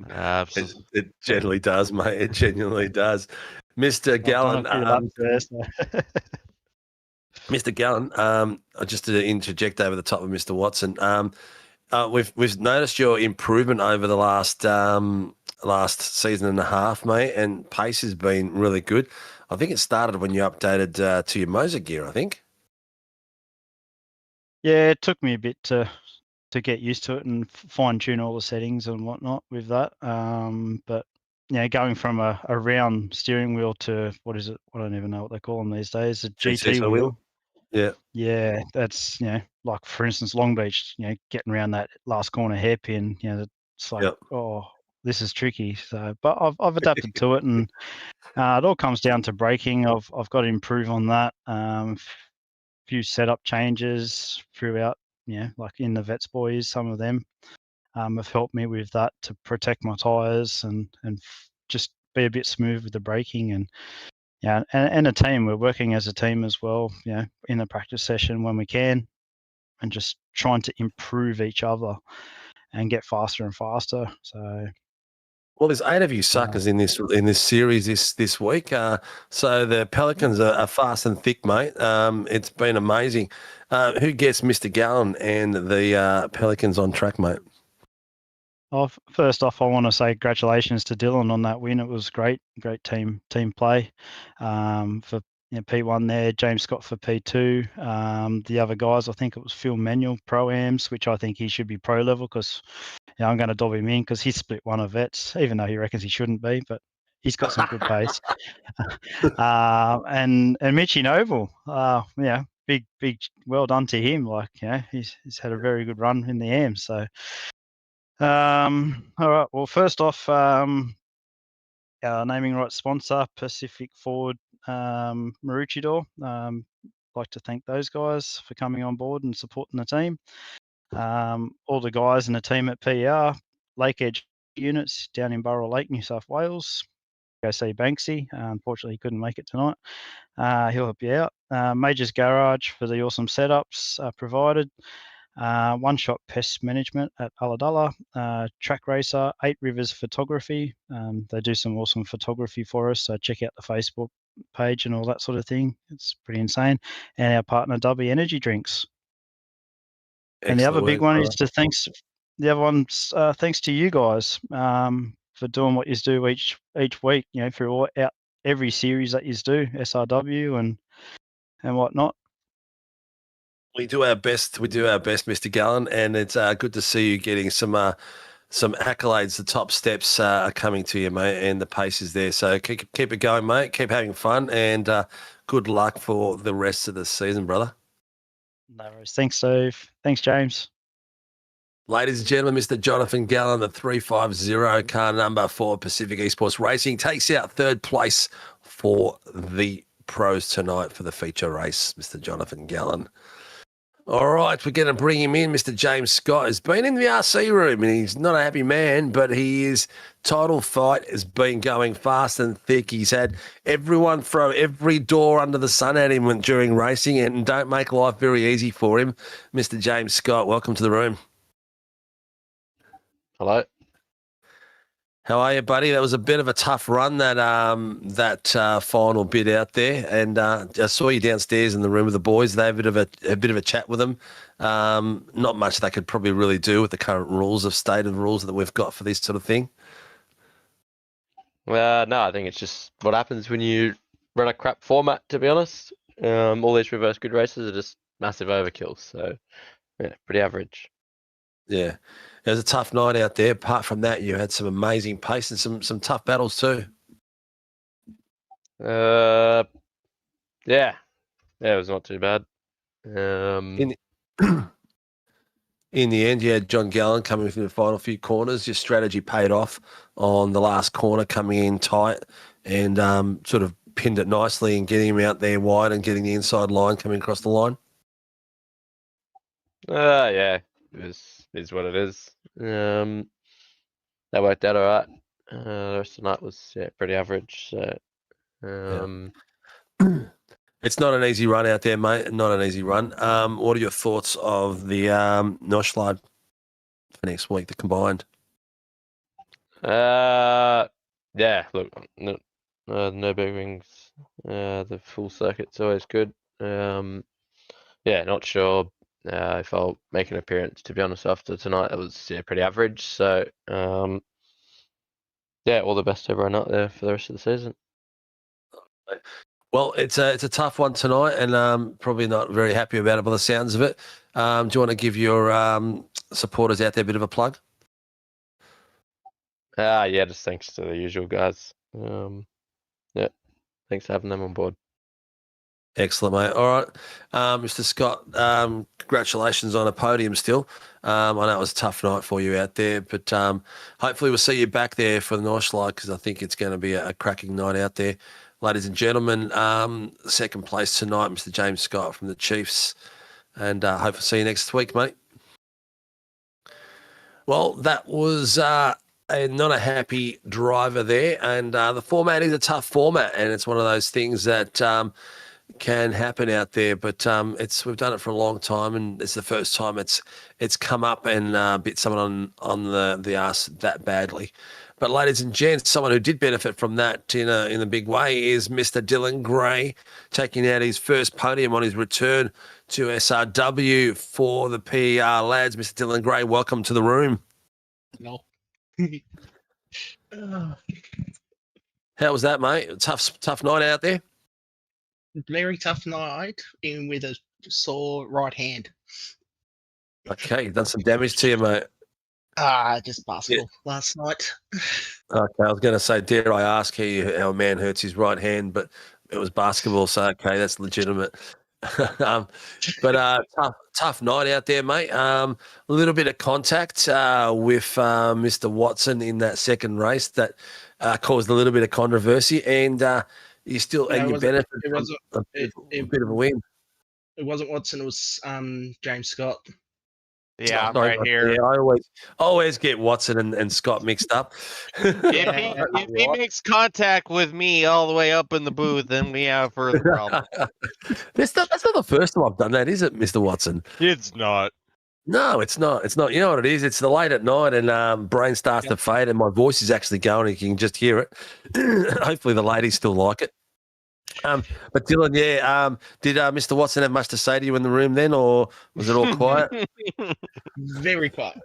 [SPEAKER 2] It generally does, mate. It genuinely does. Mr. Gallen, Mr. Gallen, just to interject over the top of Mr. Watson, we've noticed your improvement over the last season and a half, mate, and pace has been really good. I think it started when you updated to your Moser gear, I think.
[SPEAKER 7] Yeah, it took me a bit to get used to it and fine tune all the settings and whatnot with that. But going from a round steering wheel to what is it? I don't even know what they call them these days. A GT wheel.
[SPEAKER 2] Yeah.
[SPEAKER 7] Yeah, that's like, for instance, Long Beach. Getting around that last corner hairpin. It's like, oh, this is tricky. So, but I've adapted to it, and it all comes down to braking. I've got to improve on that. Few setup changes throughout. Like in the Vets Boys, some of them have helped me with that to protect my tyres and just be a bit smooth with the braking, and a team. We're working as a team as well. In the practice session when we can, and just trying to improve each other and get faster and faster. So.
[SPEAKER 2] Well, there's 8 of you suckers in this series this week. So the Pelicans are fast and thick, mate. It's been amazing. Who gets Mr. Gallen and the Pelicans on track, mate?
[SPEAKER 7] Well, first off, I want to say congratulations to Dylan on that win. It was great team play for P1 there. James Scott for P2. The other guys, I think it was Phil Manuel Pro-Ams, which I think he should be pro level, because I'm going to dob him in because he's split one of Vets, even though he reckons he shouldn't be, but he's got some good pace. And Mitchy Noble, big well done to him. Like, he's had a very good run in the AM. So, all right. Well, first off, our naming rights sponsor, Pacific Ford Maroochydore. like to thank those guys for coming on board and supporting the team. All the guys in the team at PER, Lake Edge units down in Burrell Lake, New South Wales. Go see Banksy. Unfortunately, he couldn't make it tonight. He'll help you out. Majors Garage for the awesome setups provided. One Shot Pest Management at Ulladulla. Track Racer, 8 Rivers Photography. They do some awesome photography for us, so check out the Facebook page and all that sort of thing. It's pretty insane. And our partner, W Energy Drinks. And the other big one is to thanks. The other one's thanks to you guys for doing what you do each week. You know, for every series that you do, SRW and whatnot.
[SPEAKER 2] We do our best. We do our best, Mr. Gallen, and it's good to see you getting some accolades. The top steps are coming to you, mate, and the pace is there. So keep it going, mate. Keep having fun, and good luck for the rest of the season, brother.
[SPEAKER 7] No worries. Thanks, Steve. Thanks, James.
[SPEAKER 2] Ladies and gentlemen, Mr. Jonathan Gallen, the 350 car number for Pacific Esports Racing, takes out third place for the pros tonight for the feature race, Mr. Jonathan Gallen. All right, we're going to bring him in. Mr. James Scott has been in the RC room, and he's not a happy man, but he is. Title fight has been going fast and thick. He's had everyone throw every door under the sun at him during racing, and don't make life very easy for him. Mr. James Scott, welcome to the room.
[SPEAKER 8] Hello.
[SPEAKER 2] How are you, buddy? That was a bit of a tough run, that final bit out there, and I saw you downstairs in the room with the boys. They had a bit of a chat with them. Not much they could probably really do with the current stated rules that we've got for this sort of thing.
[SPEAKER 8] No, I think it's just what happens when you run a crap format, to be honest. All these reverse grid races are just massive overkills, so yeah, pretty average.
[SPEAKER 2] Yeah. It was a tough night out there. Apart from that, you had some amazing pace and some tough battles too.
[SPEAKER 8] Yeah, it was not too bad.
[SPEAKER 2] In the end, you had John Gallen coming through the final few corners. Your strategy paid off on the last corner, coming in tight and sort of pinned it nicely and getting him out there wide and getting the inside line coming across the line.
[SPEAKER 8] Yeah, it is what it is. That worked out all right. The rest of the night was pretty average. So,
[SPEAKER 2] It's not an easy run out there, mate. Not an easy run. What are your thoughts of the Noshlight for next week, the combined?
[SPEAKER 8] Yeah, look, no big rings. The full circuit's always good. Not sure if I'll make an appearance, to be honest, after tonight. It was pretty average. So, all the best to everyone out there for the rest of the season.
[SPEAKER 2] Well, it's a tough one tonight, and probably not very happy about it by the sounds of it. Do you want to give your supporters out there a bit of a plug?
[SPEAKER 8] Just thanks to the usual guys. Thanks for having them on board.
[SPEAKER 2] Excellent, mate. All right. Mr. Scott, congratulations on a podium still. I know it was a tough night for you out there, but hopefully we'll see you back there for the Northlight, because I think it's going to be a cracking night out there. Ladies and gentlemen, second place tonight, Mr. James Scott from the Chiefs, and hope to see you next week, mate. Well, that was not a happy driver there, and the format is a tough format, and it's one of those things that can happen out there, but we've done it for a long time, and it's the first time it's come up and bit someone on the arse that badly. But ladies and gents, someone who did benefit from that in a big way is Mr. Dylan Gray, taking out his first podium on his return to SRW for the PER lads. Mr. Dylan Gray, welcome to the room.
[SPEAKER 9] No.
[SPEAKER 2] How was that, mate? Tough night out there?
[SPEAKER 9] Very tough night, even with a sore right hand.
[SPEAKER 2] Okay, you've done some damage to you, mate.
[SPEAKER 9] Just basketball last night.
[SPEAKER 2] Okay, I was going to say, dare I ask how a man hurts his right hand, but it was basketball, so okay, that's legitimate. Tough night out there, mate. A little bit of contact with Mr. Watson in that second race that caused a little bit of controversy, and you benefit from a bit of a win.
[SPEAKER 9] It wasn't Watson. It was James Scott.
[SPEAKER 4] Yeah, I'm
[SPEAKER 2] Sorry,
[SPEAKER 4] right here.
[SPEAKER 2] Yeah, I always get Watson and Scott mixed up.
[SPEAKER 4] If he makes contact with me all the way up in the booth, then we have further problems.
[SPEAKER 2] that's not the first time I've done that, is it, Mr. Watson?
[SPEAKER 4] It's not.
[SPEAKER 2] No, it's not. It's not. You know what it is? It's the late at night and brain starts to fade and my voice is actually going and you can just hear it. Hopefully the ladies still like it. But Dylan, did Mr. Watson have much to say to you in the room then, or was it all quiet?
[SPEAKER 9] Very quiet.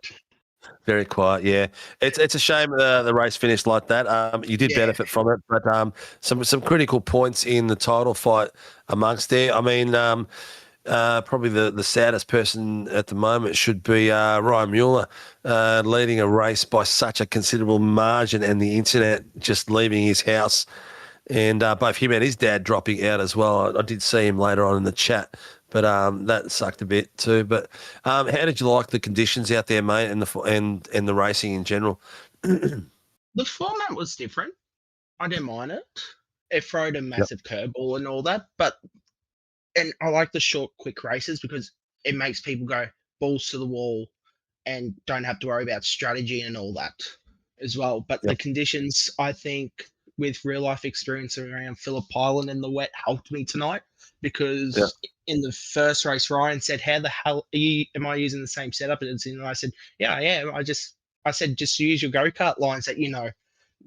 [SPEAKER 2] Very quiet, yeah. It's a shame the race finished like that. You did benefit from it, but some critical points in the title fight amongst there. I mean, probably the saddest person at the moment should be Ryan Mueller, leading a race by such a considerable margin, and the internet just leaving his house. And both him and his dad dropping out as well. I did see him later on in the chat, but that sucked a bit too. But how did you like the conditions out there, mate, and the racing in general?
[SPEAKER 9] The format was different. I didn't mind it. It throwed a massive curveball and all that, and I like the short, quick races because it makes people go balls to the wall and don't have to worry about strategy and all that as well. But the conditions, I think, with real life experience around Phillip Island in the wet helped me tonight because in the first race, Ryan said, "How the hell am I using the same setup?" And I said, "Yeah, I am. I said, just use your go-kart lines that you know,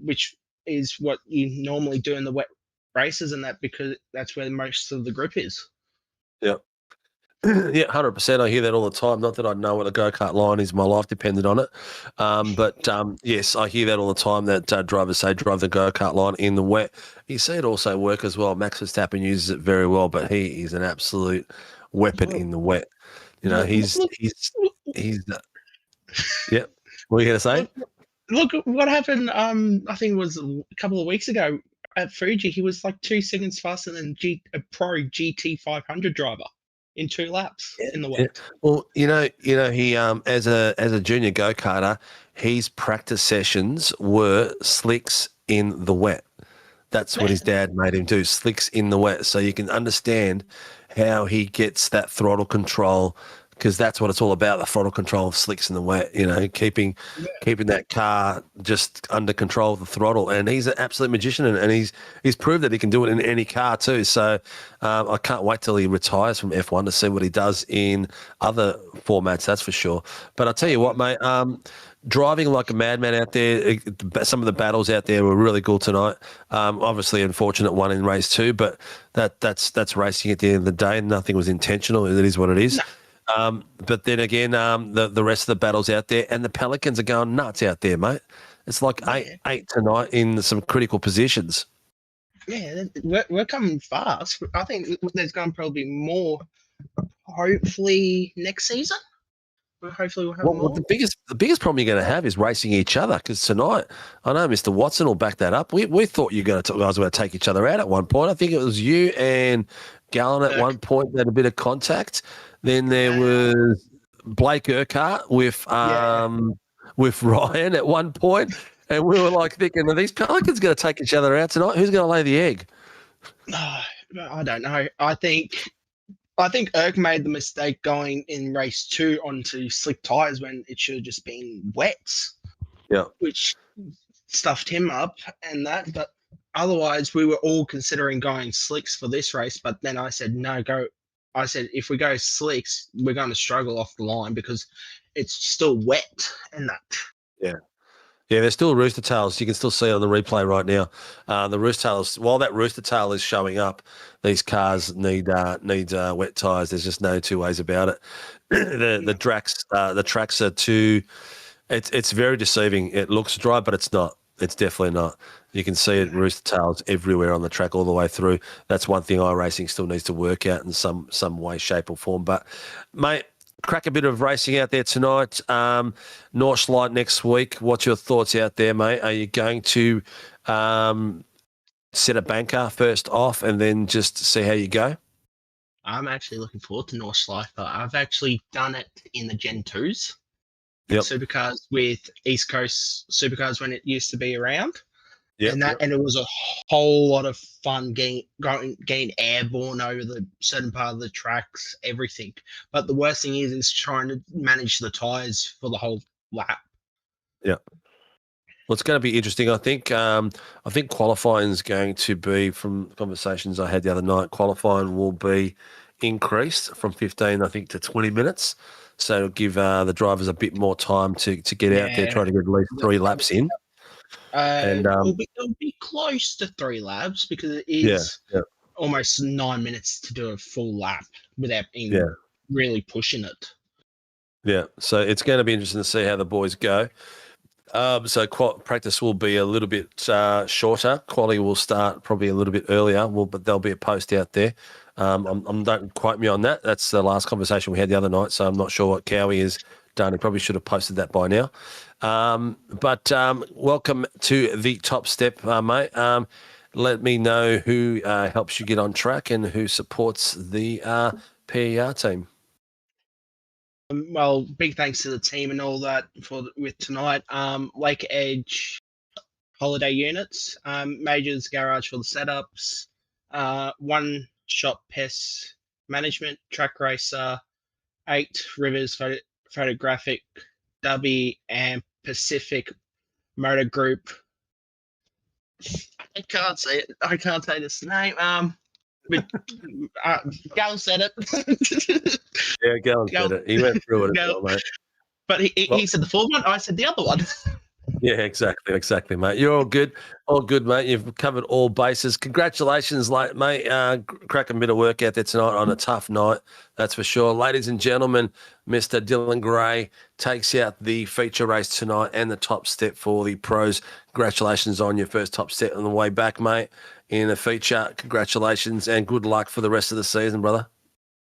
[SPEAKER 9] which is what you normally do in the wet races and that because that's where most of the grip is."
[SPEAKER 2] Yeah. Yeah, 100%. I hear that all the time. Not that I know what a go-kart line is. My life depended on it. But yes, I hear that all the time that drivers say drive the go-kart line in the wet. You see it also work as well. Max Verstappen uses it very well, but he is an absolute weapon in the wet. You know, he's yeah. What are you going to say?
[SPEAKER 9] Look what happened. I think it was a couple of weeks ago at Fuji. He was like 2 seconds faster than a pro GT 500 driver in 2 laps in the wet.
[SPEAKER 2] Yeah. Well, you know, he as a junior go-karter, his practice sessions were slicks in the wet. That's what his dad made him do, slicks in the wet. So you can understand how he gets that throttle control, because that's what it's all about, the throttle control of slicks in the wet, you know, keeping that car just under control of the throttle. And he's an absolute magician, and he's proved that he can do it in any car too. So I can't wait till he retires from F1 to see what he does in other formats, that's for sure. But I'll tell you what, mate, driving like a madman out there, some of the battles out there were really cool tonight. Obviously, unfortunate one in race 2, but that's racing at the end of the day. Nothing was intentional. It is what it is. But then again, the rest of the battles out there, and the Pelicans are going nuts out there, mate. It's like eight tonight in some critical positions.
[SPEAKER 9] Yeah, we're coming fast. I think there's going to probably be more, hopefully, next season. Hopefully we'll have more.
[SPEAKER 2] The biggest problem you're going to have is racing each other, because tonight, I know Mr. Watson will back that up. We thought you guys were going to take each other out at one point. I think it was you and Gallen at one point that had a bit of contact. Then there was Blake Urquhart with Ryan at one point, and we were like thinking, are these Pelicans going to take each other out tonight? Who's going to lay the egg?
[SPEAKER 9] I don't know. I think Urk made the mistake going in race 2 onto slick tires when it should have just been wets.
[SPEAKER 2] Yeah,
[SPEAKER 9] which stuffed him up and that. But otherwise, we were all considering going slicks for this race. But then I said, no, go. I said, if we go slicks, we're going to struggle off the line because it's still wet and that.
[SPEAKER 2] Yeah. Yeah, there's still rooster tails. You can still see it on the replay right now. The rooster tails, while that rooster tail is showing up, these cars need wet tires. There's just no two ways about it. The tracks are too. It's very deceiving. It looks dry, but it's not. It's definitely not. You can see it, rooster tails everywhere on the track all the way through. That's one thing iRacing still needs to work out in some way, shape, or form. But, mate, crack a bit of racing out there tonight. Northlight next week. What's your thoughts out there, mate? Are you going to set a banker first off and then just see how you go?
[SPEAKER 9] I'm actually looking forward to Northlight. I've actually done it in the Gen 2s.
[SPEAKER 2] Yep.
[SPEAKER 9] Supercars with East Coast Supercars when it used to be around. And it was a whole lot of fun getting airborne over the certain part of the tracks, everything. But the worst thing is trying to manage the tires for the whole lap.
[SPEAKER 2] Yeah. Well, it's going to be interesting. I think qualifying is going to be, from conversations I had the other night, qualifying will be increased from 15, I think, to 20 minutes. So it'll give the drivers a bit more time to get out there, try to get at least 3 laps in. And
[SPEAKER 9] it'll be close to 3 laps because it is almost 9 minutes to do a full lap without really pushing it.
[SPEAKER 2] Yeah, so it's going to be interesting to see how the boys go. So practice will be a little bit shorter. Quali will start probably a little bit earlier. But there'll be a post out there. Don't quote me on that. That's the last conversation we had the other night, so I'm not sure what Cowie has done. He probably should have posted that by now. But welcome to the Top Step, mate. Let me know who helps you get on track and who supports the PER team.
[SPEAKER 9] Well, big thanks to the team and all that with tonight. Lake Edge Holiday Units, Majors Garage for the setups, One Shop Pest Management, Track Racer, 8 Rivers Photographic, Dubby, and Pacific Motor Group. I can't say it. I can't say this name. But Gal said it.
[SPEAKER 2] Yeah, Gal said it. He went through it as well, mate.
[SPEAKER 9] But he said the full one. I said the other one.
[SPEAKER 2] Yeah, exactly, mate. You're all good, mate. You've covered all bases. Congratulations, mate. Cracking bit of work out there tonight on a tough night, that's for sure. Ladies and gentlemen, Mr. Dylan Gray takes out the feature race tonight and the top step for the pros. Congratulations on your first top step on the way back, mate, in the feature. Congratulations and good luck for the rest of the season, brother.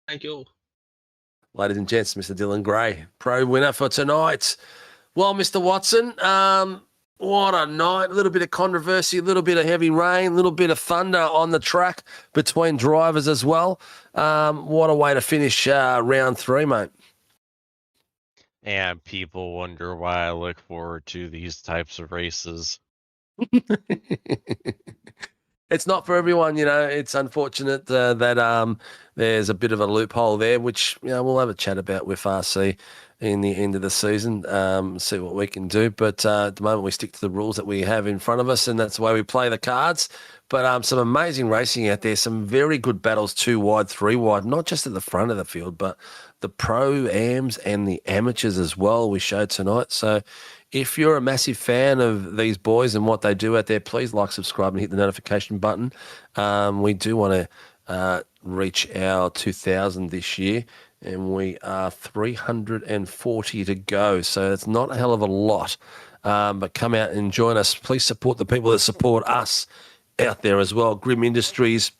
[SPEAKER 9] Thank you.
[SPEAKER 2] Ladies and gents, Mr. Dylan Gray, pro winner for tonight. Well, Mr. Watson, what a night. A little bit of controversy, a little bit of heavy rain, a little bit of thunder on the track between drivers as well. What a way to finish round 3, mate.
[SPEAKER 4] And people wonder why I look forward to these types of races.
[SPEAKER 2] It's not for everyone, It's unfortunate that there's a bit of a loophole there, which we'll have a chat about with RC in the end of the season, see what we can do. But at the moment, we stick to the rules that we have in front of us, and that's the way we play the cards. But some amazing racing out there, some very good battles, 2 wide, 3 wide, not just at the front of the field, but the pro-ams and the amateurs as well we showed tonight. So if you're a massive fan of these boys and what they do out there, please like, subscribe, and hit the notification button. We do want to reach our 2,000 this year, and we are 340 to go. So it's not a hell of a lot, but come out and join us. Please support the people that support us out there as well. Grim Industries,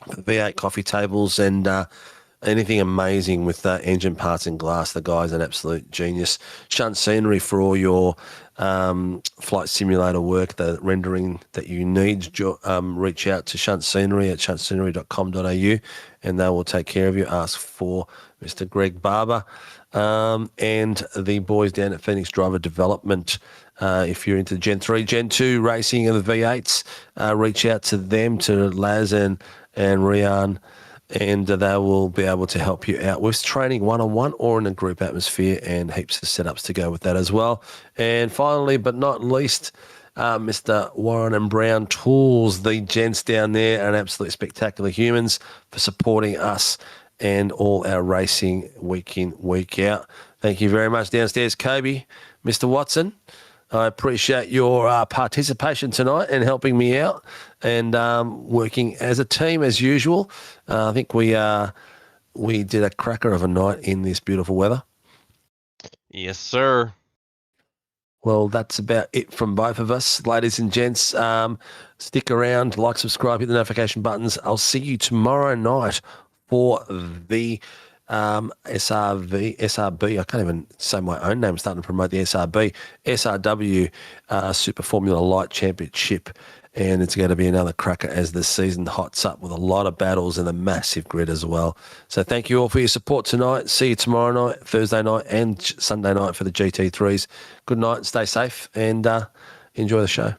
[SPEAKER 2] V8 coffee tables, and anything amazing with engine parts and glass. The guy's an absolute genius. Shunt Scenery for all your flight simulator work, the rendering that you need. Reach out to Shunt Scenery at shuntscenery.com.au and they will take care of you. Ask for Mr. Greg Barber and the boys down at Phoenix Driver Development. If you're into Gen 3, Gen 2 racing and the V8s, reach out to them, to Laz and Rian, and they will be able to help you out with training one-on-one or in a group atmosphere, and heaps of setups to go with that as well. And finally, but not least, Mr. Warren and Brown Tools, the gents down there, and absolutely spectacular humans for supporting us and all our racing week in, week out. Thank you very much downstairs, Kobe. Mr. Watson, I appreciate your participation tonight and helping me out and working as a team as usual. I think we did a cracker of a night in this beautiful weather.
[SPEAKER 4] Yes, sir.
[SPEAKER 2] Well, that's about it from both of us. Ladies and gents, stick around, like, subscribe, hit the notification buttons. I'll see you tomorrow night for the SRB, I can't even say my own name, I'm starting to promote the SRW Super Formula Light Championship, and it's going to be another cracker as the season hots up with a lot of battles and a massive grid as well. So thank you all for your support tonight. See you tomorrow night, Thursday night and Sunday night for the GT3s. Good night, stay safe, and enjoy the show.